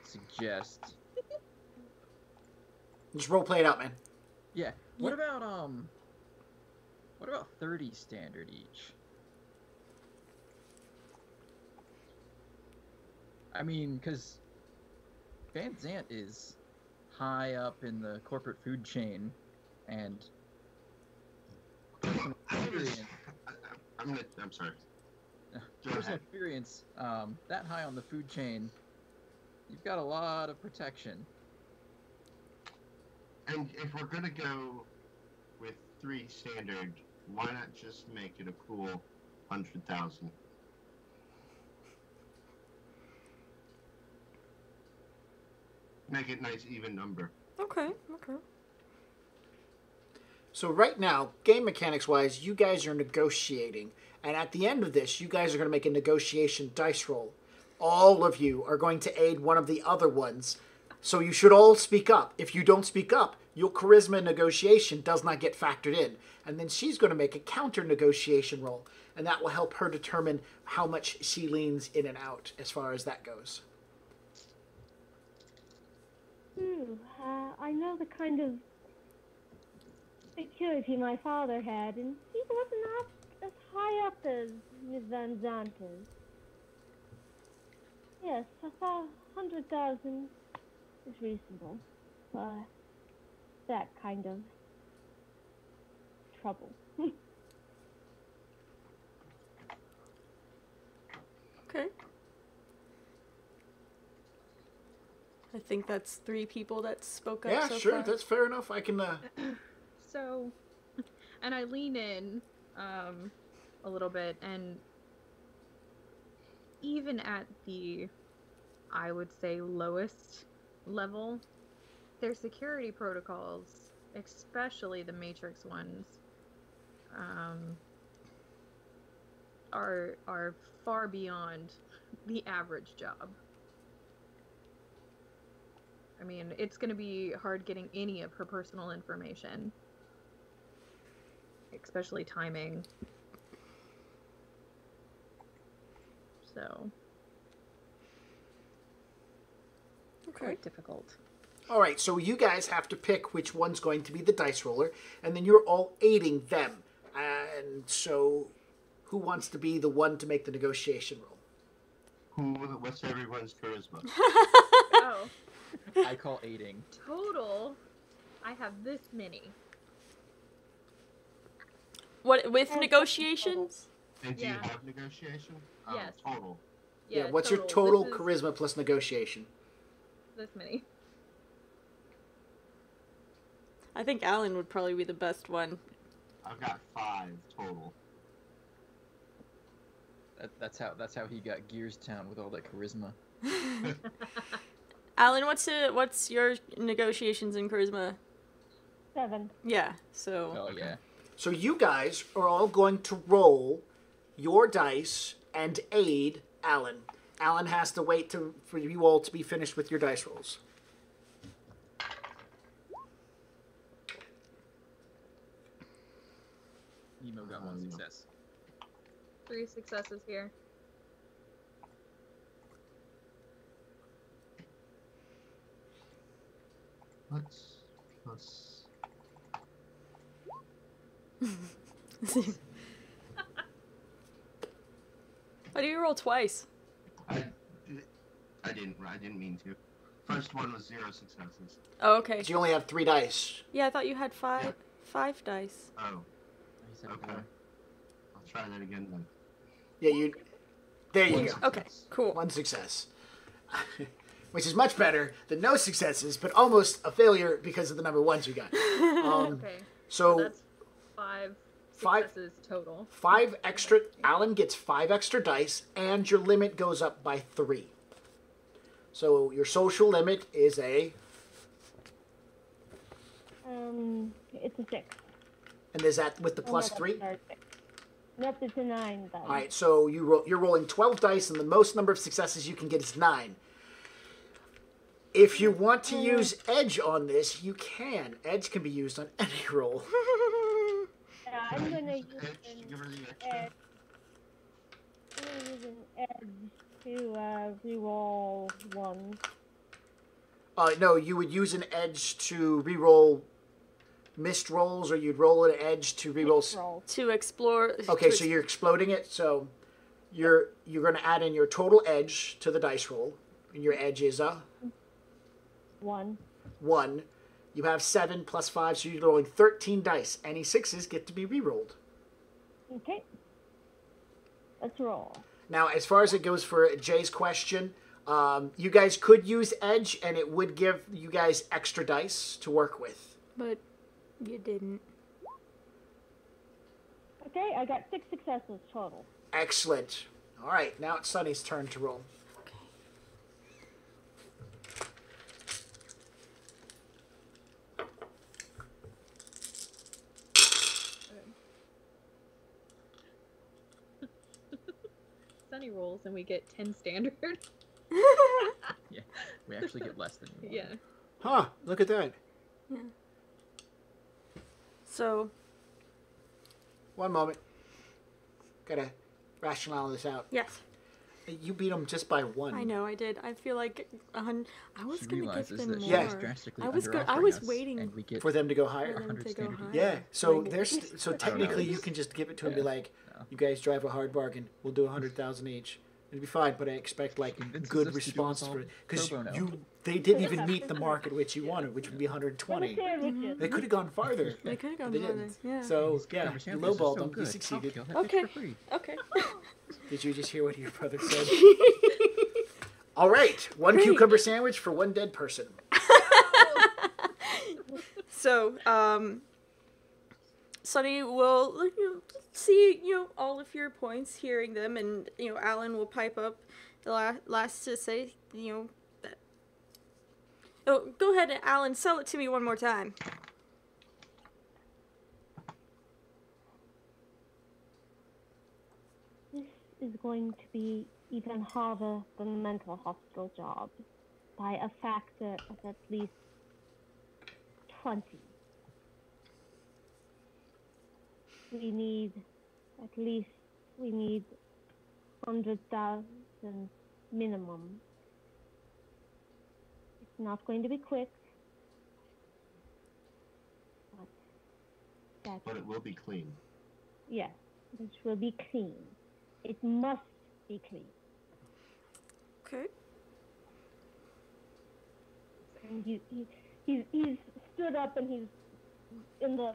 suggest... Just roleplay it out, man. Yeah. What about 30 standard each? I mean, because Van Zant is high up in the corporate food chain, and personal I'm sorry. Personal experience, that high on the food chain, you've got a lot of protection. And if we're gonna go with 3 standard, why not just make it a cool 100,000? Make it a nice even number. Okay. So right now, game mechanics wise, you guys are negotiating. And at the end of this, you guys are going to make a negotiation dice roll. All of you are going to aid one of the other ones. So you should all speak up. If you don't speak up, your charisma negotiation does not get factored in. And then she's going to make a counter negotiation roll. And that will help her determine how much she leans in and out as far as that goes. I know the kind of security my father had, and he was not as high up as Miss Van Zant is. Yes, I thought 100,000 is reasonable for that kind of trouble. Okay. I think that's 3 people that spoke up. Yeah, so sure, far. that's fair enough. I can. So, and I lean in a little bit, and even at the, I would say, lowest level, their security protocols, especially the Matrix ones, are far beyond the average job. I mean, it's going to be hard getting any of her personal information, especially timing. So, quite difficult. All right, so you guys have to pick which one's going to be the dice roller, and then you're all aiding them. And so, who wants to be the one to make the negotiation roll? What's everyone's charisma? Oh. I call aiding. Total, I have this many. What, with negotiations? And do you Yeah. have negotiation? Yes. Total. Yeah, what's your total This is charisma plus negotiation? this many. I think Alan would probably be the best one. I've got 5 total. That's how he got Gears Town with all that charisma. Alan, what's your negotiations and charisma? 7. Yeah, so... Oh yeah. So you guys are all going to roll your dice and aid Alan. Alan has to wait for you all to be finished with your dice rolls. Nemo got 1 success. 3 successes here. Let's Why do you roll twice? I didn't mean to. First one was 0 successes. Oh, okay. So you only have 3 dice. Yeah, I thought you had five Yeah. 5 dice. Oh, He said okay. four. I'll try that again then. Yeah, there you One go. success. Okay, cool. 1 success. Which is much better than no successes, but almost a failure because of the number 1s you got. Okay. So That's 5 Five- successes total. 5 extra. Alan gets 5 extra dice, and your limit goes up by 3. So your social limit is a, It's a 6. and is that with the Oh, plus no, 3? that's our 6. Nope, it's a 9. Then. All right, so you're rolling 12 dice, and the most number of successes you can get is 9. If you want to use edge on this, you can. Edge can be used on any roll. Yeah, I'm gonna use Edge, give her the extra. edge. I'm gonna use an edge to re-roll 1. No, you would use an edge to re-roll missed rolls, or you'd roll an edge to re-roll. Roll. To explore... Okay, to so you're exploding it. So you're going to add in your total edge to the dice roll, and your edge is a 1. 1. You have 7 plus 5, so you're rolling 13 dice. Any 6s get to be re-rolled. Okay. Let's roll. Now, as far as it goes for Jay's question, you guys could use edge, and it would give you guys extra dice to work with. But you didn't. Okay, I got 6 successes total. Excellent. All right, now it's Sunny's turn to roll. Sunny rolls and we get 10 standard. Yeah, we actually get less than you. Yeah. Huh, look at that. So, One moment. Gotta rationalize this out. yes. You beat them just by 1. I know, I did. I feel like I was She gonna give realizes them that more. she's Yeah. drastically I was under-offering us, waiting and we get For them to go higher. for them 100 to go standard higher. Yeah, so Like- there's so technically you can just give it to them and be Yeah. like, No. you guys drive a hard bargain. We'll do 100,000 each. It'll be fine, but I expect like Convinces good us to do response us all for because pro bono. they didn't even meet the mark at which you wanted, which would be What 120. a sandwiches. They could have gone farther. They could have gone They farther. didn't. Yeah. So These yeah, conversations you are lowballed so them. good. You I'll succeeded. kill that Okay. bitch for free. Okay. Did you just hear what your brother said? All right, 1 Great. cucumber sandwich for 1 dead person. So, Sunny will see, all of your points, hearing them, and, Alan will pipe up the last to say, that. Oh, go ahead, Alan, sell it to me one more time. is going to be even harder than a mental hospital job by a factor of at least 20. We need 100,000 minimum. It's not going to be quick, But it will be clean. yes, it will be clean. It must be clean. Okay. And he's stood up and he's in the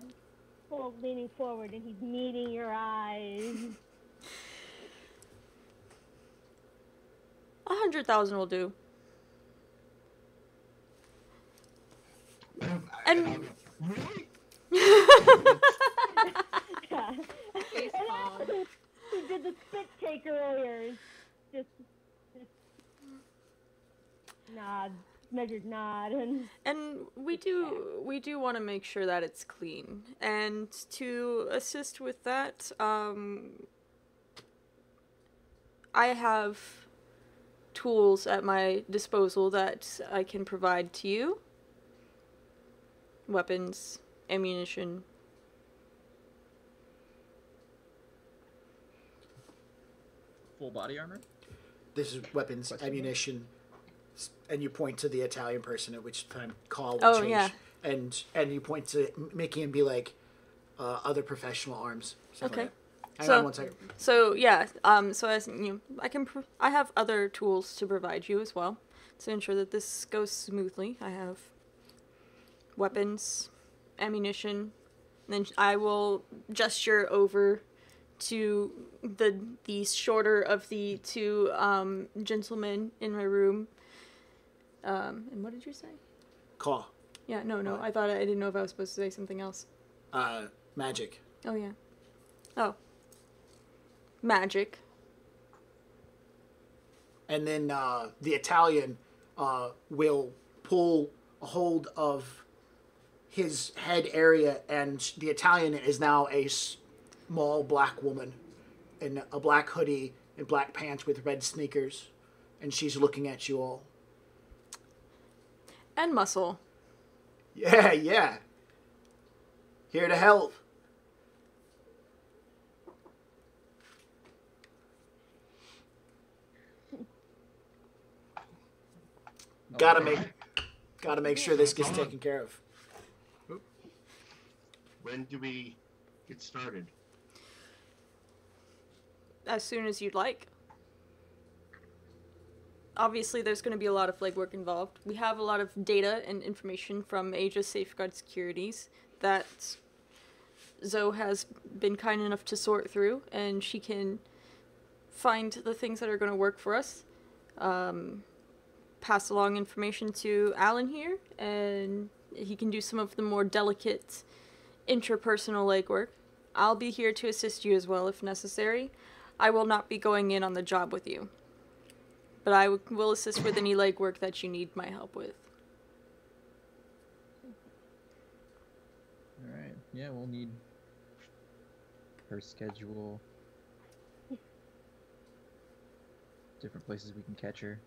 full leaning forward and he's meeting your eyes. 100,000 will do. And Really? Yeah. Face And palm. after he did the spit take earlier. Just nod, measured nod, and we do want to make sure that it's clean. And to assist with that, I have tools at my disposal that I can provide to you. Weapons, ammunition. Full body armor? This is weapons, ammunition, and you point to the Italian person, at which time call will Oh, change. yeah. And you point to Mickey and be like, other professional arms. Okay. Like Hang So- on one second. So yeah, so as you, I have other tools to provide you as well to ensure that this goes smoothly. I have weapons, ammunition, and then I will gesture over to the shorter of the two gentlemen in my room. And what did you say? Call. Yeah, no, I didn't know if I was supposed to say something else. Magic. Oh yeah. Oh. Magic. And then the Italian will pull a hold of his head area, and the Italian is now a small black woman in a black hoodie and black pants with red sneakers, and she's looking at you all. And muscle. Yeah. Here to help. Gotta make sure this gets taken care of. When do we get started? As soon as you'd like. Obviously, there's going to be a lot of legwork involved. We have a lot of data and information from Aegis Safeguard Securities that Zoe has been kind enough to sort through, and she can find the things that are going to work for us. Pass along information to Alan here, and he can do some of the more delicate interpersonal legwork. I'll be here to assist you as well if necessary. I will not be going in on the job with you, but I will assist with any legwork that you need my help with. Alright, yeah, we'll need her schedule, different places we can catch her.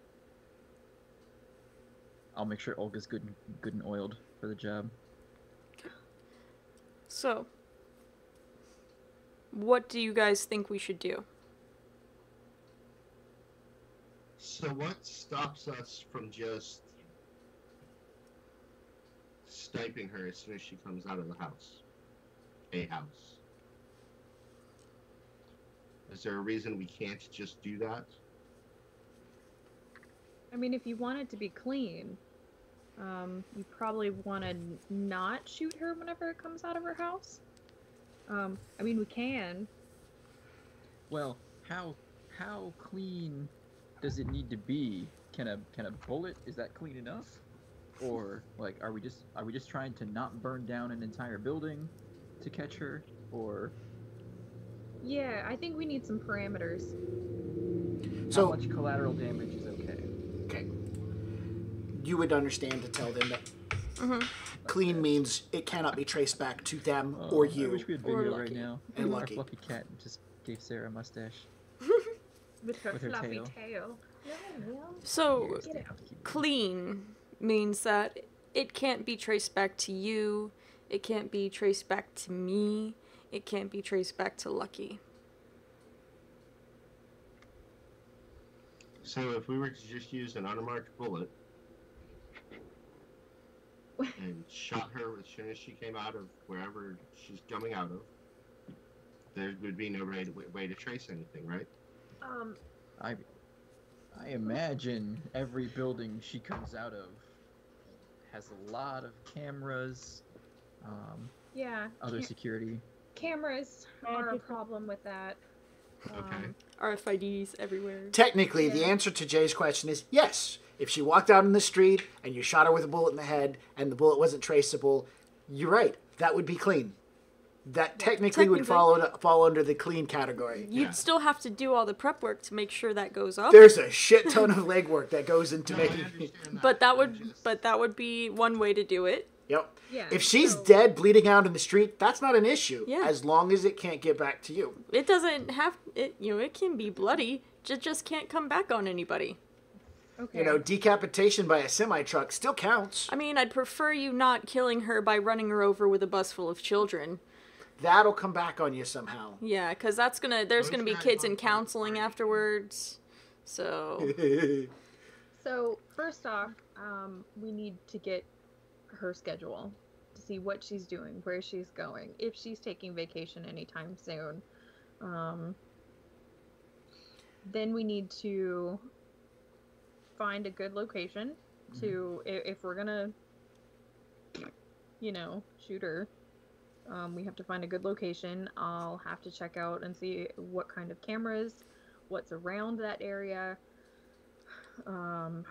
I'll make sure Olga's good and oiled for the job. So, what do you guys think we should do? So what stops us from just sniping her as soon as she comes out of the house? A house. Is there a reason we can't just do that? I mean, if you want it to be clean, you probably want to not shoot her whenever it comes out of her house. I mean, we can. Well, how clean does it need to be? Can a bullet, is that clean enough? Or like are we just trying to not burn down an entire building to catch her? Or Yeah, I think we need some parameters. So how much collateral damage is okay? okay, you would understand to tell them that Mm-hmm. clean means it cannot be traced back to them or I you. wish we had Or video right Lucky. now. And Our Lucky. fluffy cat just gave Sarah a mustache. With her With her fluffy tail. tail. No, ma'am. So, Get out. clean means that it can't be traced back to you, it can't be traced back to me, it can't be traced back to Lucky. So if we were to just use an unmarked bullet and shot her as soon as she came out of wherever she's coming out of, there would be no way to trace anything, right? I imagine every building she comes out of has a lot of cameras, Yeah. other security. Cameras are a Magic. problem with that. Okay. RFIDs everywhere. Technically, the Yeah. answer to Jay's question is yes. If she walked out in the street and you shot her with a bullet in the head and the bullet wasn't traceable, you're right. That would be clean. That technically would fall under the clean category. You'd Yeah. still have to do all the prep work to make sure that goes up. There's a shit ton of legwork that goes into No, I making. understand But that I'm would just- be one way to do it. Yep. Yeah. If she's so- dead, bleeding out in the street, that's not an issue. Yeah. As long as it can't get back to you. It doesn't have it. It can be bloody. It just can't come back on anybody. Okay. You know, decapitation by a semi-truck still counts. I mean, I'd prefer you not killing her by running her over with a bus full of children. That'll come back on you somehow. Yeah, because there's Those gonna be guys kids in aren't counseling party. afterwards. So So first off, we need to get her schedule to see what she's doing, where she's going, if she's taking vacation anytime soon. Then we need to find a good location to if we're gonna, shoot her. We have to find a good location. I'll have to check out and see what kind of cameras, what's around that area. And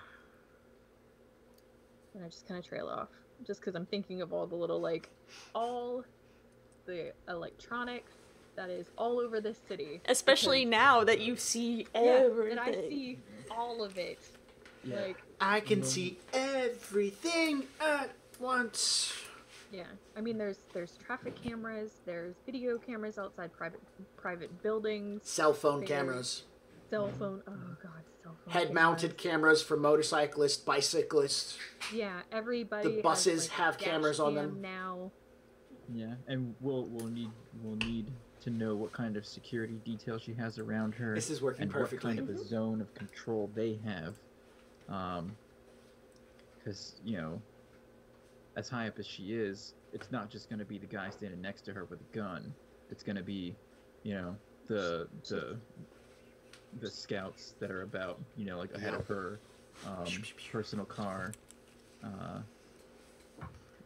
I just kind of trail off. Just because I'm thinking of all the little, all the electronics that is all over this city. especially Because- now that you see Yeah, everything. and I see all of it. Yeah. Like, I can see everything at once. yeah. I mean, there's traffic cameras, there's video cameras outside private buildings, Cell phone There's- cameras. cell phone. Oh god, cell phone. Head-mounted cameras for motorcyclists, bicyclists. Yeah, everybody. The buses has, have dash cameras on cam them. now. Yeah, and we'll need to know what kind of security detail she has around her. This is working and perfectly. what kind of a zone of control they have. Because as high up as she is, it's not just going to be the guy standing next to her with a gun. It's going to be, the scouts that are about, ahead of her, personal car,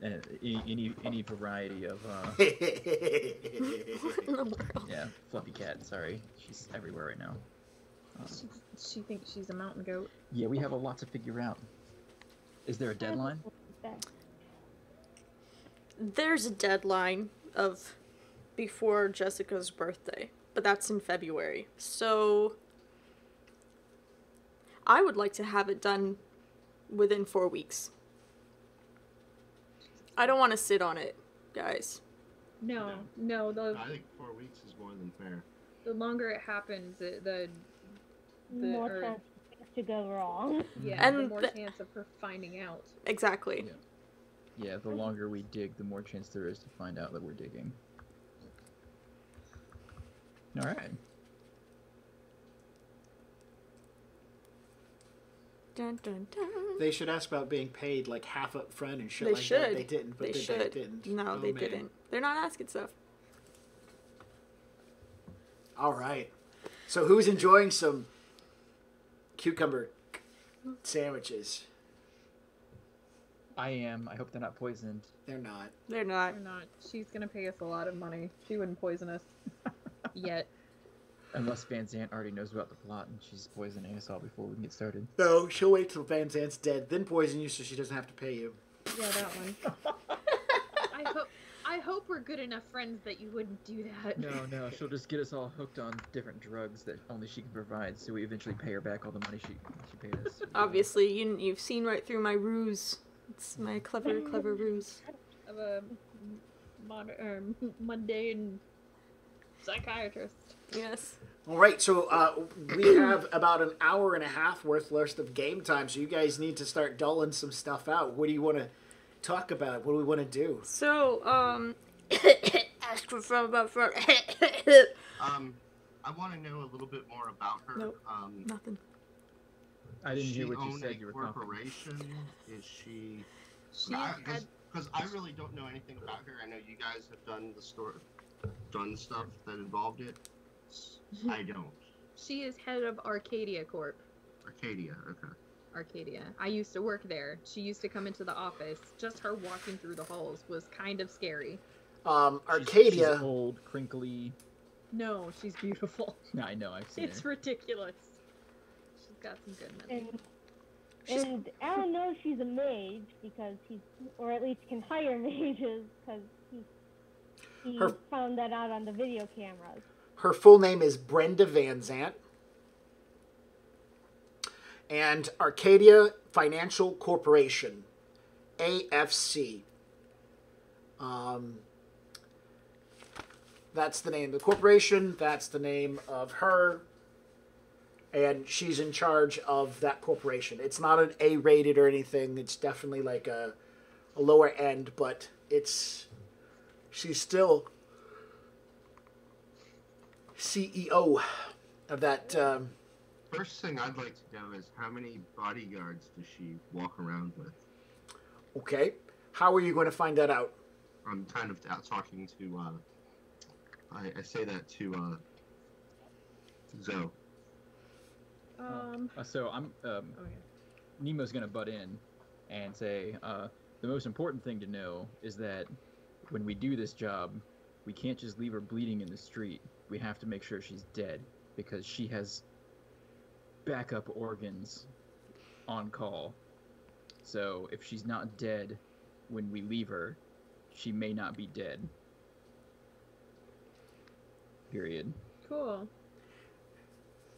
and any variety of What in the world? yeah, fluffy cat. Sorry, she's everywhere right now. She thinks she's a mountain goat. Yeah, we have a lot to figure out. Is there a deadline? There's a deadline of before Jessica's birthday, but that's in February. So I would like to have it done within 4 weeks. I don't want to sit on it, guys. No. I think 4 weeks is more than fair. The longer it happens, the More or- chance to go wrong. yeah, the And more the- chance of her finding out. Exactly. Yeah. Yeah, the longer we dig, the more chance there is to find out that we're digging. All right. Dun, dun, dun. They should ask about being paid like half up front and shit They like should. that. They didn't, but They they should. didn't. No, Oh, they man. didn't. They're not asking stuff. All right. So who's enjoying some cucumber sandwiches? I am. I hope they're not poisoned. They're not. They're not. Or not. She's gonna pay us a lot of money. She wouldn't poison us yet. Unless Van Zant already knows about the plot and she's poisoning us all before we can get started. No, she'll wait till Van Zant's dead, then poison you so she doesn't have to pay you. Yeah, that one. I hope we're good enough friends that you wouldn't do that. No, she'll just get us all hooked on different drugs that only she can provide, so we eventually pay her back all the money she paid us. Obviously, you've seen right through my ruse. It's my clever ruse. Of a mundane Psychiatrist. Yes. All right, so we have about an hour and a half worth of game time, so you guys need to start dulling some stuff out. What do you want to talk about? What do we want to do? So, ask for from about front. I want to know a little bit more about her. Nope. Nothing. I didn't hear Does what she you own said. a You were coughing. corporation? Is she? She had. Because I really don't know anything about her. I know you guys have done stuff that involved it. I don't. She is head of Arcadia Corp. Arcadia, okay. Arcadia. I used to work there. She used to come into the office. Just her walking through the halls was kind of scary. Arcadia. She's old, crinkly. No, she's beautiful. No, I know. I've seen It's her. ridiculous. She's got some good money. And Alan knows she's a mage because or at least can hire mages because he found that out on the video cameras. Her full name is Brenda van Zant. And Arcadia Financial Corporation, AFC. That's the name of the corporation. That's the name of her. And she's in charge of that corporation. It's not an A-rated or anything. It's definitely like a lower end, but she's still CEO of that. First thing I'd like to know is how many bodyguards does she walk around with? Okay. How are you going to find that out? I'm kind of out talking to, I say that to, Zoe. So I'm. Nemo's gonna butt in and say the most important thing to know is that when we do this job, we can't just leave her bleeding in the street. We have to make sure she's dead because she has backup organs on call. So if she's not dead when we leave her, she may not be dead. Period. Cool.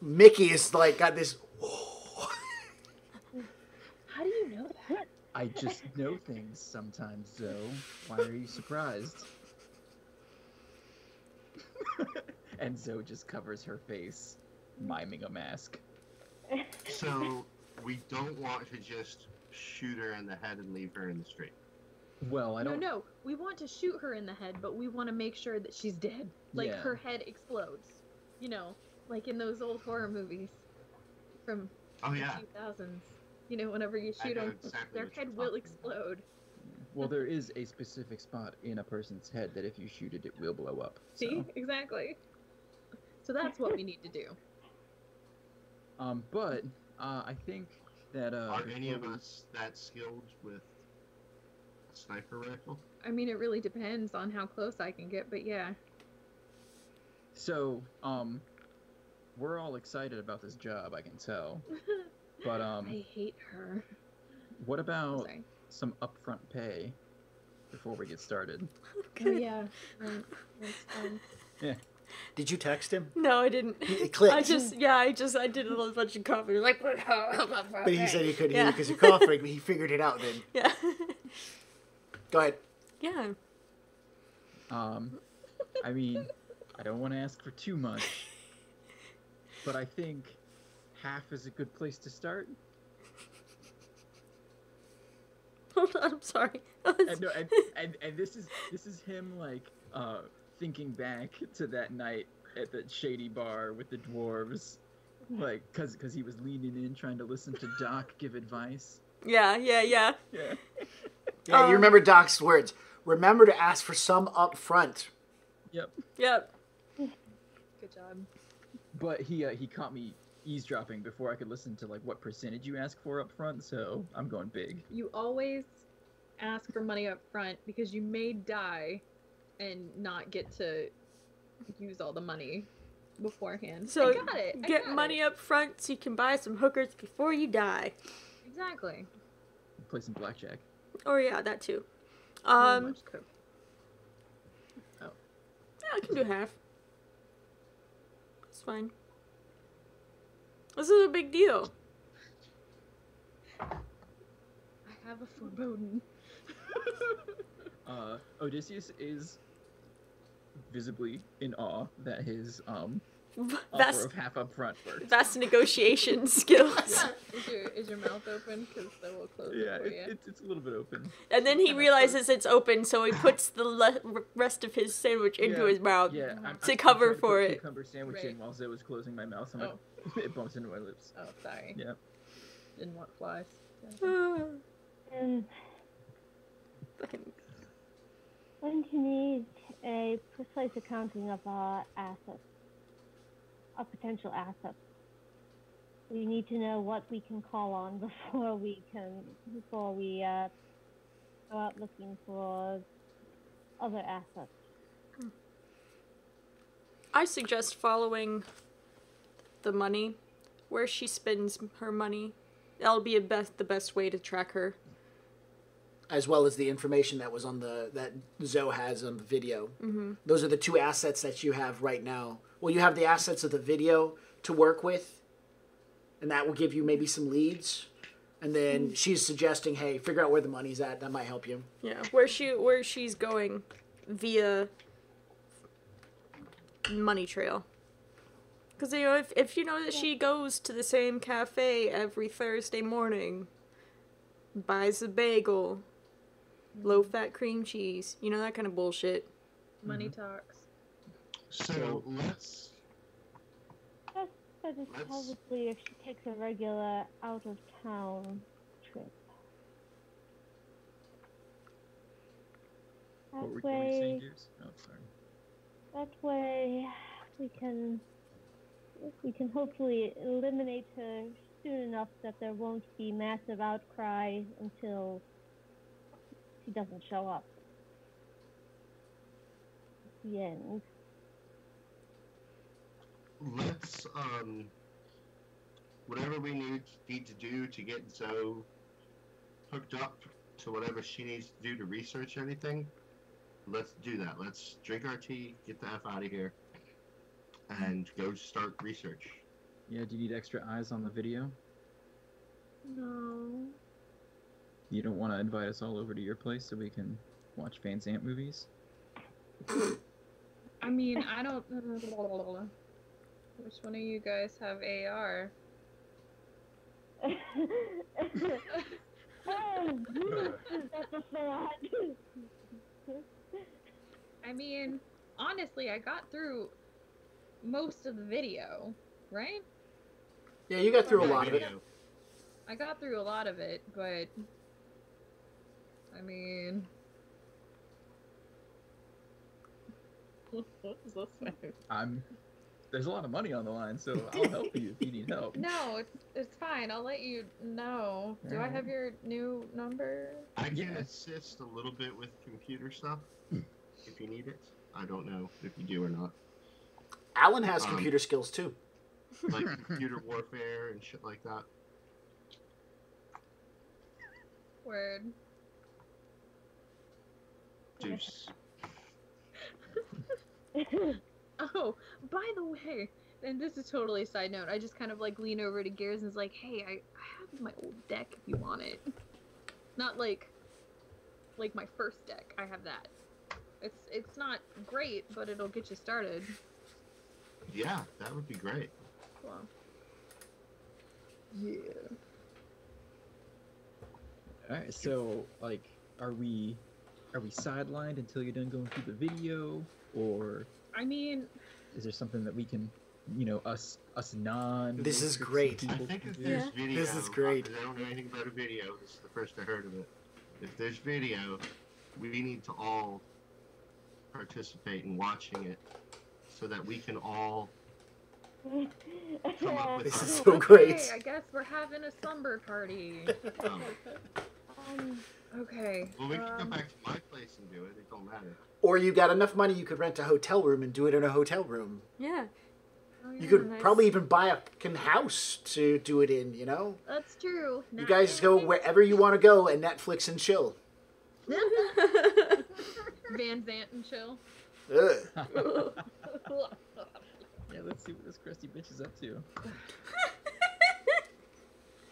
Mickey is like got this. How do you know that? I just know things sometimes, Zoe. Why are you surprised? And Zoe just covers her face, miming a mask. So we don't want to just shoot her in the head and leave her in the street. Well, I don't. No. We want to shoot her in the head, but we want to make sure that she's dead. Like Yeah. her head explodes. You know, like in those old horror movies from Oh yeah. the 2000s. You know, whenever you I shoot know them, exactly their what you're head will talking explode. Well, there is a specific spot in a person's head that if you shoot it, it will blow up. So. See? Exactly. So that's what we need to do. But I think that Are any of before we- us that skilled with a sniper rifle? I mean, it really depends on how close I can get, but yeah. So, we're all excited about this job, I can tell. But I hate her. what about Sorry. some upfront pay before we get started? Oh yeah. Right. That's fine. Yeah. Did you text him? No, I didn't. It clicked. I did a little bunch of coughing. Like, But he said he couldn't hear Yeah. you because you're coughing. But he figured it out then. yeah. Go ahead. Yeah. I mean, I don't want to ask for too much, but I think half is a good place to start. Hold on, I'm sorry. And, no, and this is him like thinking back to that night at the shady bar with the dwarves, like because he was leaning in trying to listen to Doc give advice. Yeah. Yeah, you remember Doc's words. Remember to ask for some up front. Yep. Good job. But he caught me eavesdropping before I could listen to like what percentage you ask for up front, so I'm going big. You always ask for money up front because you may die and not get to use all the money beforehand. So I got it. I get got money it. up front so you can buy some hookers before you die. Exactly. Play some blackjack. Or yeah, that too. How much coke? Yeah, I can do half. It's fine. This is a big deal. I have a foreboding. Odysseus is visibly in awe that his offer Vast, of half up front worked. vast negotiation skills. Is your mouth open? Because then we'll close Yeah, it for you. it's a little bit open. And then he realizes it's open, so he puts the rest of his sandwich into his mouth Yeah, to cover trying to for put it. Cucumber sandwich Right. in while Zoe was closing my mouth. I'm like, it bumps into my lips. Oh, sorry. Yeah. Didn't want flies. And when you need a precise accounting of our assets, our potential assets, we need to know what we can call on before we go out looking for other assets. I suggest following the money, where she spends her money. That'll be the best way to track her. As well as the information that was on that Zoe has on the video. Mm-hmm. Those are the two assets that you have right now. Well, you have the assets of the video to work with, and that will give you maybe some leads. And then she's suggesting, hey, figure out where the money's at. That might help you. Yeah, where she's going via money trail. Because, you know, if you know that she goes to the same cafe every Thursday morning, buys a bagel, low-fat cream cheese, you know, that kind of bullshit. Money talks. So let's. But it's probably if she takes a regular out-of-town trip. What were That you saying, way, Gears? Oh, sorry. that way, we can hopefully eliminate her soon enough that there won't be massive outcry until she doesn't show up. The end. Let's whatever we need to do to get Zoe hooked up to whatever she needs to do to research anything. Let's do that. Let's drink our tea, get the F out of here, and go start research. Yeah, do you need extra eyes on the video? No. You don't want to invite us all over to your place so we can watch Van Zant movies? I mean, I don't. Which one of you guys have AR? I mean, honestly, I got through most of the video, right? Yeah, you got through a lot of it. I got through a lot of it, but I mean, what is this thing? There's a lot of money on the line, so I'll help you if you need help. No, it's fine. I'll let you know. Do I have your new number? I can Yeah. assist a little bit with computer stuff if you need it. I don't know if you do or not. Alan has computer skills too. Like computer warfare and shit like that. Word. Deuce. Oh, by the way, and this is totally a side note, I just kind of like lean over to Gears and is like, hey, I have my old deck if you want it. Not like my first deck. I have that. It's not great, but it'll get you started. Yeah, that would be great. Cool. Yeah. Alright, so, like, are we sidelined until you're done going through the video? Or I mean, is there something that we can, you know, us non... This is great. I think if there's video, This is great. I don't know anything about a video. This is the first I heard of it. If there's video, we need to all participate in watching it so that we can all come up with This our- is so great. okay, I guess we're having a slumber party. Okay. Well, we can go back to my place and do it. It don't matter. Or you got enough money, you could rent a hotel room and do it in a hotel room. Yeah. Oh, You yeah, could nice. probably even buy a fucking house to do it in, you know? That's true. You guys go wherever you want to go and Netflix and chill. Van Zant and chill. Ugh. Yeah, let's see what this crusty bitch is up to.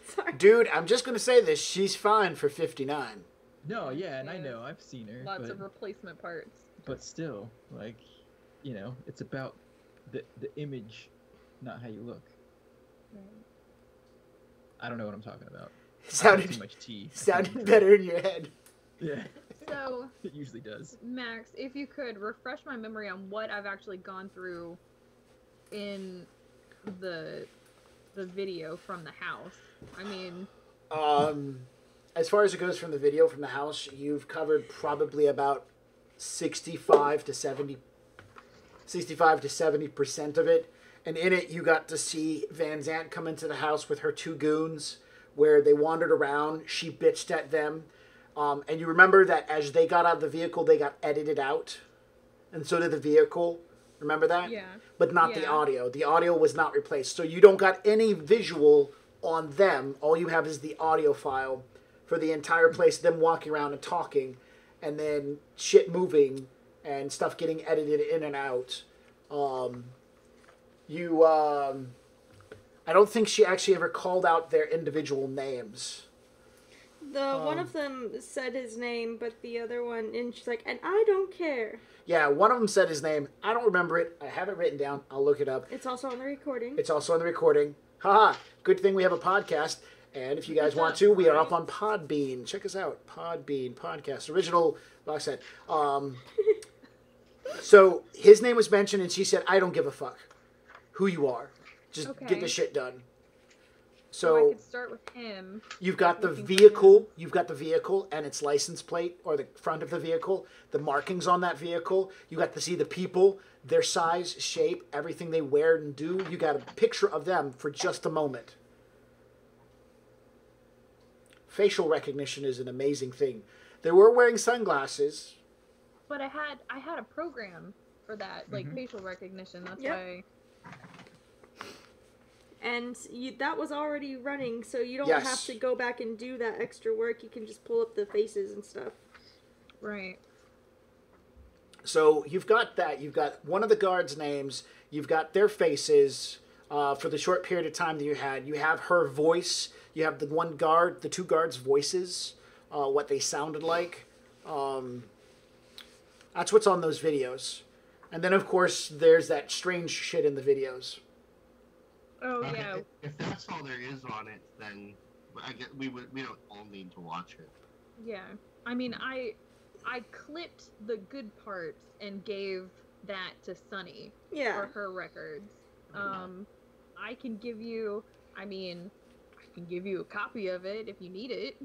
Sorry. Dude, I'm just going to say this. She's fine for 59. No, yeah, and I Yeah. know, I've seen her, Lots but, of replacement parts. but still, like, you know, it's about the image, not how you look. Right. I don't know what I'm talking about. Sounded Too much tea. sounded better in your head. Yeah, So, it usually does. Max, if you could refresh my memory on what I've actually gone through in the video from the house. I mean, As far as it goes from the video from the house, you've covered probably about 65 to 70% of it. And in it, you got to see Van Zant come into the house with her two goons, where they wandered around. She bitched at them. And you remember that as they got out of the vehicle, they got edited out. And so did the vehicle. Remember that? yeah. But not the Yeah. audio. The audio was not replaced. So you don't got any visual on them. All you have is the audio file for the entire place, them walking around and talking, and then shit moving and stuff getting edited in and out. I don't think she actually ever called out their individual names. One of them said his name, but the other one, and she's like, and I don't care. Yeah, one of them said his name. I don't remember it. I have it written down. I'll look it up. It's also on the recording. It's also on the recording. Haha. Good thing we have a podcast. And if you guys want to, we are up on Podbean. Check us out. Podbean podcast. Original box set. So his name was mentioned, and she said, I don't give a fuck who you are. Just Okay. get the shit done. So I So could start with him. you've got the looking for vehicle. You've got the vehicle and its license plate, or the front of the vehicle, the markings on that vehicle. You got to see the people, their size, shape, everything they wear and do. You got a picture of them for just a moment. Facial recognition is an amazing thing. They were wearing sunglasses. But I had a program for that, like facial recognition. That's Yep. why. And that was already running, so you don't Yes. have to go back and do that extra work. You can just pull up the faces and stuff. Right. So you've got that. You've got one of the guards' names. You've got their faces for the short period of time that you had. You have her voice. You have the two guards' voices, what they sounded like. That's what's on those videos. And then, of course, there's that strange shit in the videos. Oh Okay, yeah. If that's all there is on it, then I get we don't all need to watch it. Yeah. I mean, I clipped the good parts and gave that to Sunny Yeah. for her records. I can give you. I mean, I can give you a copy of it if you need it.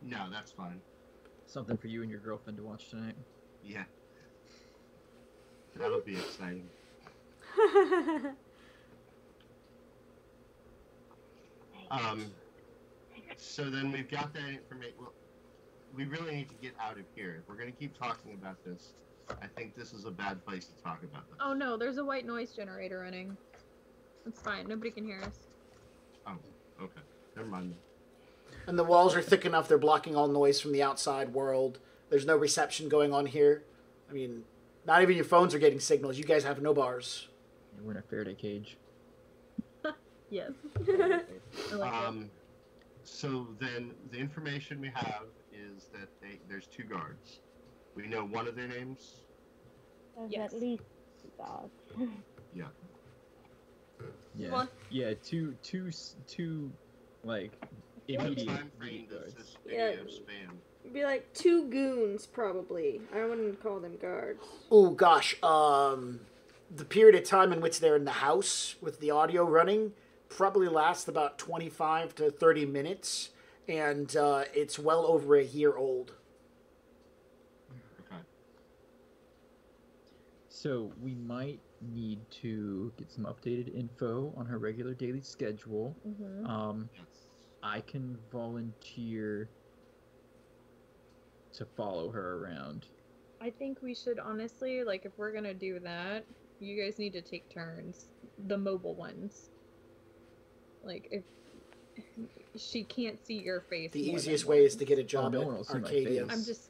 No, that's fine. Something for you and your girlfriend to watch tonight. Yeah, that'll be exciting. So then we've got that information. Well, we really need to get out of here. If we're going to keep talking about this, I think this is a bad place to talk about this. Oh no, there's a white noise generator running. It's fine. Nobody can hear us. Oh, okay. Never mind. And the walls are thick enough, they're blocking all noise from the outside world. There's no reception going on here. I mean, not even your phones are getting signals. You guys have no bars. We're in a Faraday cage. Yes. I like that. So then the information we have is that there's two guards. We know one of their names. There's Yes. at least two dogs. Yeah. Yeah. What? Yeah. Two like What immediate time frame does guards. this Yeah. video span? Be like 2 goons, probably. I wouldn't call them guards. Oh gosh, the period of time in which they're in the house with the audio running probably lasts about 25 to 30 minutes, and it's well over a year old. Okay. So we might need to get some updated info on her regular daily schedule. Mm-hmm. Yes. I can volunteer to follow her around. I think we should honestly, like, if we're gonna do that, you guys need to take turns. The mobile ones. Like, if she can't see your face. The more easiest than way is once. to get a job no one will at see my Arcadia. face.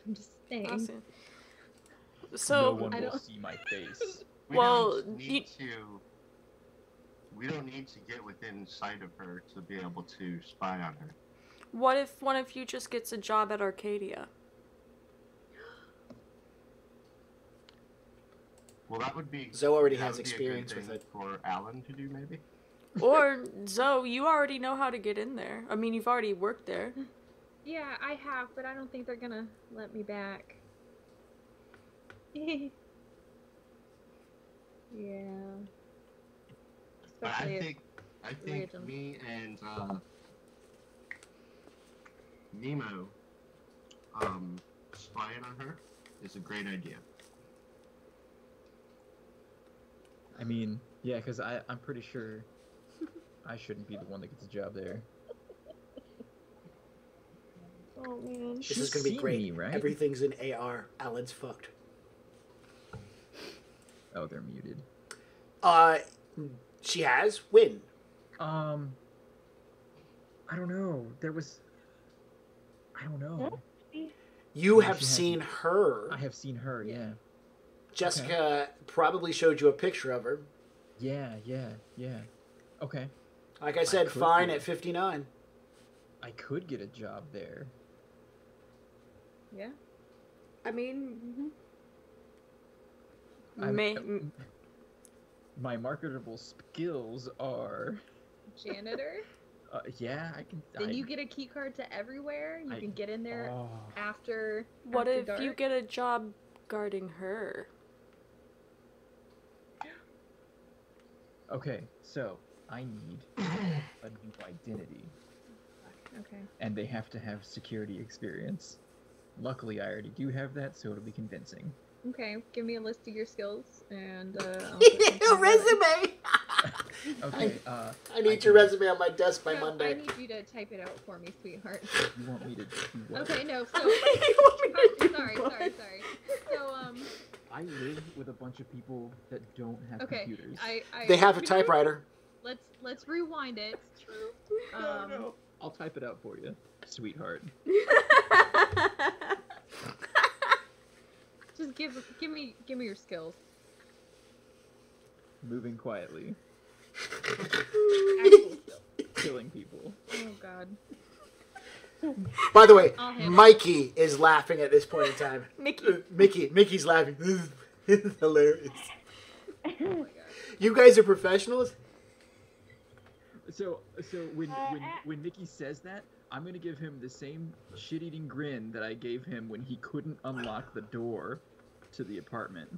I'm just saying. Awesome. No So, one I will don't- see my face. We Well, don't need to. We don't need to get within sight of her to be able to spy on her. what if one of you just gets a job at Arcadia? Well, that would be. Zoe already that has would be a good experience with thing it. for Alan to do, maybe. Or, Zoe, you already know how to get in there. I mean, you've already worked there. Yeah, I have, but I don't think they're gonna let me back. Yeah. But Especially I think Rhythm. me and Nemo spying on her is a great idea. I mean, yeah, because I'm pretty sure I shouldn't be the one that gets a job there. Oh, man. This is gonna be seen great. me, right? Everything's in AR. Alan's fucked. Oh, they're muted. She has win. I don't know. I don't know. You No, have she seen hasn't. her. I have seen her, yeah. Jessica probably showed you a picture of her. Yeah. Okay. Like I said, could fine do at it. 59. I could get a job there. Yeah. I mean, I'm- My marketable skills are... Janitor? yeah, I can... Then you get a key card to everywhere. You can get in there Oh. after what after if dark. you get a job guarding her? Okay, so I need a new identity, Okay. and they have to have security experience. Luckily, I already do have that, so it'll be convincing. Okay. Give me a list of your skills and I'll put something A together. resume! Okay, I need your resume on my desk by No, Monday. I need you to type it out for me, sweetheart. You want me to do what? Okay, no, so sorry. So I live with a bunch of people that don't have okay. computers. They have a typewriter. Let's rewind it. No. I'll type it out for you, sweetheart. Just give me your skills. Moving quietly, Actual skills. killing people. Oh god. By the way, I'll handle it. Mikey is laughing at this point in time. Mickey's laughing. This is hilarious. Oh my god. You guys are professionals? So when Nikki says that, I'm gonna give him the same shit-eating grin that I gave him when he couldn't unlock the door to the apartment.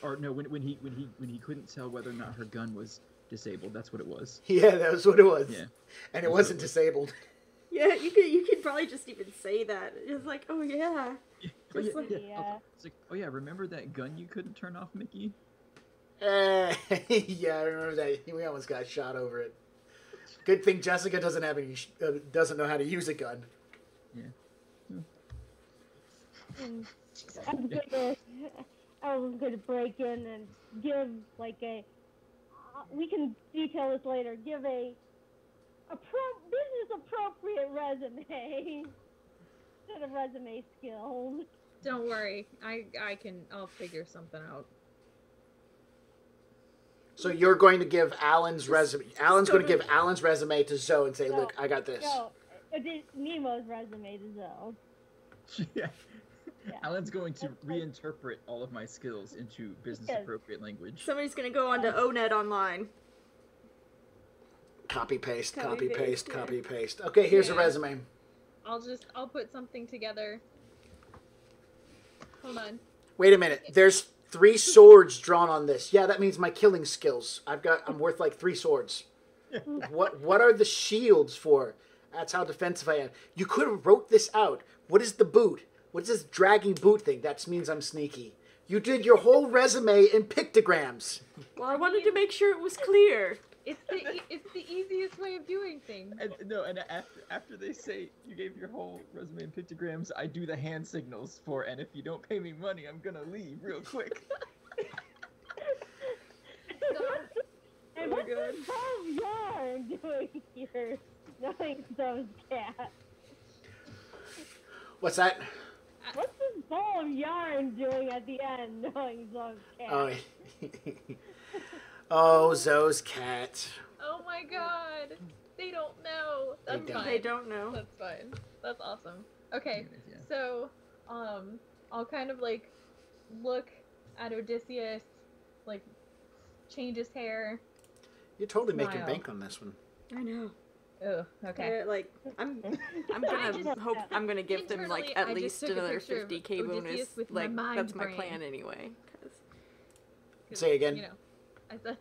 Or no, when he couldn't tell whether or not her gun was disabled. That's what it was. Yeah, that was what it was. Yeah. And it wasn't disabled. Yeah, you could probably just even say that. It's like, oh yeah. Oh, yeah, like- Yeah. It's like, oh yeah, remember that gun you couldn't turn off, Mickey? Yeah, I remember that. We almost got shot over it. Good thing Jessica doesn't have any, doesn't know how to use a gun. I was gonna break in and give like a. We can detail this later. Give a business appropriate resume instead of resume skills. Don't worry. I'll figure something out. So you're going to give Alan's resume. Alan's going to give Alan's resume to Zoe and say, "Look, I got this." No, it is Nemo's resume to Zoe. Yeah. Yeah. Alan's going to reinterpret all of my skills into business-appropriate language. Somebody's gonna go on to ONET online. Copy paste. Copy, Copy paste. paste, yeah. Copy paste. Okay, here's a Yeah. resume. I'll put something together. Hold on. Wait a minute. There's 3 swords drawn on this. Yeah, that means my killing skills. I'm worth like 3 swords. What are the shields for? That's how defensive I am. You could have wrote this out. What is the boot? What is this dragging boot thing? That means I'm sneaky. You did your whole resume in pictograms. Well, I wanted to make sure it was clear. It's the easiest way of doing things. And after they say you gave your whole resume in pictograms, I do the hand signals for, and if you don't pay me money, I'm gonna leave real quick. And what's this ball of yarn doing here? Knowing Zoe's cat. What's that? What's this ball of yarn doing at the end? Knowing Zoe's cat. Oh, Zoe's cat. Oh my god. They don't know. That's don't. fine. They don't know. That's fine. That's awesome. Okay. Anyways, yeah. So, I'll kind of like look at Odysseus like change his hair. You're totally making Smile. bank on this one. I know. Oh, okay. Like I'm I just- gonna give them like Internally, at I just least took a another picture of 50k bonus. Odysseus with my Like mind that's my brain. plan anyway. 'Cause Say again. You know, I said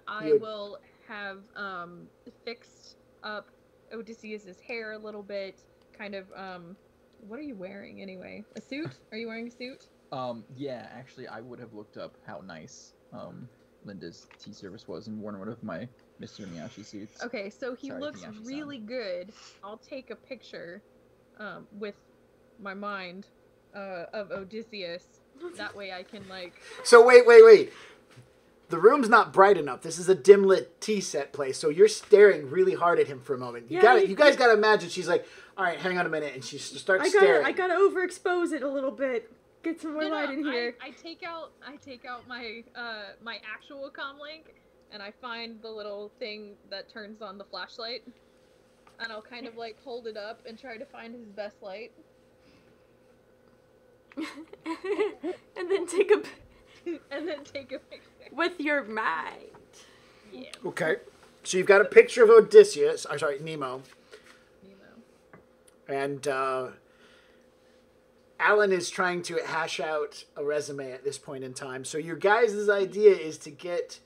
I You- will have fixed up Odysseus's hair a little bit. Kind of what are you wearing anyway? A suit? Are you wearing a suit? Yeah, actually, I would have looked up how nice Linda's tea service was and worn one of my Mr. Miyashi suits. Okay, so he Sorry, looks Miyashi-san. really good. I'll take a picture with my mind of Odysseus. That way I can like. So wait. The room's not bright enough. This is a dim lit tea set place, so you're staring really hard at him for a moment. You guys gotta imagine she's like, all right, hang on a minute, and she starts staring. I gotta overexpose it a little bit. Get some more light in here. I take out my my actual comlink, and I find the little thing that turns on the flashlight, and I'll kind of like hold it up and try to find his best light. and then take a picture. with your mind. Yeah. Okay, so you've got a picture of Odysseus. I'm sorry, Nemo. And Alan is trying to hash out a resume at this point in time. So your guys' idea is to get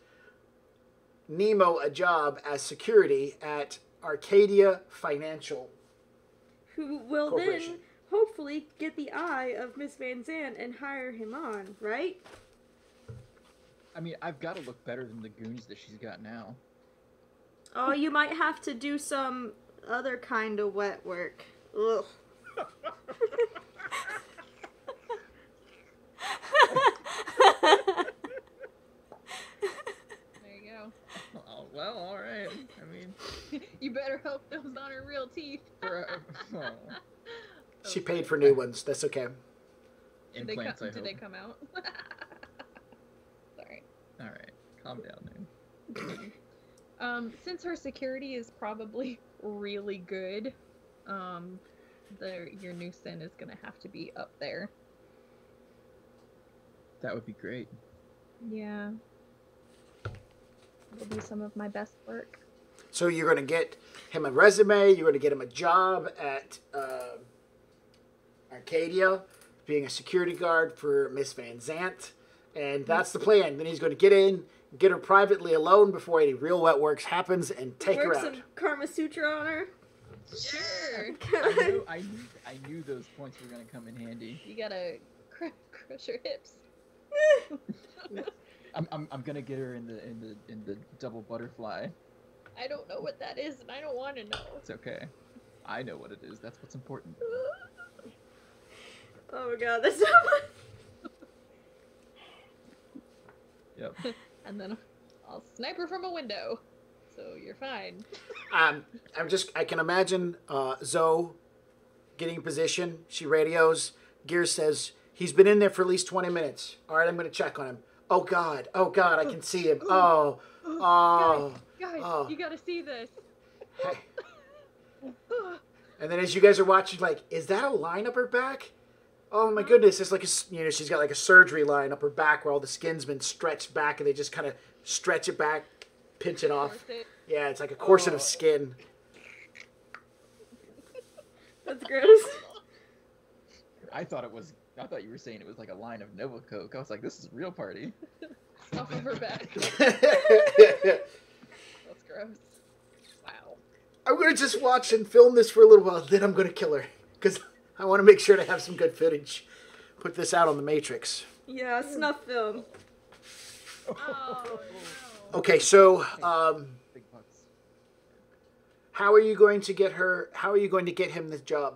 Nemo a job as security at Arcadia Financial. Who will Corporation. then hopefully get the eye of Miss Van Zant and hire him on, right? I mean, I've got to look better than the goons that she's got now. Oh, you might have to do some other kind of wet work. Ugh. There you go. Oh, well, all right. I mean, You better hope those aren't her real teeth. She paid for new ones. That's okay. implants, I Did hope. they come out? Sorry. All right, calm down, man. Since her security is probably really good, your new sin is gonna have to be up there. That would be great. Yeah. It'll be some of my best work. So you're going to get him a resume. You're going to get him a job at Arcadia, being a security guard for Miss Van Zant. And that's the plan. Then he's going to get in, get her privately alone before any real wet works happens, and take her Work out. some Karma Sutra on her. Sure. I knew those points were gonna come in handy. You gotta crush your hips. I'm gonna get her in the double butterfly. I don't know what that is, and I don't want to know. It's okay. I know what it is. That's what's important. Oh my god, that's so much. Yep. And then I'll snipe her from a window. So you're fine. I can imagine Zoe getting in position. She radios. Gears says, he's been in there for at least 20 minutes. All right, I'm going to check on him. Oh, God, I can see him. Oh. Guys, Oh. you gotta see this. Hey. And then as you guys are watching, like, is that a line up her back? Oh, my goodness. It's like, she's got like a surgery line up her back where all the skin's been stretched back, and they just kind of stretch it back, pinch it off. Corset. Yeah, it's like a corset of skin. That's gross. I thought you were saying it was like a line of Nova Coke. I was like, this is a real party. Off of her back. That's gross. Wow. I'm going to just watch and film this for a little while, then I'm going to kill her. Because I want to make sure to have some good footage. Put this out on the Matrix. Yeah, snuff film. Oh, no. Okay, so Big bucks. how are you going to get him this job?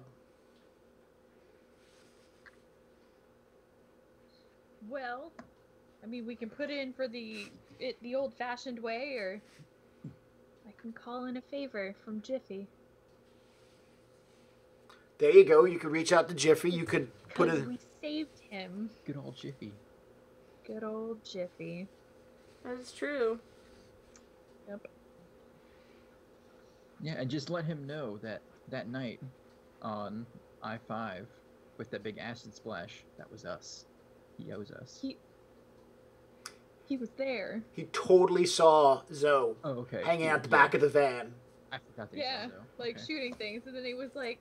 Well, I mean, we can put in for the old-fashioned way, or I can call in a favor from Jiffy. There you go. You could reach out to Jiffy. You could put Because it. we saved him. Good old Jiffy. Good old Jiffy. That is true. Yep. Yeah, and just let him know that that night on I-5 with that big acid splash, that was us. He owes us. He was there. He totally saw Zoe Oh, okay. hanging out the Yeah. back of the van. I forgot that you Yeah, said so. like Okay. shooting things, and then he was like,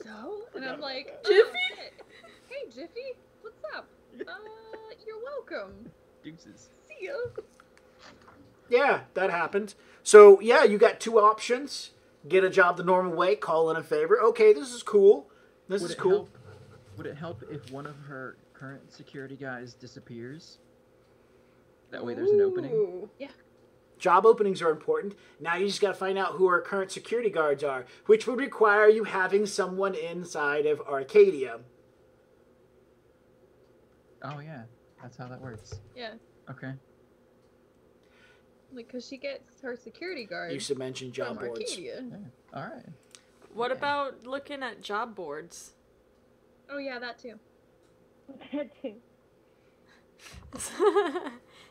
"So?" And I'm like, Jiffy? "Oh, shit. Hey, Jiffy, what's up? You're welcome. Deuces. See ya." Yeah, that happened. So, yeah, you got two options. Get a job the normal way, call in a favor. Okay, this is cool. This is cool. Would it help if one of her current security guys disappears? That way there's an opening. Ooh. Job openings are important. Now you just got to find out who our current security guards are, which would require you having someone inside of Arcadia. Oh yeah, that's how that works. Yeah, Okay. like, cause she gets her security guard You should mention job from boards. Arcadia. Yeah. All right. What Yeah. about looking at job boards? Oh yeah, that too.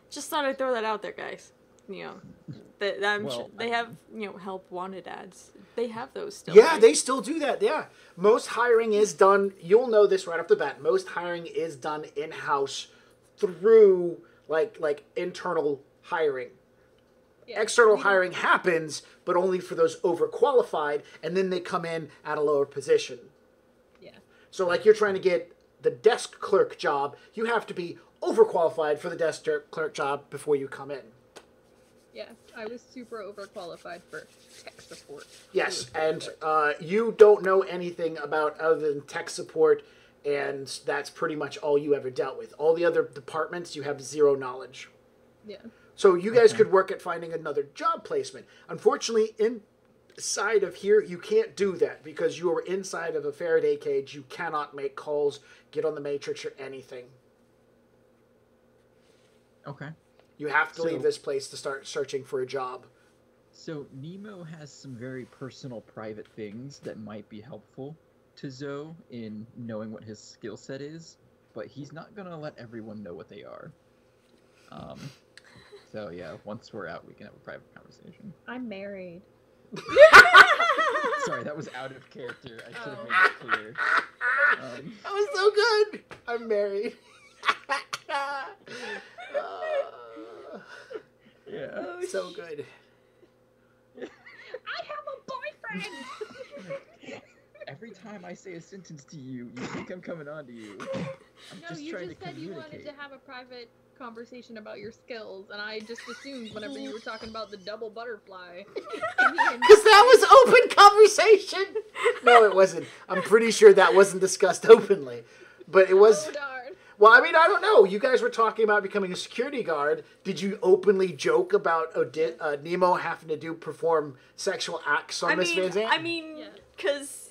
Just thought I'd throw that out there, guys. You know, Well, they have help wanted ads. They have those still. Yeah, right? they still do that. Yeah. Most hiring is done, you'll know this right off the bat. Most hiring is done in-house through like internal hiring. Yeah, External we don't- hiring happens, but only for those overqualified, and then they come in at a lower position. Yeah. So, like, you're trying to get the desk clerk job, you have to be overqualified for the desk clerk job before you come in. Yeah, I was super overqualified for tech support. Yes, and you don't know anything about other than tech support, and that's pretty much all you ever dealt with. All the other departments, you have zero knowledge. Yeah. So you guys Okay. could work at finding another job placement. Unfortunately, inside of here, you can't do that because you are inside of a Faraday cage. You cannot make calls, get on the matrix, or anything. Okay. You have to So- leave this place to start searching for a job. So Nemo has some very personal, private things that might be helpful to Zoe in knowing what his skill set is, but he's not gonna let everyone know what they are. So yeah, once we're out, we can have a private conversation. I'm married. Sorry, that was out of character. I should have made it clear. That was so good. I'm married. Yeah. So good. I have a boyfriend. Every time I say a sentence to you, you think I'm coming on to you. I'm No, just you trying just to said you communicate. wanted to have a private conversation about your skills, and I just assumed whenever you were talking about the double butterfly. Because that was open conversation. No, it wasn't. I'm pretty sure that wasn't discussed openly. But it was... Oh, darn. Well, I mean, I don't know. You guys were talking about becoming a security guard. Did you openly joke about Nemo having to perform sexual acts on Miss Van Zant? I mean, Yeah. because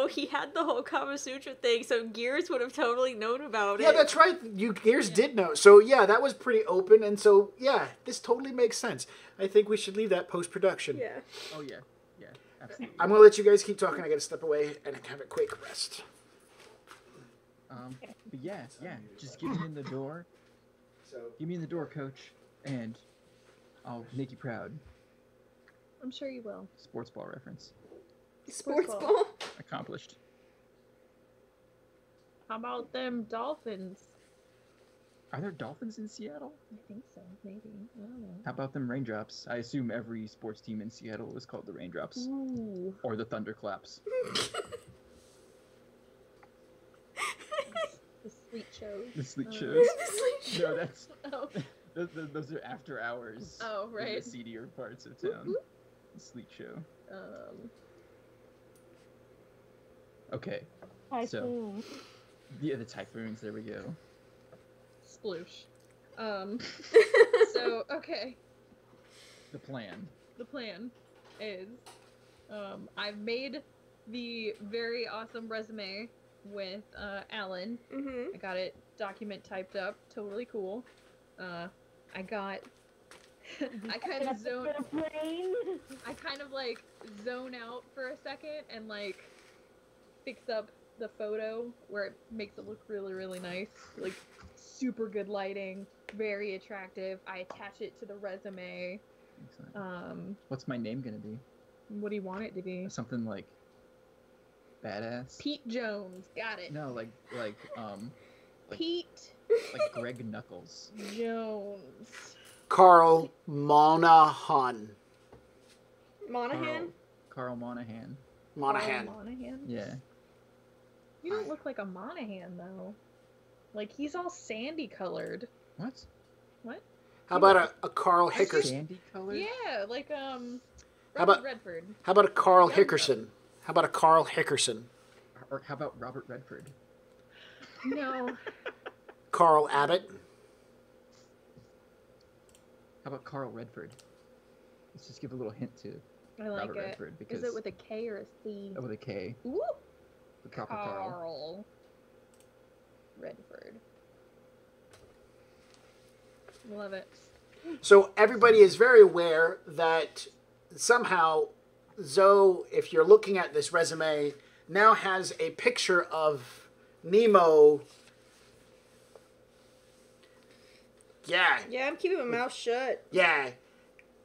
he had the whole Kama Sutra thing, so Gears would have totally known about it. Yeah, that's right. You Gears did know. So, yeah, that was pretty open. And so, yeah, this totally makes sense. I think we should leave that post-production. Yeah. Oh yeah, yeah, absolutely. I'm going to let you guys keep talking. I got to step away and have a quick rest. But yeah, just get me in the door. Get me in the door, coach, and I'll make you proud. I'm sure you will. Sports ball reference. Sports ball. ball. Accomplished. How about them dolphins? Are there dolphins in Seattle? I think so, maybe. I don't know. How about them raindrops? I assume every sports team in Seattle is called the Raindrops. Ooh. Or the Thunderclaps. The sleep shows. The sleet Uh, shows. No, that's... Oh. Those are after hours. Oh, In right. the seedier parts of town. The sleet show. Okay. Typhoon. Yeah, the typhoons, there we go. Sploosh. So, okay. The plan. The plan is, I've made the very awesome resume with, Alan. Mm-hmm. I got it document typed up. Totally cool. I got... I kind of zone... I kind of, like, zone out for a second and, like, fix up the photo where it makes it look really, really nice. Like, super good lighting, very attractive. I attach it to the resume. Excellent. What's my name gonna be? What do you want it to be? Something like... badass? Pete Jones. Got it. No, like Pete Like Greg Knuckles. Jones. Carl Monahan. Monahan? Carl Monahan. Monahan. Carl Monahan? Yeah. You don't look like a Monahan, though. Like, he's all sandy colored. What? What? How about a Carl Hickerson? Sandy color? Yeah, like, How Robert about- Redford. How about a Carl Yeah. Hickerson? How about a Carl Hickerson? Or how about Robert Redford? No. Carl Abbott? How about Carl Redford? Let's just give a little hint to I like Robert it. Redford because Is it with a K or a C? with a K, Ooh. the proper Carl. Carl Redford. Love it. So everybody is very aware that somehow Zoe, if you're looking at this resume, now has a picture of Nemo. Yeah, Yeah, I'm keeping my mouth shut. yeah.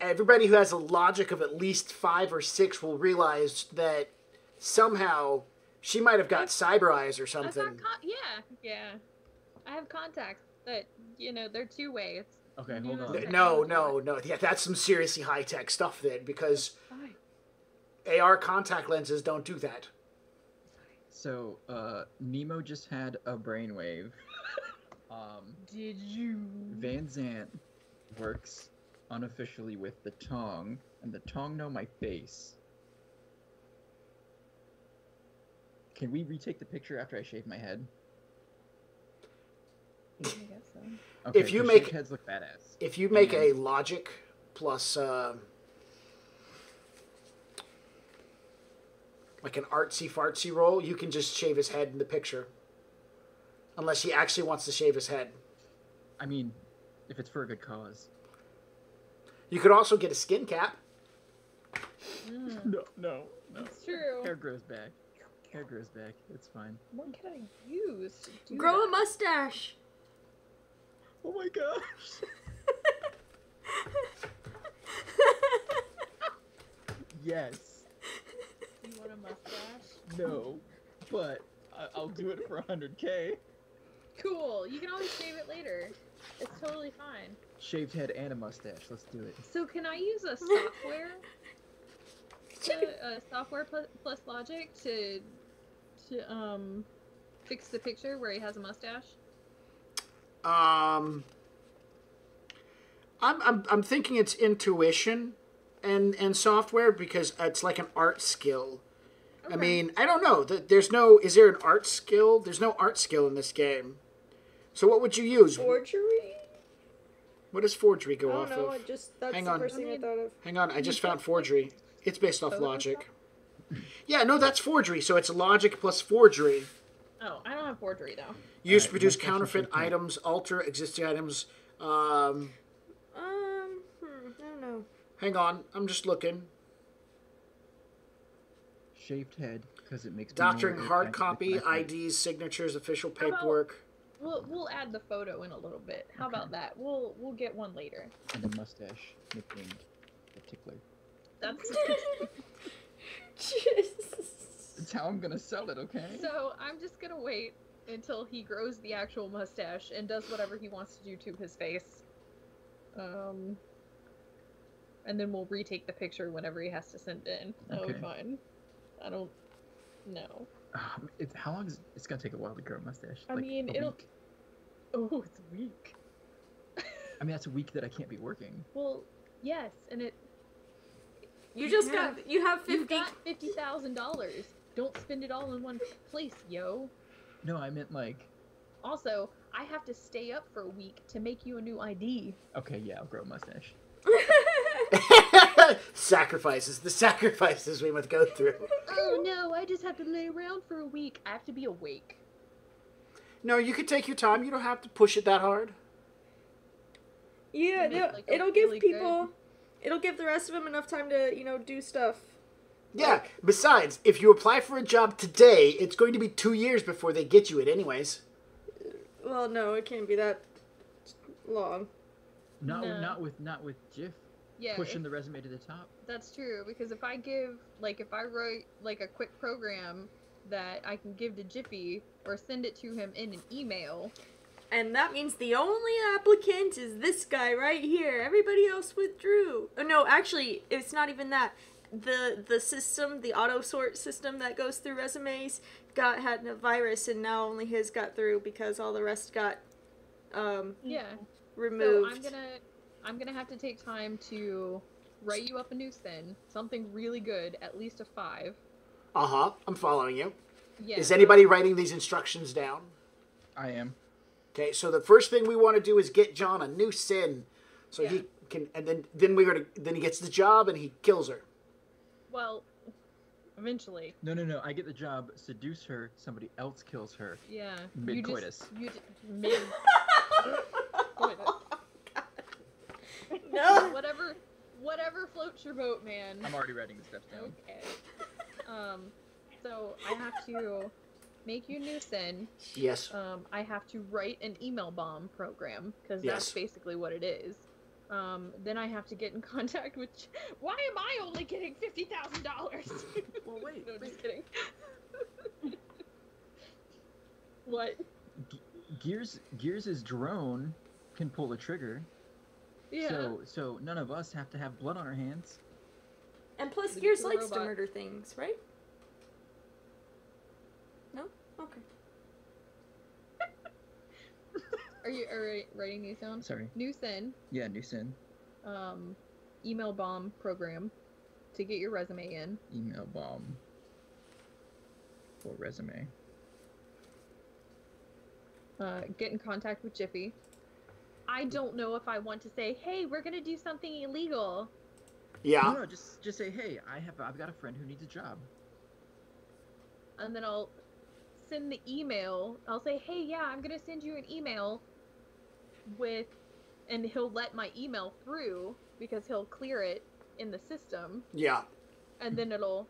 Everybody who has a logic of at least 5 or 6 will realize that somehow she might have got cyber eyes or I've got something. yeah. I have contacts that, they're two-way. It's Okay, new hold on. technology. No. Yeah, that's some seriously high-tech stuff then, because Fine. AR contact lenses don't do that. So, Nemo just had a brainwave. Did you? Van Zant works unofficially with the Tong, and the Tong know my face. Can we retake the picture after I shave my head? I guess so. Okay, If you 'cause make- shaved heads look badass. If you make And- a logic plus like an artsy fartsy roll, you can just shave his head in the picture. Unless he actually wants to shave his head. I mean, if it's for a good cause. You could also get a skin cap. No. It's true. Hair grows back. Hair grows back. It's fine. What can I use to do Grow a that? mustache. Oh my gosh. Yes. You want a mustache? No. But I'll do it for 100K. Cool. You can always shave it later. It's totally fine. Shaved head and a mustache. Let's do it. So can I use a software? Software plus Logic to fix the picture where he has a mustache? I'm thinking it's intuition and software because it's like an art skill. I Okay. mean, I don't know. Is there an art skill? There's no art skill in this game. So what would you use? Forgery? What does forgery I go don't off know. of? That's Hang the on. first thing I thought of. Hang on, I just found forgery. It's based off Photoshop? logic. Yeah, no, that's forgery. So it's logic plus forgery. Oh, I don't have forgery though. Used to Alright, produce let's actually counterfeit check that. items, alter existing items. I don't know. Hang on, I'm just looking. Shaved head, because it makes me Doctoring more hard accurate with copy, my face. IDs, signatures, official How about- paperwork. We'll add the photo in a little bit. How about that? We'll get one later. And a mustache, nicknamed the Tickler. That's Jesus. It's how I'm gonna sell it, okay? so. I'm just gonna wait until he grows the actual mustache and does whatever he wants to do to his face. And then we'll retake the picture whenever he has to send it in. That'll be Okay. fine. I don't know. How long is it's gonna take a while to grow a mustache? I Like, mean, a it'll- week? Oh, it's weak. I mean, that's a week that I can't be working. Well, yes, and it. You just have- got. You have You 50. got $50,000. Don't spend it all in one place, yo. No, I meant like. Also, I have to stay up for a week to make you a new ID. Okay, yeah, I'll grow a mustache. Sacrifices. The sacrifices we must go through. Oh no, I just have to lay around for a week. I have to be awake. No, you can take your time. You don't have to push it that hard. Yeah, Make, no, like, a it'll give really people. good- It'll give the rest of them enough time to, do stuff. Yeah. Besides, if you apply for a job today, it's going to be 2 years before they get you it anyways. Well, no, it can't be that long. No, No. not with Jif Yeah, pushing the resume to the top. that's true. Because if I write like a quick program that I can give to Jiffy or send it to him in an email, And that means the only applicant is this guy right here. Everybody else withdrew. Oh, no, actually, it's not even that. The system, the auto sort system that goes through resumes, had a virus, and now only his got through because all the rest got removed. So I'm gonna have to take time to write you up a new sin, something really good, at least a 5. I'm following you. Yeah. Is anybody writing these instructions down? I am. Okay, so the first thing we want to do is get John a new sin, so he can, and then he gets the job and he kills her. Well, eventually. No. I get the job, seduce her, somebody else kills her. Yeah. Mid-coitus. Mid. No. Whatever floats your boat, man. I'm already writing the steps down. Okay. So I have to make you a new sin. Yes. I have to write an email bomb program, because Yes. that's basically what it is. Then I have to get in contact with... Why am I only getting $50,000? Well, wait. No, just kidding. What? Gears' drone can pull the trigger. Yeah. So none of us have to have blood on our hands. And plus, The Gears likes to robot. murder things, right? No? Okay. Are you writing these down? Sorry. New sin. Yeah, new sin. Email bomb program to get your resume in. Email bomb. For resume. Get in contact with Jiffy. I don't know if I want to say, hey, we're gonna do something illegal. Yeah. No, just say, hey, I've got a friend who needs a job. And then I'll send the email. I'll say, hey, yeah, I'm gonna send you an email and he'll let my email through because he'll clear it in the system. Yeah. And then it'll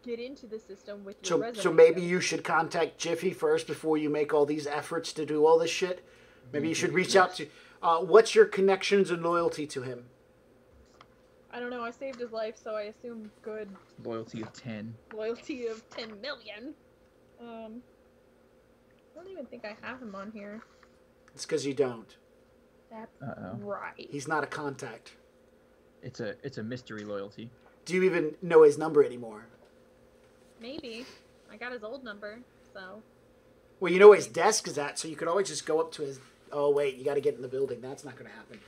get into the system with your resume. So maybe you should contact Jiffy first before you make all these efforts to do all this shit. Maybe you should reach out to... what's your connections and loyalty to him? I don't know, I saved his life, so I assume good. Loyalty of 10. Loyalty of 10 million. I don't even think I have him on here. It's because you don't. That's Uh-oh. right. He's not a contact. It's a mystery loyalty. Do you even know his number anymore? Maybe. I got his old number, so... Well, you know where his desk is at, so you could always just go up to his... Oh, wait, you got to get in the building. That's not going to happen.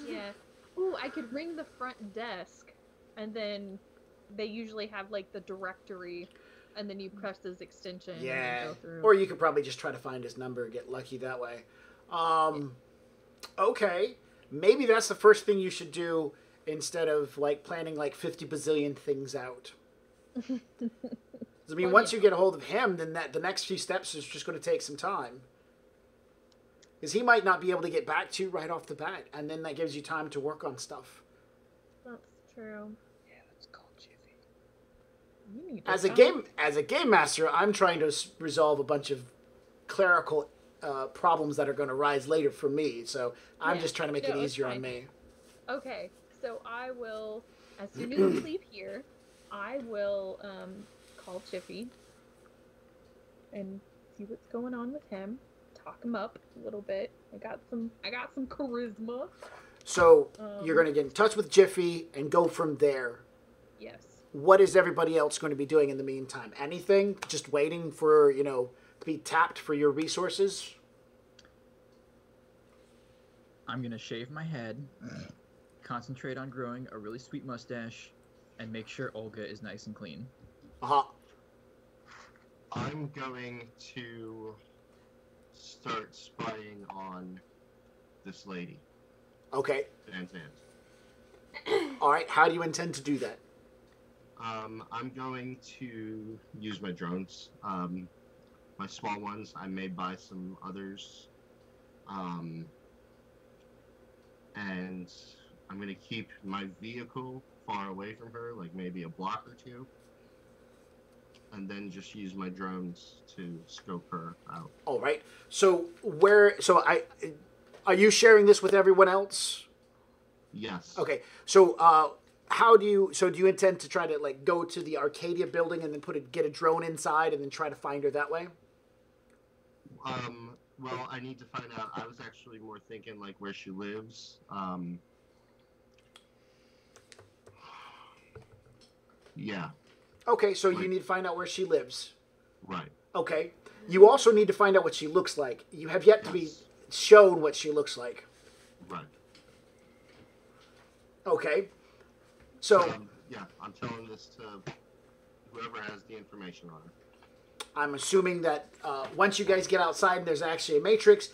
Yeah. Ooh, I could ring the front desk, and then they usually have, like, the directory, and then you press his extension and Yeah. go through. Or you could probably just try to find his number and get lucky that way. Okay. Maybe that's the first thing you should do instead of, like, planning, like, 50 bazillion things out. I mean, once you get a hold of him, then the next few steps is just going to take some time. Because he might not be able to get back to you right off the bat, and then that gives you time to work on stuff. That's true. Yeah, let's call Jiffy. You need to As a game master, I'm trying to resolve a bunch of clerical problems that are going to rise later for me. So I'm just trying to make it it's easier on fine. me. Okay, so I will, as soon as we leave here, I will call Chiffy and see what's going on with him. Talk him up a little bit. I got some charisma. So you're going to get in touch with Jiffy and go from there. Yes. What is everybody else going to be doing in the meantime? Anything? Just waiting for, to be tapped for your resources? I'm going to shave my head, concentrate on growing a really sweet mustache, and make sure Olga is nice and clean. Uh-huh. I'm going to start spying on this lady, Okay. Van Zant. All right. How do you intend to do that? I'm going to use my drones. My small ones. I may buy some others. And I'm going to keep my vehicle far away from her, like maybe a block or two. And then just use my drones to scope her out. All right. So are you sharing this with everyone else? Yes. Okay. So do you intend to try to go to the Arcadia building and then get a drone inside and then try to find her that way? Well, I need to find out. I was actually more thinking like where she lives. Yeah, Okay, so you Right. need to find out where she lives. right. Okay. You also need to find out what she looks like. You have yet to be Yes. shown what she looks like. Right. Okay. So Yeah, I'm telling this to whoever has the information on her. I'm assuming that once you guys get outside and there's actually a matrix,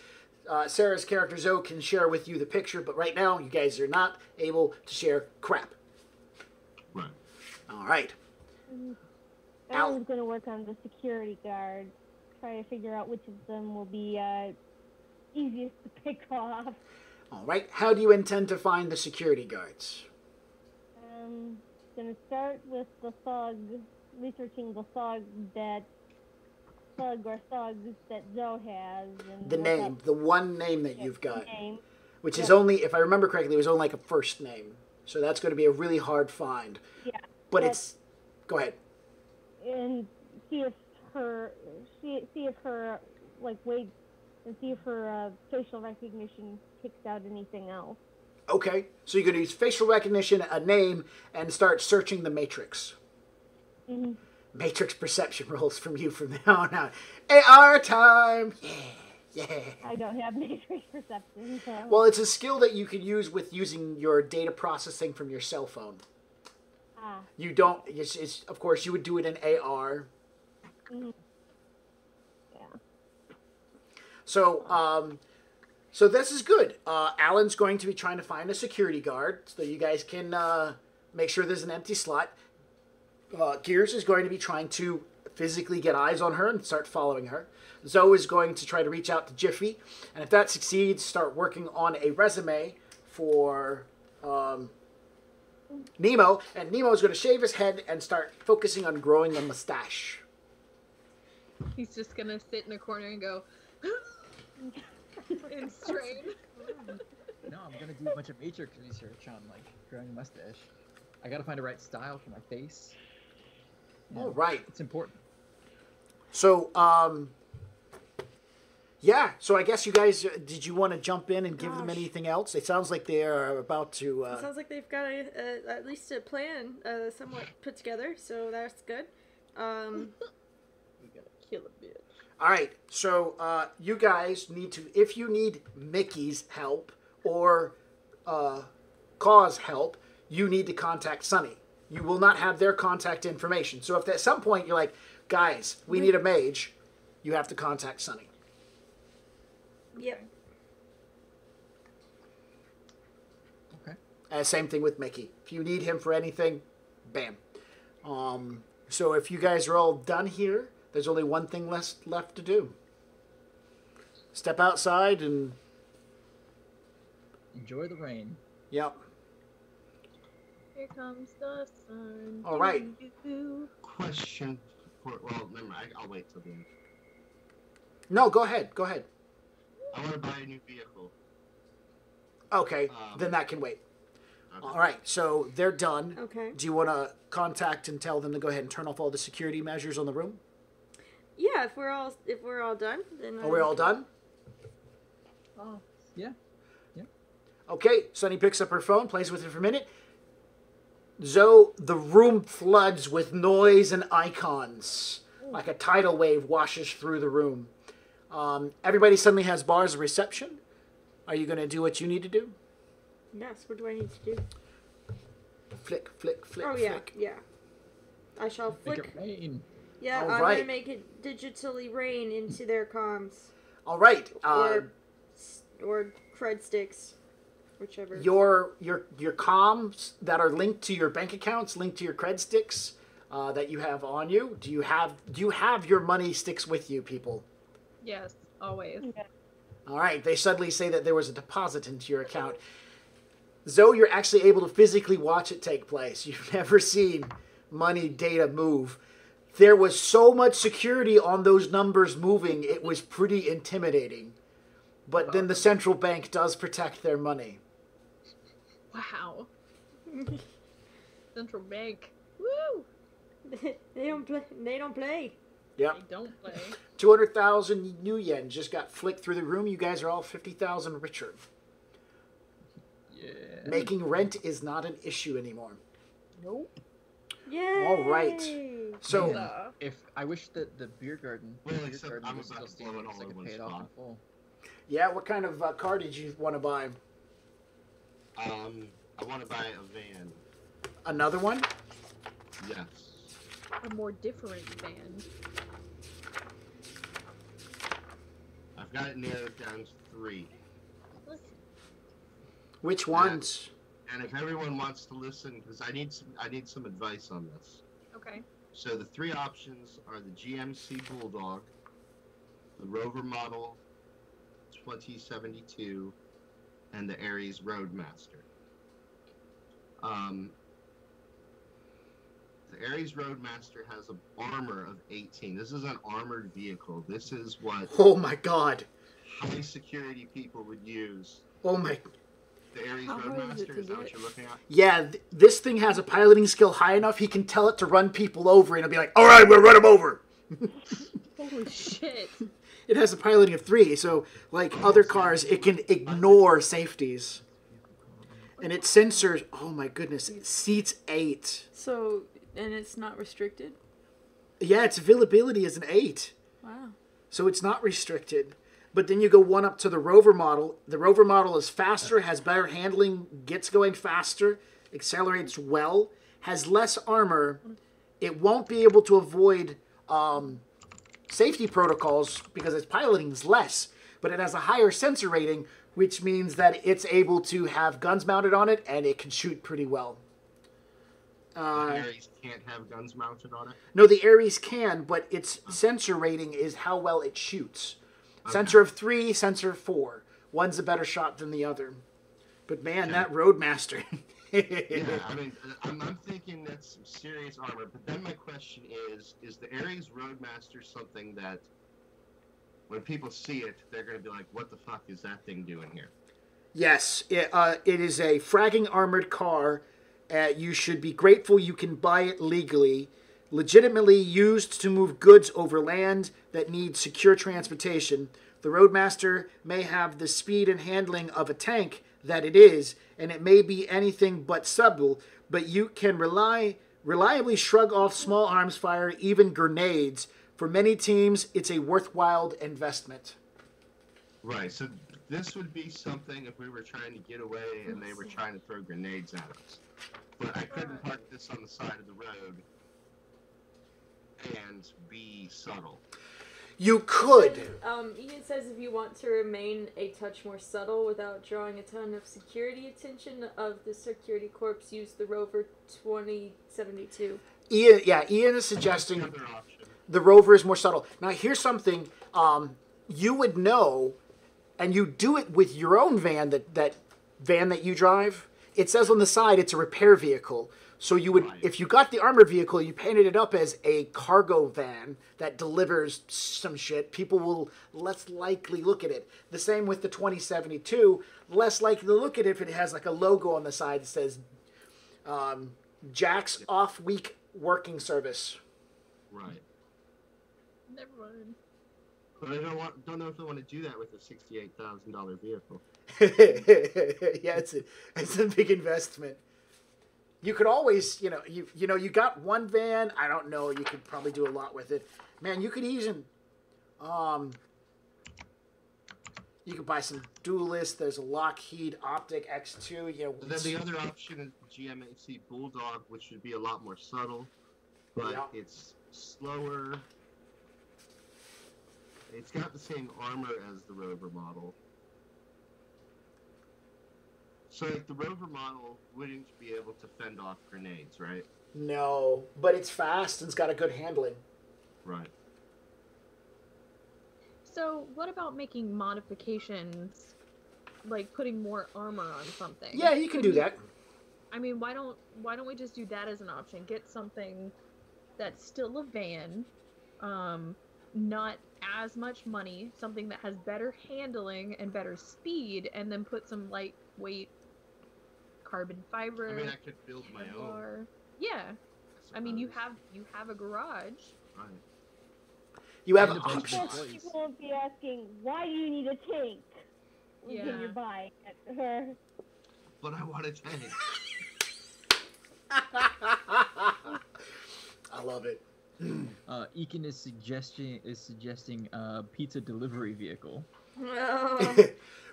Sarah's character Zoe can share with you the picture, but right now you guys are not able to share crap. Right. All right. Alan's going to work on the security guard, try to figure out which of them will be easiest to pick off. All right. How do you intend to find the security guards? Going to start with the thug, researching the thugs that Zoe has. And The look name, up the one name that the you've got, name. which is Yeah. only, if I remember correctly, it was only like a first name. So that's going to be a really hard find. Yeah. But it's, go ahead. And see if her facial recognition kicks out anything else. Okay, so you're going to use facial recognition, a name, and start searching the matrix. Mm-hmm. Matrix perception rolls from you from now on out. AR time! Yeah. I don't have matrix perception, so. Well, it's a skill that you can use with using your data processing from your cell phone. You don't, it's of course, you would do it in AR. Mm-hmm. Yeah. So, so this is good. Alan's going to be trying to find a security guard so you guys can make sure there's an empty slot. Gears is going to be trying to physically get eyes on her and start following her. Zoe is going to try to reach out to Jiffy, and if that succeeds, start working on a resume for Nemo, and Nemo is going to shave his head and start focusing on growing a mustache. He's just gonna sit in a corner and go and strain. No, I'm gonna do a bunch of matrix research on like growing a mustache. I gotta find the right style for my face. You know, All right. It's important. So, yeah. So I guess you guys, did you want to jump in and give them Gosh. anything else? It sounds like they are about to. It sounds like they've got at least a plan somewhat put together, so that's good. We gotta kill a bitch. All right. So you guys need to, if you need Mickey's help or Cause help, you need to contact Sunny. You will not have their contact information. So if at some point you're like, guys, we need a mage, you have to contact Sunny. Yep. Okay. Same thing with Mickey. If you need him for anything, bam. So if you guys are all done here, there's only one thing left to do. Step outside and, Enjoy the rain. yep. Here comes the sun. All right. Doo-doo-doo. Question for, well, never mind. I'll wait till the end. No, go ahead. Go ahead. I want to buy a new vehicle. Okay, then that can wait. Okay. All right, so they're done. Okay. Do you want to contact and tell them to go ahead and turn off all the security measures on the room? Yeah, if we're all done, then Are we all done? Oh, yeah. Okay, Sunny picks up her phone, plays with it for a minute. Zoe, the room floods with noise and icons. Like a tidal wave washes through the room. Everybody suddenly has bars of reception. Are you going to do what you need to do? Yes. What do I need to do? Flick, flick, flick, Oh yeah, flick. yeah. I shall Make flick. it rain. Yeah, All I'm right. gonna make it digitally rain into their comms All right. or cred sticks, whichever. Your comms that are linked to your bank accounts, linked to your cred sticks that you have on you. Do you have your money sticks with you, people? Yes, always. All right. They suddenly say that there was a deposit into your account. Zoe, you're actually able to physically watch it take place. You've never seen money data move. There was so much security on those numbers moving, it was pretty intimidating. But then the central bank does protect their money. Wow. Central bank. Woo! They don't play. Yep. I don't play. 200,000 new yen just got flicked through the room. You guys are all 50,000 richer. Yeah. Making rent is not an issue anymore. Nope. Yay! All right. So, Man, if I wish that the beer garden, Well, beer except garden I'm was about still to blow it standing, so all I in could one pay it off in spot. full. yeah, what kind of car did you want to buy? I want to buy a van. Another one? Yes. A more different band. I've got it narrowed down to 3. Which ones? And if everyone wants to listen, because I need some advice on this. Okay. So the 3 options are the GMC Bulldog, the Rover Model 2072, and the Ares Roadmaster. The Ares Roadmaster has an armor of 18. This is an armored vehicle. This is what Oh my god. high security people would use. Oh my. The Ares How hard is it Roadmaster, to is that get? what you're looking at? Yeah, this thing has a piloting skill high enough he can tell it to run people over and it'll be like, alright, we'll run them over. Holy shit. It has a piloting of 3, so like other cars, it can ignore safeties. And its sensors, oh my goodness, it seats 8. So, and it's not restricted? Yeah, its availability is an 8. Wow. So it's not restricted. But then you go one up to the Rover model. The Rover model is faster, has better handling, gets going faster, accelerates well, has less armor. It won't be able to avoid safety protocols because its piloting is less. But it has a higher sensor rating, which means that it's able to have guns mounted on it and it can shoot pretty well. The Ares can't have guns mounted on it? No, the Ares can, but its sensor rating is how well it shoots. Sensor of 3, sensor of 4. One's a better shot than the other. But man, that Roadmaster. Yeah, I mean, I'm thinking that's some serious armor. But then my question is the Ares Roadmaster something that when people see it, they're going to be like, what the fuck is that thing doing here? Yes, it is a fragging armored car. You should be grateful you can buy it legally. Legitimately used to move goods over land that need secure transportation. The Roadmaster may have the speed and handling of a tank that it is, and it may be anything but subtle, but you can reliably shrug off small arms fire, even grenades. For many teams, it's a worthwhile investment. Right, so this would be something if we were trying to get away and they were trying to throw grenades at us. But I couldn't park this on the side of the road and be subtle. You could. Ian says if you want to remain a touch more subtle without drawing a ton of security attention of the security corps, use the Rover 2072. Ian is suggesting Another option. the Rover is more subtle. Now, here's something you would know, and you do it with your own van, that van that you drive. It says on the side it's a repair vehicle. So you would, Right. if you got the armored vehicle, you painted it up as a cargo van that delivers some shit, people will less likely look at it. The same with the 2072, less likely to look at it if it has like a logo on the side that says Jack's off-week working service. Right. Never mind. But I don't know if I want to do that with a $68,000 vehicle. Yeah, it's a big investment. You could always, you got one van. I don't know. You could probably do a lot with it. Man, you could even, you could buy some Duelist. There's a Lockheed Optic X2. And then the other option is GMAC Bulldog, which would be a lot more subtle, but Yeah. it's slower. It's got the same armor as the Rover model. So like the Rover model wouldn't be able to fend off grenades, right? No, but it's fast and it's got a good handling. Right. So, what about making modifications, like putting more armor on something? Yeah, you can do that. I mean, why don't we just do that as an option? Get something that's still a van, not as much money, something that has better handling and better speed, and then put some lightweight carbon fiber. I mean, I could build my own. Yeah. I mean, you suppose. have a garage. Right. You have And a bunch of options. employees. People won't be asking, why do you need a tank when Yeah. you're buying her? But I want a tank. I love it. Ekin is suggesting pizza delivery vehicle. Oh.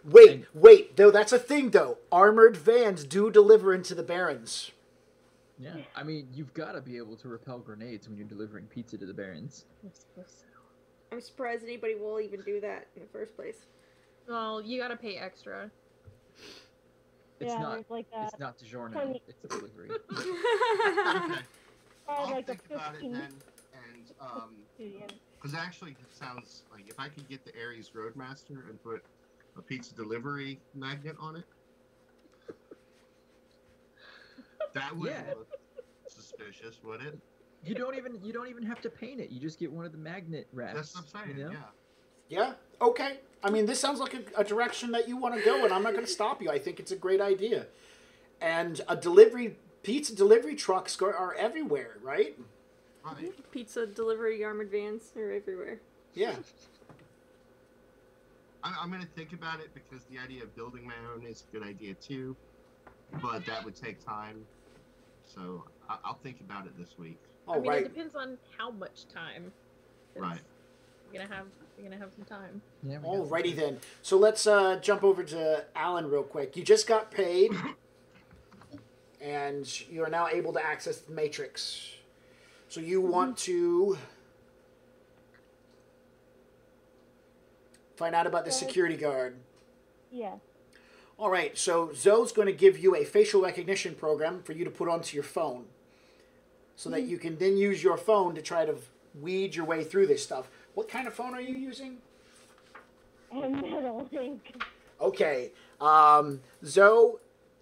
Wait, though that's a thing though. Armored vans do deliver into the Barrens. Yeah, I mean, you've got to be able to repel grenades when you're delivering pizza to the Barrens. I'm surprised anybody will even do that in the first place. Well, you gotta pay extra. It's Yeah, not. there's like a It's not DiGiorno. 20 It's a delivery. Okay. I'll like a think about it 15 then. And studio. because actually, it sounds like if I could get the Aries Roadmaster and put a pizza delivery magnet on it, that would Yeah. look suspicious, would it? You don't even have to paint it. You just get one of the magnet wraps. That's what I'm saying. You know? Yeah. Yeah. Okay. I mean, this sounds like a direction that you want to go, and I'm not going to stop you. I think it's a great idea. And pizza delivery trucks are everywhere, right? Right. Pizza delivery armored vans are everywhere. Yeah. I'm gonna think about it because the idea of building my own is a good idea too, but that would take time. So I'll think about it this week. All I mean, right. it depends on how much time. 'cause Right. You're gonna have some time. Yeah. we got some Alrighty time. then. So let's jump over to Alan real quick. You just got paid, and you are now able to access the Matrix. So you want to find out about the security guard. Yeah. All right. So Zoe's going to give you a facial recognition program for you to put onto your phone, so that you can then use your phone to try to weed your way through this stuff. What kind of phone are you using? A metal link. Okay. Zoe,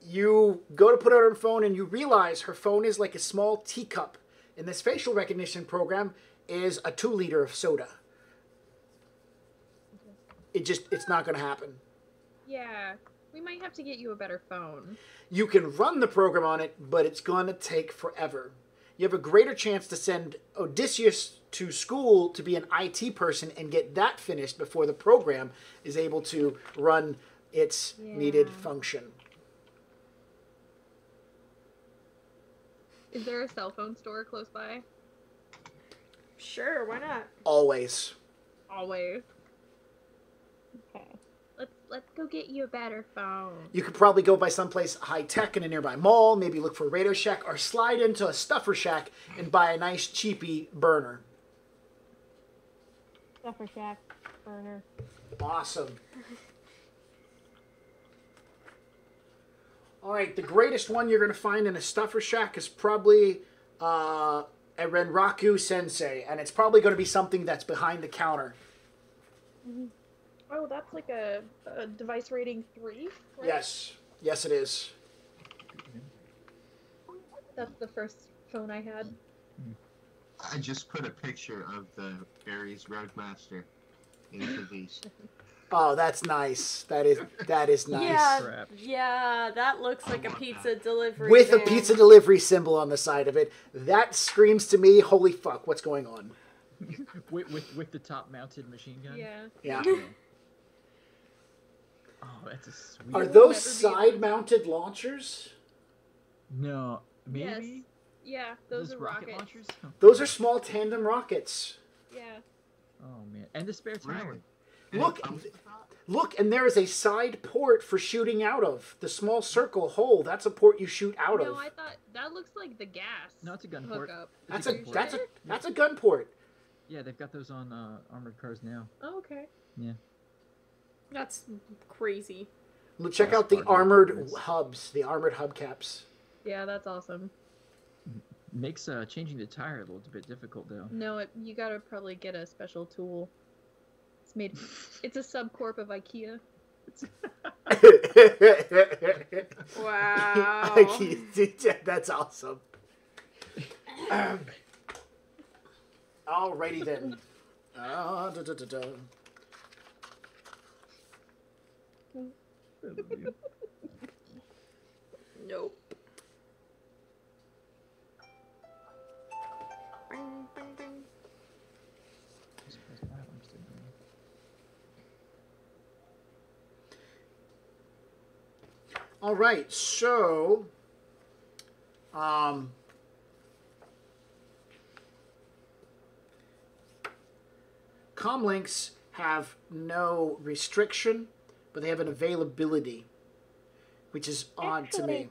you go to put out her phone and you realize her phone is like a small teacup. And this facial recognition program is a 2-liter of soda. It's not going to happen. Yeah, we might have to get you a better phone. You can run the program on it, but it's going to take forever. You have a greater chance to send Odysseus to school to be an IT person and get that finished before the program is able to run its needed Yeah. function. Is there a cell phone store close by? Sure, why not? Always. Always. Okay. Let's go get you a better phone. You could probably go by someplace high-tech in a nearby mall, maybe look for a Radio Shack, or slide into a Stuffer Shack and buy a nice cheapy burner. Stuffer Shack burner. Awesome. All right, the greatest one you're going to find in a Stuffer Shack is probably a Renraku Sensei, and it's probably going to be something that's behind the counter. Oh, that's like a device rating 3, right? Yes. Yes, it is. That's the first phone I had. I just put a picture of the Aries Roadmaster into these. Oh, that's nice. That is nice. Yeah, Crap. yeah, that looks like a want pizza delivery With a van. pizza delivery symbol on the side of it. That screams to me, holy fuck, what's going on? with the top mounted machine gun. Yeah. Yeah. Oh, that's a sweet. Are will those never be side-mounted launchers? No, maybe. Yes. Yeah, those are rocket rockets. launchers. Oh, Those are small tandem rockets. Yeah. Oh man, and the spare tire. Really? And Look, it comes with that? Look, and there is a side port for shooting out of. The small circle hole, that's a port you shoot out No, of. I thought that looks like the gas. No, it's a gun port. hookup. That's It's a gun port. that's a gun port. Yeah, they've got those on armored cars now. Oh, okay. Yeah. That's crazy. Look, check out the Smart armored hubcaps. hubs, the armored hubcaps. Yeah, that's awesome. Makes changing the tire a little bit difficult though. No, you gotta probably get a special tool. It's made. It's a subcorp of IKEA. Wow. That's awesome. Alrighty then. Nope. Bing, bing, bing. All right, so comlinks have no restriction, but they have an availability, which is odd to me.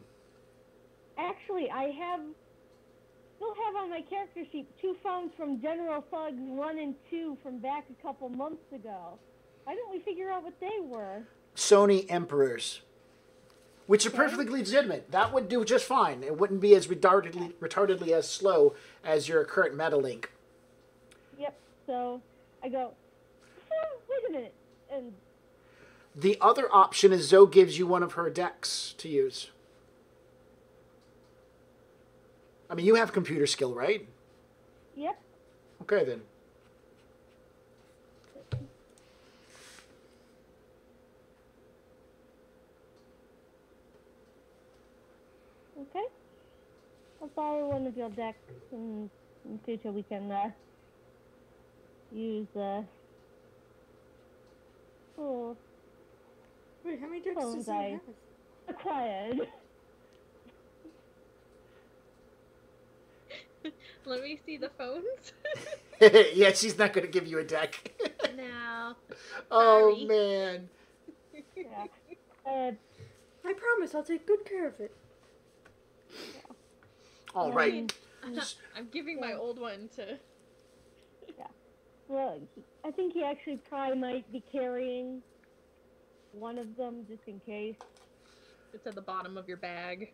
Actually, still have on my character sheet 2 phones from General Thugs 1 and 2 from back a couple months ago. Why don't we figure out what they were? Sony Emperors, which are perfectly legitimate. That would do just fine. It wouldn't be as retardedly as slow as your current Metalink. Yep. So I go, wait a minute, and the other option is Zoe gives you one of her decks to use. I mean, you have computer skill, right? Yep. Okay, then. Okay. I'll borrow one of your decks in future we can use Wait, how many decks phones does he I have? acquired. Let me see the phones. Yeah, she's not going to give you a deck. No. Oh, Sorry. man. Yeah. I promise I'll take good care of it. All right. I'm giving my old one to. Well, I think he actually probably might be carrying one of them just in case. It's at the bottom of your bag.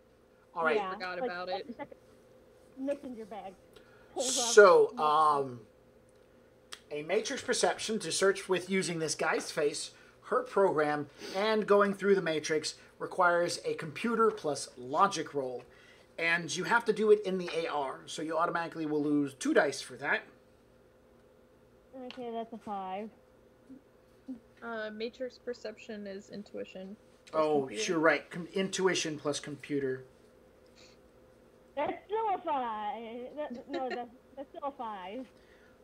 All right. Yeah, Forgot like, about it. Messenger bag. So, a matrix perception to search with using this guy's face, her program, and going through the matrix requires a computer plus logic roll. And you have to do it in the AR, so you automatically will lose 2 dice for that. Okay, that's a 5. Matrix perception is intuition. Oh, computer. you're right. Intuition plus computer. That's still a 5. That's still a 5.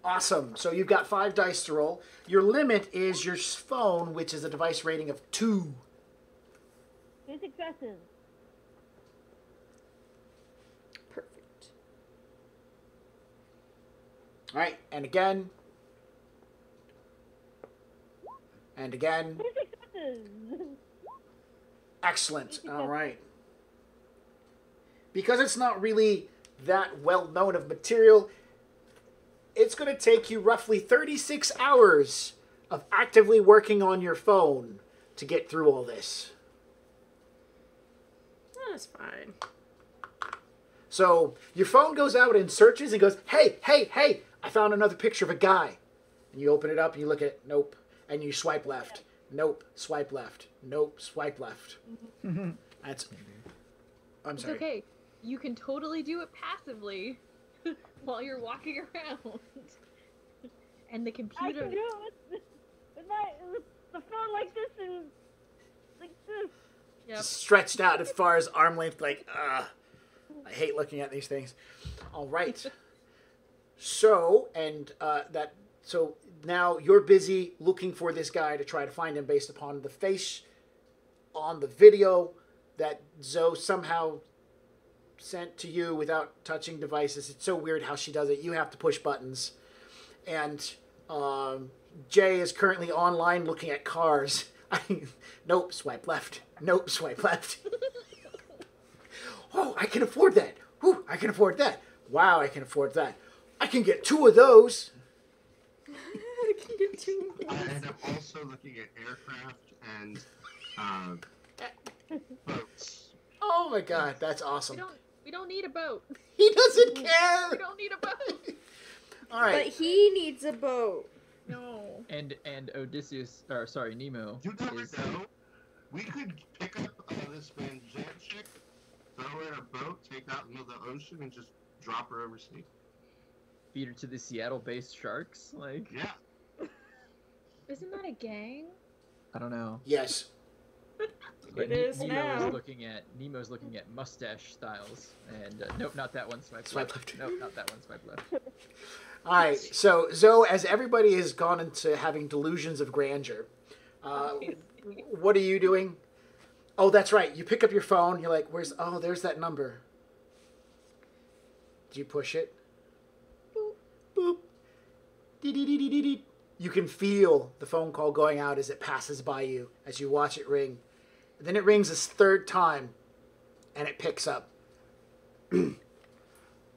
Awesome. So you've got 5 dice to roll. Your limit is your phone, which is a device rating of 2. 2 successes. Perfect. All right, and again. And again. 2 successes. Excellent. All right. Because it's not really that well known of material, it's going to take you roughly 36 hours of actively working on your phone to get through all this. That's fine. So your phone goes out and searches and goes, hey, hey, hey, I found another picture of a guy. And you open it up and you look at it, nope. And you swipe left. Nope, swipe left. Nope, swipe left. That's... I'm It's sorry. okay. You can totally do it passively while you're walking around. And the I computer. can do it with the phone like this and like this. Yep. Stretched out as far as arm length, like, I hate looking at these things. All right. So, so now you're busy looking for this guy to try to find him based upon the face on the video that Zoe somehow sent to you without touching devices. It's so weird how she does it. You have to push buttons. And Jay is currently online looking at cars. Nope, swipe left. Nope, swipe left. Oh, I can afford that. Whew, I can afford that. Wow, I can afford that. I can get 2 of those. I can get 2 of those. And I'm also looking at aircraft and boats. Oh my god, that's awesome. We don't need a boat. He doesn't care. We don't need a boat. All right. But he needs a boat. No. And Odysseus, or sorry, Nemo You never is know. We could pick up this Van Zant chick, throw her in a boat, take her out in the middle of the ocean, and just drop her overseas. feed her to the Seattle-based Sharks. Like, Yeah. Isn't that a gang? I don't know. Yes. But It is now. Nemo's looking at mustache styles, and nope, not that one. Swipe Swipe left. left. Nope, not that one. Swipe left. All right. So, Zoe, as everybody has gone into having delusions of grandeur, what are you doing? Oh, that's right. You pick up your phone. You're like, "Where's? Oh, there's that number." Do you push it? Boop. Boop. Dee-dee-dee-dee-dee. You can feel the phone call going out as it passes by you, as you watch it ring. And then it rings a third time, and it picks up.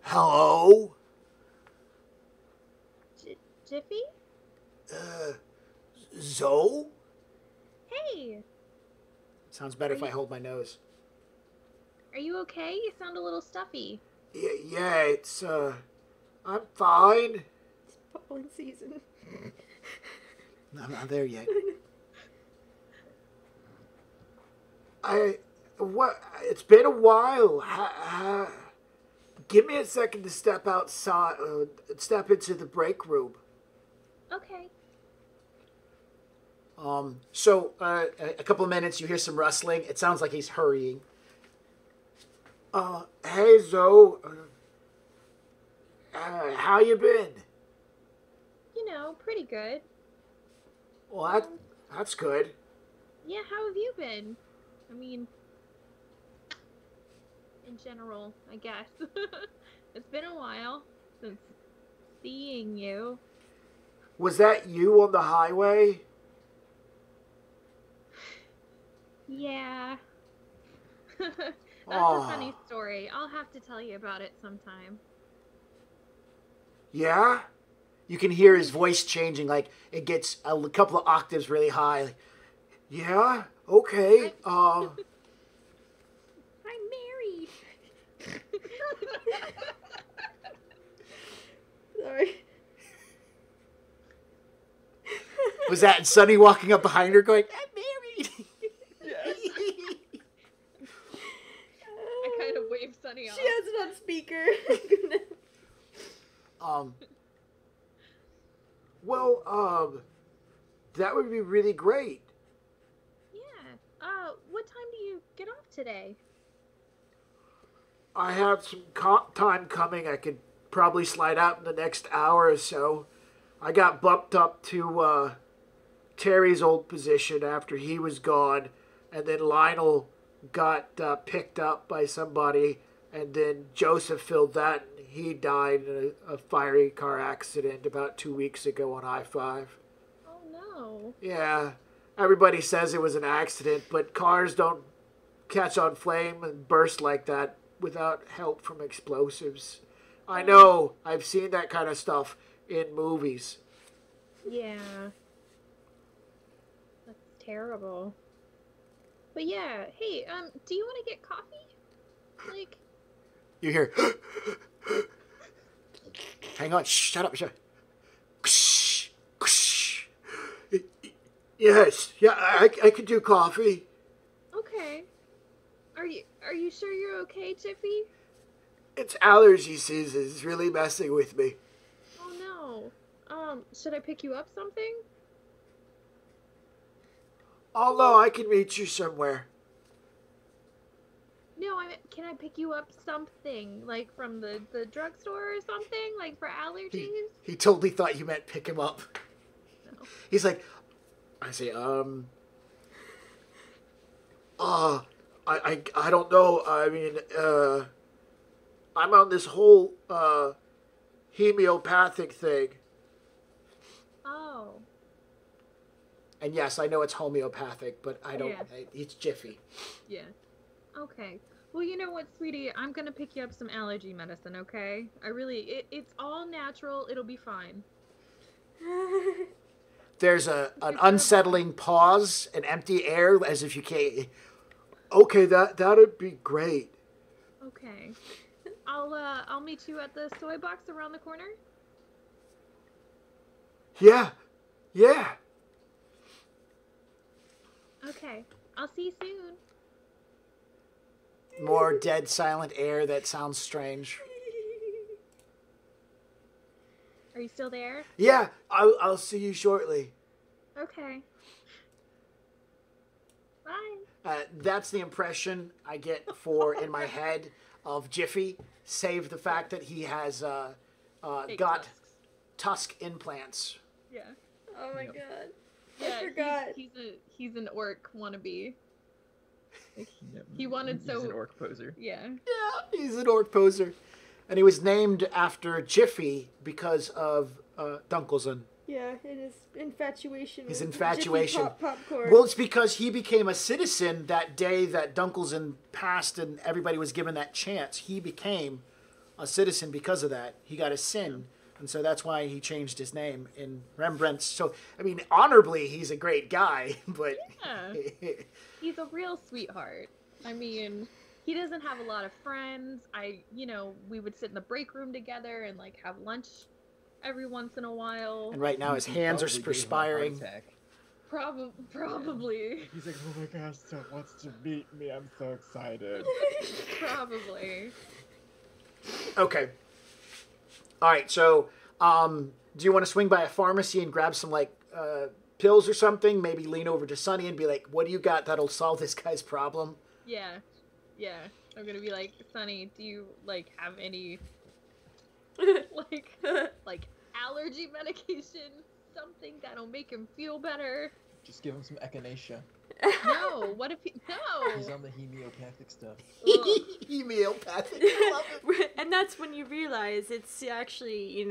Hello? Jiffy? Zoe? Hey! Sounds better if I hold my nose. Are you okay? You sound a little stuffy. Yeah, it's, I'm fine. It's pollen season. I'm not there yet. It's been a while. Give me a second to step outside, step into the break room. Okay. So, a couple of minutes, you hear some rustling. It sounds like he's hurrying. Hey, Zoe. How you been? You know, pretty good. Well, that's good. Yeah, how have you been? I mean, in general, I guess. It's been a while since seeing you. Was that you on the highway? Yeah. That's Aw. a funny story. I'll have to tell you about it sometime. Yeah? You can hear his voice changing, like it gets a couple of octaves really high. Like, yeah? Okay. I'm Mary. Sorry. Was that Sunny walking up behind her going, I'm married? I kind of waved Sunny off. She has it on speaker. Oh, goodness. Well, that would be really great. Yeah. What time do you get off today? I have some comp time coming. I could probably slide out in the next hour or so. I got bumped up to Terry's old position after he was gone, and then Lionel got picked up by somebody, and then Joseph filled that, and he died in a fiery car accident about 2 weeks ago on I-5. Oh no. Yeah, everybody says it was an accident, but cars don't catch on flame and burst like that without help from explosives. I know, I've seen that kind of stuff in movies. Yeah. That's terrible. But yeah, hey, do you want to get coffee? Like, You hear, hang on, shut up, shut up. Yes, yeah, I could do coffee. okay. Are you sure you're okay, Jiffy? It's allergy season. It's really messing with me. Oh no. Should I pick you up something? Oh no, I can meet you somewhere. No, can I pick you up something? Like from the drugstore or something? Like for allergies? He totally thought you meant pick him up. No. He's like, I say, I don't know. I mean, I'm on this whole homeopathic thing. Oh. And yes, I know it's homeopathic, but I don't. Yeah. It's Jiffy. Yeah. Okay. Well, you know what, sweetie? I'm gonna pick you up some allergy medicine, okay? It's all natural. It'll be fine. There's an unsettling pause, an empty air, as if you can't. Okay, that'd be great. Okay. I'll meet you at the soy box around the corner. Yeah. Okay. I'll see you soon. More dead, silent air that sounds strange. Are you still there? Yeah, I'll see you shortly. Okay. Bye. That's the impression I get in my head of Jiffy, save the fact that he has Fake got tusks. tusk implants. Yeah. Oh my Yep. god. Yeah, I forgot. he's an orc wannabe. He wanted He's so. an orc poser. Yeah. Yeah, he's an orc poser. And he was named after Jiffy because of Dunkelson. Yeah, it is infatuation. His with infatuation. Jiffy popcorn. Well, it's because he became a citizen that day that Dunkelson passed and everybody was given that chance. He became a citizen because of that. He got a sin. And so that's why he changed his name in Rembrandt's. So, I mean, honorably, he's a great guy, but... Yeah. He's a real sweetheart. I mean, he doesn't have a lot of friends. We would sit in the break room together and, like, have lunch every once in a while. And right now his hands are perspiring. Probably. He's like, oh my gosh, so wants to meet me. I'm so excited. Probably. Okay. All right, so do you want to swing by a pharmacy and grab some, like, pills or something? Maybe lean over to Sunny and be like, what do you got that'll solve this guy's problem? Yeah. I'm gonna be like, Sunny, do you, like, have any, like allergy medication? Something that'll make him feel better? Just give him some echinacea. No, what if no? He's on the homeopathic stuff. Homeopathic. I love it. And that's when you realize it's actually,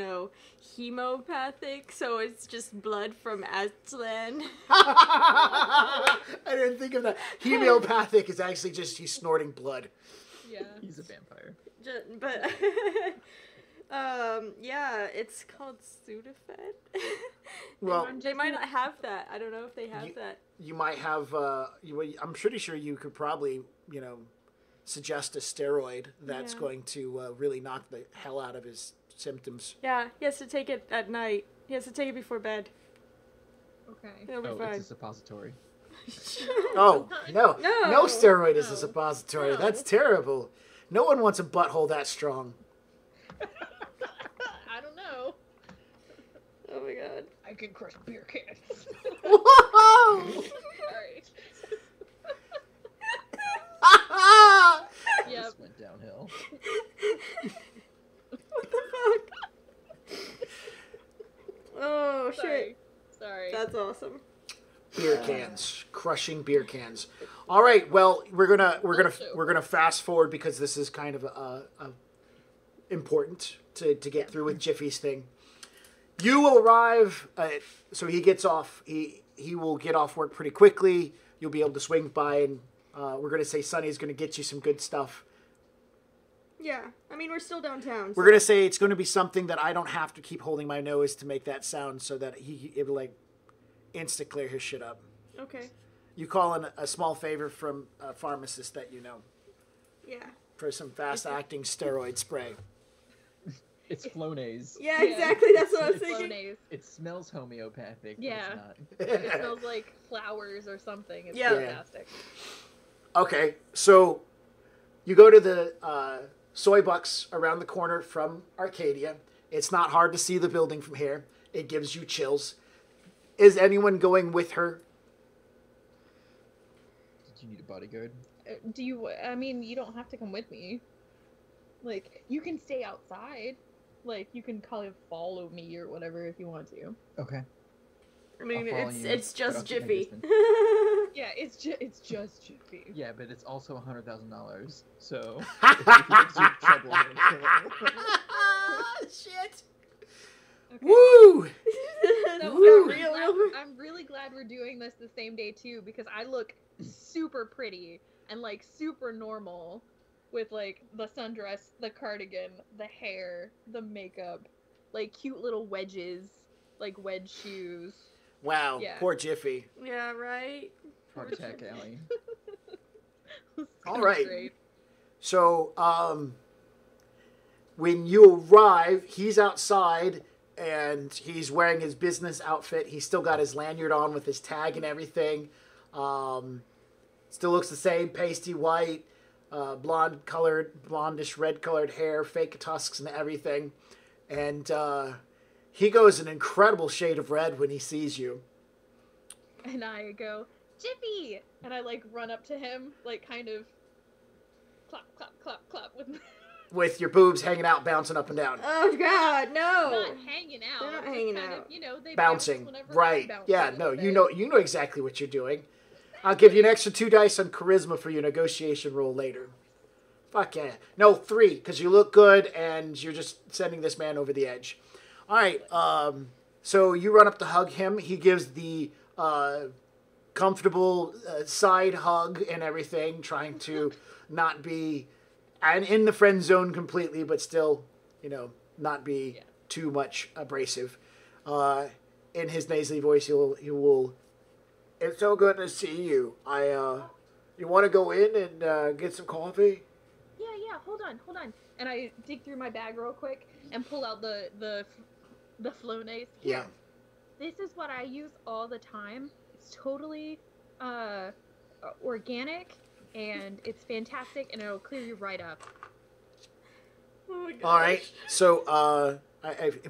hemopathic, so it's just blood from Aslan. I didn't think of that. Homeopathic is actually just he's snorting blood. Yeah. He's a vampire. But, yeah, it's called Sudafed. Well, they might not have that. I don't know if they have that. You might have, I'm pretty sure you could probably, suggest a steroid that's going to really knock the hell out of his symptoms. Yeah, he has to take it at night. He has to take it before bed. Okay. It'll be fine. It's a suppository. Oh, no. No. No steroid is a No. suppository. No. That's terrible. No one wants a butthole that strong. I don't know. Oh my god. I can crush beer cans. Whoa! Alright. Yep. This went downhill. What the fuck? Oh shit. Sorry. That's awesome. Beer cans, crushing beer cans. All right, well, we're gonna fast forward because this is kind of important to get through with Jiffy's thing. You will arrive, so he gets off. He will get off work pretty quickly. You'll be able to swing by, and we're gonna say Sunny's gonna get you some good stuff. Yeah, I mean we're still downtown. We're gonna say it's gonna be something that I don't have to keep holding my nose to make that sound, so that it will like insta clear his shit up. Okay. You call in a small favor from a pharmacist that you know Yeah. for some fast acting steroid spray. It's Flonase. Yeah, exactly. That's what I was thinking. Flonase. It smells homeopathic, Yeah. but It smells like flowers or something. It's Yeah. fantastic. Okay, so you go to the Soy Bucks around the corner from Arcadia. It's not hard to see the building from here. It gives you chills. Is anyone going with her? Did you need a bodyguard? You don't have to come with me. Like, you can stay outside. Like, you can call it follow me or whatever if you want to. Okay. I mean, I'll follow you, it's but I'll just keep my Jiffy. distance. Yeah, it's just Jiffy. Yeah, but it's also $100,000. So if he gives you trouble, I'm gonna kill him. Shit. Okay. Woo! So Woo. I'm really glad we're doing this the same day too, because I look super pretty and like super normal with like the sundress, the cardigan, the hair, the makeup, like cute little wedges, like wedge shoes. Wow, Yeah. poor Jiffy. Yeah, right. Heart attack alley. It's All kinda right. great. So, when you arrive, he's outside and he's wearing his business outfit. He's still got his lanyard on with his tag and everything. Still looks the same, pasty white, blondish red colored hair, fake tusks and everything. And he goes an incredible shade of red when he sees you. And I go, Jiffy! And I like run up to him, like kind of clap, clap, clap, clap with my... With your boobs hanging out, bouncing up and down. Oh God, no! Not hanging out. They're not just hanging kind out. Of, they Bouncing. bounce whenever I Right. bounce a Yeah, little no, bit. you know exactly what you're doing. I'll give you an extra 2 dice on charisma for your negotiation roll later. Fuck yeah. No, 3, because you look good and you're just sending this man over the edge. All right. So you run up to hug him. He gives the comfortable side hug and everything, trying to not be in the friend zone completely, but still, not be too much abrasive. In his nasally voice, he will. It's so good to see you. You want to go in and get some coffee? Yeah. Hold on. And I dig through my bag real quick and pull out the Flonase. Yeah. This is what I use all the time. It's totally organic, and it's fantastic, and it'll clear you right up. Oh my gosh. All right. So,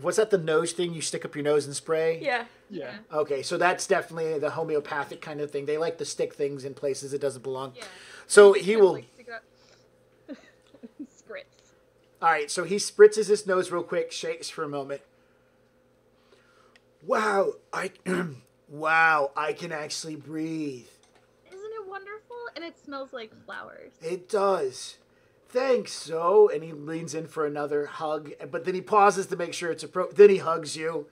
was that the nose thing? You stick up your nose and spray? Yeah. Yeah. Okay, so that's definitely the homeopathic kind of thing. They like to stick things in places it doesn't belong. Yeah. So he will. Like, stick it up. Spritz. All right, so he spritzes his nose real quick, shakes for a moment. Wow, wow, I can actually breathe. Isn't it wonderful? And it smells like flowers. It does. Thanks, so. And he leans in for another hug, but then he pauses to make sure it's appropriate. Then he hugs you.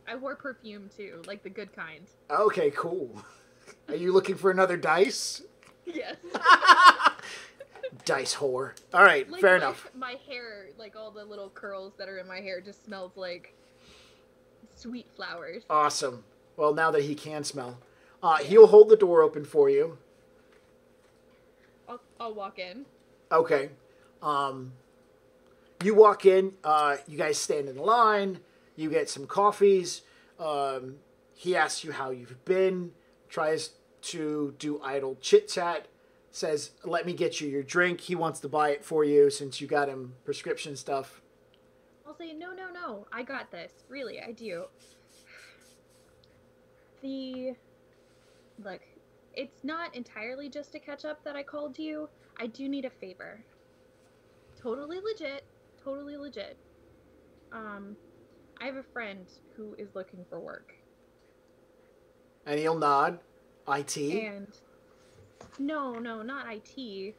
I wore perfume too, like the good kind. Okay, cool. Are you looking for another dice? Yes. Dice whore. All right, Like, fair enough. My hair, like all the little curls that are in my hair, just smells like sweet flowers. Awesome. Well, now that he can smell. He'll hold the door open for you. I'll walk in. Okay. You walk in. You guys stand in line. You get some coffees. He asks you how you've been. Tries to do idle chit-chat. Says, let me get you your drink. He wants to buy it for you since you got him prescription stuff. I'll say, no. I got this. Really, I do. Look, it's not entirely just to catch up that I called you. I do need a favor. Totally legit. I have a friend who is looking for work. And he'll nod. IT? And no, not IT.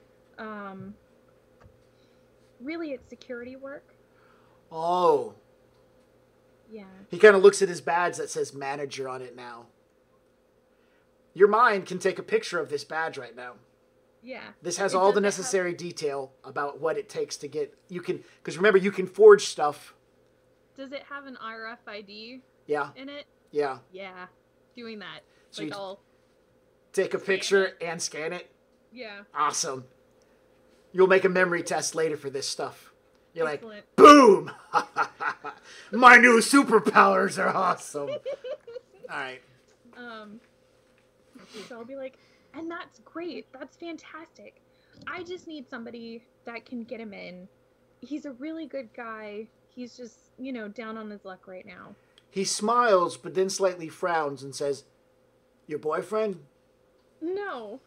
Really, it's security work. Oh. Yeah. He kind of looks at his badge that says manager on it now. Your mind can take a picture of this badge right now. Yeah. This has It all the doesn't necessary detail about what it takes to get... You can... Because remember, you can forge stuff. Does it have an RFID Yeah. in it? Yeah. Yeah. Doing that. So Like you I'll... take a picture and scan it. Yeah. Awesome. You'll make a memory test later for this stuff. You're Excellent. like, boom! My new superpowers are awesome. All right. So I'll be like, and that's great. That's fantastic. I just need somebody that can get him in. He's a really good guy. He's just, down on his luck right now. He smiles, but then slightly frowns and says, your boyfriend? No,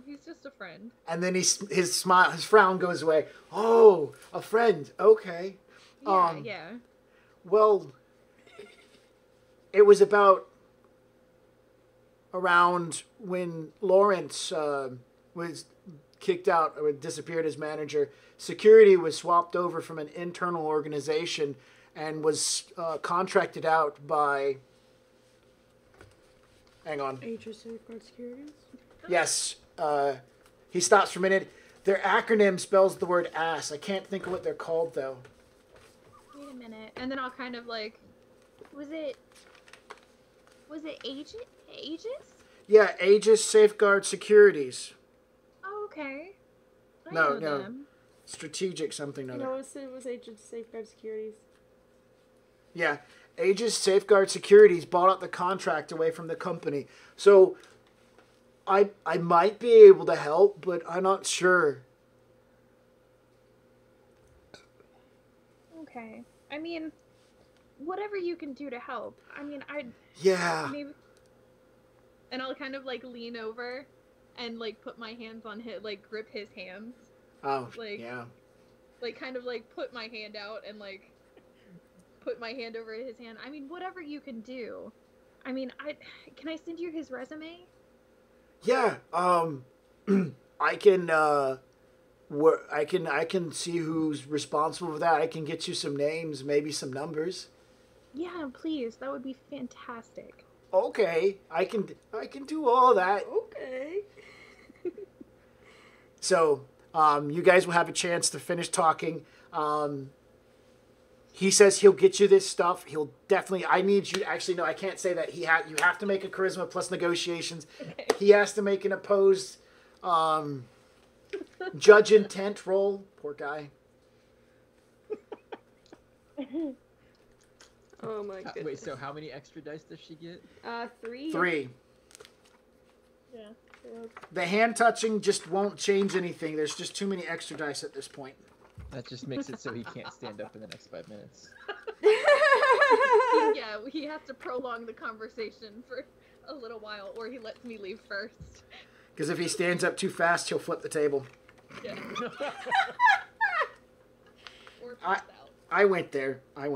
he's just a friend. And then his frown goes away. Oh, a friend. Okay. Yeah. Well, it was around when Lawrence was kicked out or disappeared as manager. Security was swapped over from an internal organization and was contracted out by... Hang on. Aegis Safeguard Securities? Yes. He stops for a minute. Their acronym spells the word ass. I can't think of what they're called, though. Wait a minute. And then I'll kind of like... Was it Aegis? Yeah, Aegis Safeguard Securities. Oh, okay. I No. know them. Strategic something or other. No, it was Aegis Safeguard Securities. Yeah, Aegis Safeguard Securities bought out the contract away from the company. So I might be able to help, but I'm not sure. Okay. I mean, whatever you can do to help. I mean, Yeah. maybe... And I'll kind of like lean over and like put my hands on his, like grip his hands. Oh, Like- yeah. Like kind of like put my hand out and like put my hand over his hand. I mean, whatever you can do. I mean, can I send you his resume? Yeah. I can. I can see who's responsible for that. I can get you some names, maybe some numbers. Yeah, please. That would be fantastic. Okay, I can do all that. Okay. So, you guys will have a chance to finish talking. He says he'll get you this stuff. He'll definitely. I need you. Actually, no, I can't say that. You have to make a charisma plus negotiations. Okay. He has to make an opposed judge intent roll. Poor guy. Oh my goodness. Wait, so how many extra dice does she get? 3. 3. Yeah. The hand touching just won't change anything. There's just too many extra dice at this point. That just makes it so he can't stand up in the next 5 minutes. Yeah, he has to prolong the conversation for a little while, or he lets me leave first. Because if he stands up too fast, he'll flip the table. Yeah. Or I- pass out. I went there. I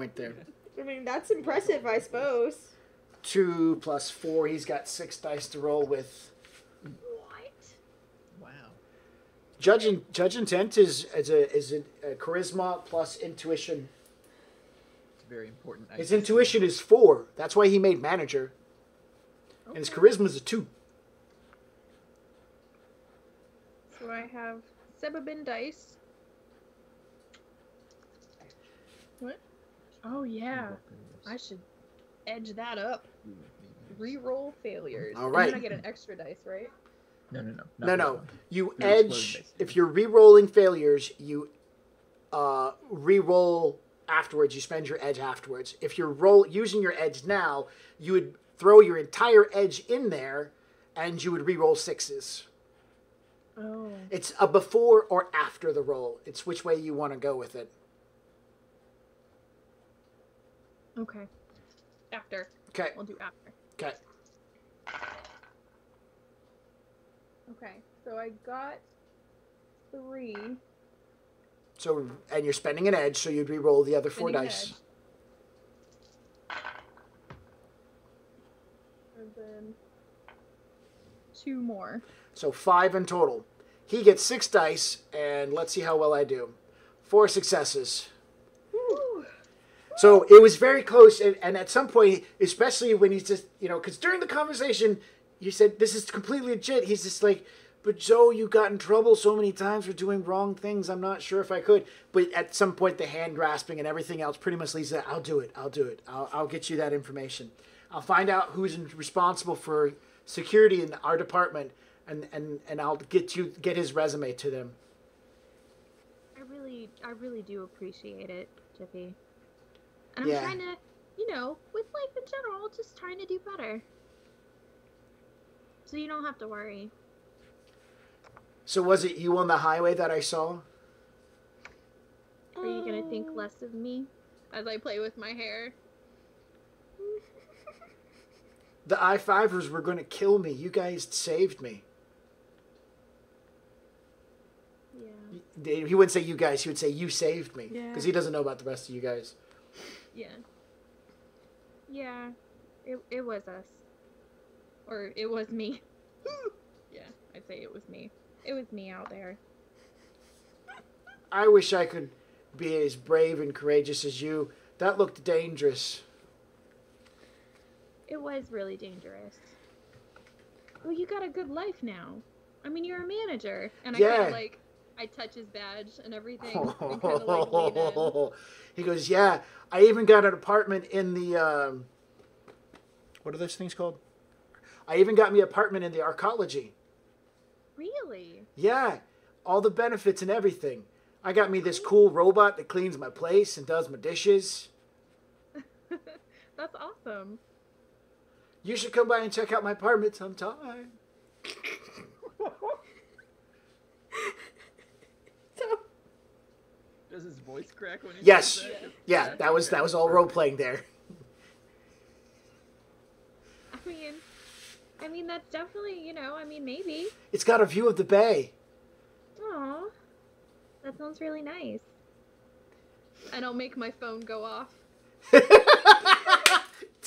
mean, that's impressive, I suppose. 2 plus 4. He's got 6 dice to roll with. What? Wow. Judge intent is a charisma plus intuition. It's very important. His intuition is 4. That's why he made manager. And his charisma is a 2. So I have Sebabin dice. What? Oh yeah, I should edge that up. Reroll failures. All And right. then I get an extra dice, right? No. No. Not You You're exploding edge. dice. If you're re-rolling failures, you re-roll afterwards. You spend your edge afterwards. If you're using your edge now, you would throw your entire edge in there, and you would re-roll 6s. Oh. It's a before or after the roll. It's which way you want to go with it. Okay. After. Okay. We'll do after. Okay. Okay. So I got 3. So, and you're spending an edge, so you'd re-roll the other 4 Spending an dice. edge. And then 2 more. So 5 in total. He gets 6 dice, and let's see how well I do. 4 successes. Woo. So it was very close, and at some point, especially when he's just, because during the conversation, you said, this is completely legit. He's just like, but Joe, you got in trouble so many times for doing wrong things. I'm not sure if I could. But at some point, the hand grasping and everything else pretty much leads to, I'll do it. I'll get you that information. I'll find out who's responsible for security in our department, and I'll get his resume to them. I really do appreciate it, Jippy. And Yeah. I'm trying to, with life in general, just trying to do better. So you don't have to worry. So was it you on the highway that I saw? Are you gonna think less of me as I play with my hair? The I-5ers were going to kill me. You guys saved me. Yeah. He wouldn't say you guys. He would say you saved me. Yeah. Because he doesn't know about the rest of you guys. Yeah. Yeah. It was us. Or it was me. Yeah, I'd say it was me. It was me out there. I wish I could be as brave and courageous as you. That looked dangerous. It was really dangerous. Well, you got a good life now. I mean, you're a manager. And I kind of I touch his badge and everything. And kind of lean in. He goes, yeah, I even got an apartment in the, what are those things called? I even got me an apartment in the arcology. Really? Yeah, all the benefits and everything. I got me this cool robot that cleans my place and does my dishes. That's awesome. You should come by and check out my apartment sometime. Does his voice crack when he Yes. says that? Yeah, that was all role playing there. I mean, that's definitely, maybe. It's got a view of the bay. Aw. That sounds really nice. I don't make my phone go off.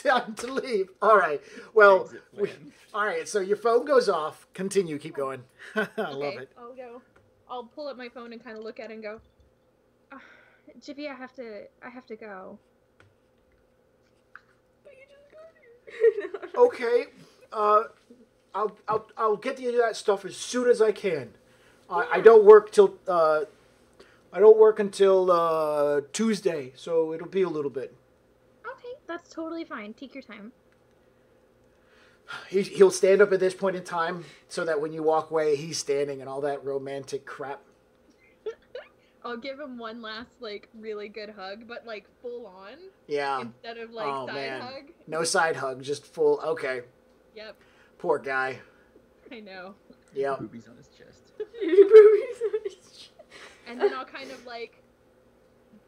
Time to leave. All right. Well, Exit plan. all right. So your phone goes off. Continue. Keep going. I love it. I'll go. I'll pull up my phone and kind of look at it and go, Jiffy, I have to go. Okay. I'll get you that stuff as soon as I can. I don't work until Tuesday, so it'll be a little bit. Okay, that's totally fine. Take your time. He'll stand up at this point in time, so that when you walk away, he's standing and all that romantic crap. I'll give him one last, like, really good hug, but, like, full on. Yeah. Instead of, like, Oh, side man. hug. No side hug, just full. Okay. Yep, Poor guy. I know. Yeah. Boobies on his chest. And then I'll kind of, like,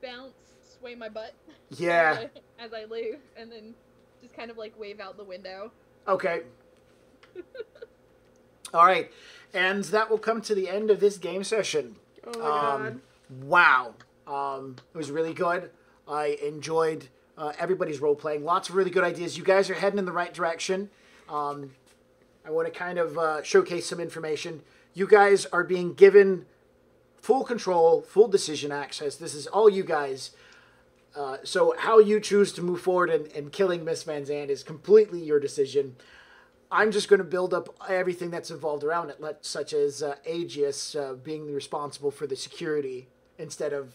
bounce, sway my butt. Yeah. As I leave, and then just kind of, like, wave out the window. Okay. All right. And that will come to the end of this game session. Oh my god. Wow. It was really good. I enjoyed everybody's role playing. Lots of really good ideas. You guys are heading in the right direction. I want to kind of showcase some information. You guys are being given full control, full decision access. This is all you guys. So how you choose to move forward and killing Miss Van Zant is completely your decision. I'm just going to build up everything that's involved around it, such as Aegis being responsible for the security instead of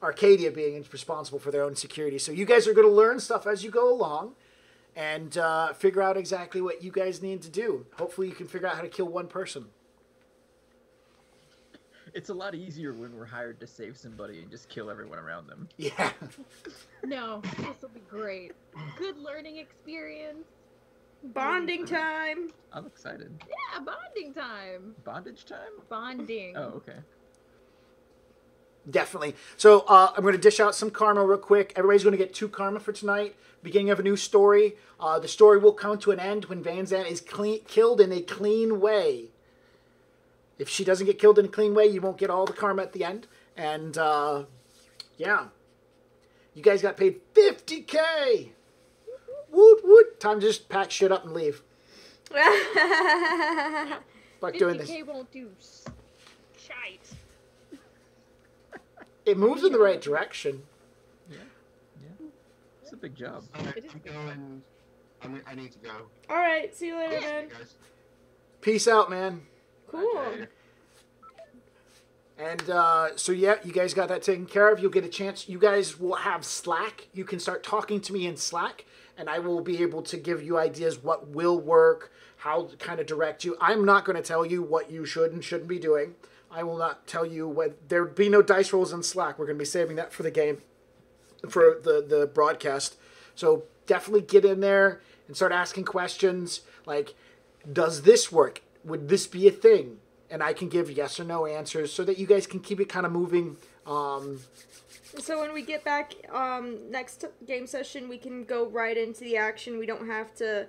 Arcadia being responsible for their own security. So you guys are going to learn stuff as you go along and figure out exactly what you guys need to do. Hopefully you can figure out how to kill one person. It's a lot easier when we're hired to save somebody and just kill everyone around them. Yeah. No, this will be great. Good learning experience. Bonding time. I'm excited. Yeah, bonding time. Bondage time? Bonding. Oh, okay. Definitely. So I'm going to dish out some karma real quick. Everybody's going to get 2 karma for tonight. Beginning of a new story. The story will come to an end when Van Zant is killed in a clean way. If she doesn't get killed in a clean way, you won't get all the karma at the end. And, yeah. You guys got paid $50K! Woot woot! Time to just pack shit up and leave. Fuck doing this. 50K won't do shite. It moves in the right direction. Yeah. It's a big job. Alright, I'm going. I need to go. Alright, see you later, I'll see man. you guys. Peace out, man. Cool. Okay. And so, yeah, you guys got that taken care of. You'll get a chance. You guys will have Slack. You can start talking to me in Slack, and I will be able to give you ideas what will work, how to kind of direct you. I'm not going to tell you what you should and shouldn't be doing. I will not tell you what. There'll be no dice rolls in Slack. We're going to be saving that for the game, for the broadcast. So definitely get in there and start asking questions like, does this work? Would this be a thing? And I can give yes or no answers so that you guys can keep it kind of moving. So when we get back next game session, we can go right into the action. We don't have to,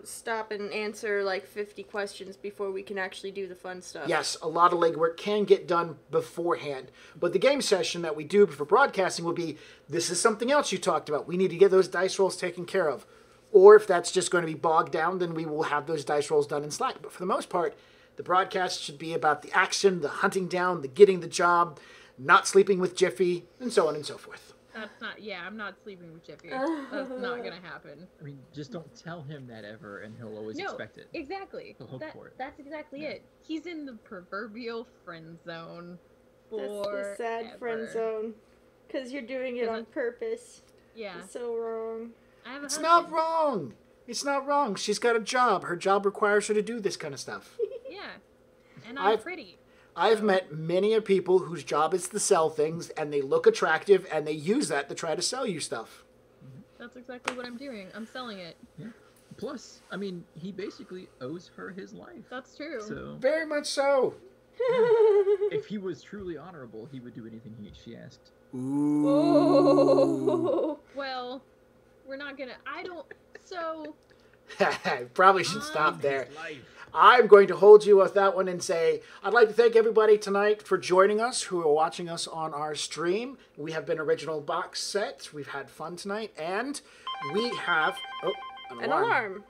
stop and answer like 50 questions before we can actually do the fun stuff. Yes, a lot of legwork can get done beforehand. But the game session that we do for broadcasting will be, this is something else you talked about. We need to get those dice rolls taken care of. Or if that's just going to be bogged down, then we will have those dice rolls done in Slack. But for the most part, the broadcast should be about the action, the hunting down, the getting the job, not sleeping with Jiffy, and so on and so forth. That's not, I'm not sleeping with Jiffy. That's not gonna happen. I mean, just don't tell him that ever, and he'll always No, expect it. exactly. He'll hope for it. That's exactly Yeah. it. He's in the proverbial friend zone. That's the sad friend forever. zone. Because you're doing it on purpose. Yeah. It's so wrong. I have a It's husband. not wrong. It's not wrong. She's got a job. Her job requires her to do this kind of stuff. Yeah. And I'm I've- pretty. I've met many of people whose job is to sell things, and they look attractive, and they use that to try to sell you stuff. That's exactly what I'm doing. I'm selling it. Yeah. Plus, I mean, he basically owes her his life. That's true. So, Very much so. if he was truly honorable, he would do anything she asked. Ooh. Oh. Well, we're not gonna. I don't. So. Probably should stop there. His life. I'm going to hold you with that one and say, I'd like to thank everybody tonight for joining us who are watching us on our stream. We have been Original Box Set. We've had fun tonight. And we have... Oh, an alarm.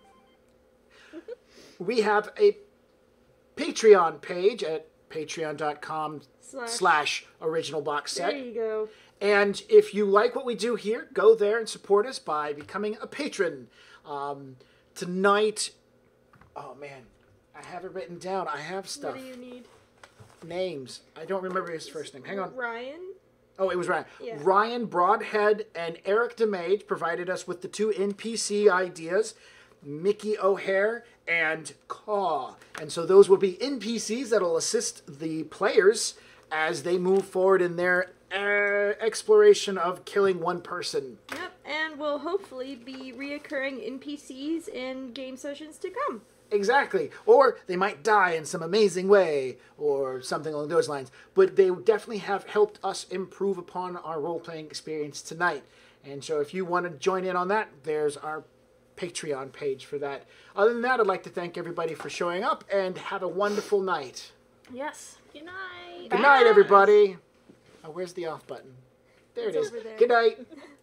We have a Patreon page at patreon.com/Original Box Set. There you go. And if you like what we do here, go there and support us by becoming a patron. Tonight... Oh, man. I have it written down. I have stuff. What do you need? Names. I don't remember his first name. Hang on. Ryan? Oh, it was Ryan. Yeah. Ryan Broadhead and Eric DeMage provided us with the 2 NPC ideas, Mickey O'Hare and Caw. And so those will be NPCs that will assist the players as they move forward in their exploration of killing one person. Yep, and will hopefully be reoccurring NPCs in game sessions to come. Exactly. Or they might die in some amazing way or something along those lines. But they definitely have helped us improve upon our role-playing experience tonight. And so if you want to join in on that, there's our Patreon page for that. Other than that, I'd like to thank everybody for showing up and have a wonderful night. Yes. Good night. Good night, everybody. Oh, where's the off button? There It's it is. over there. Good night.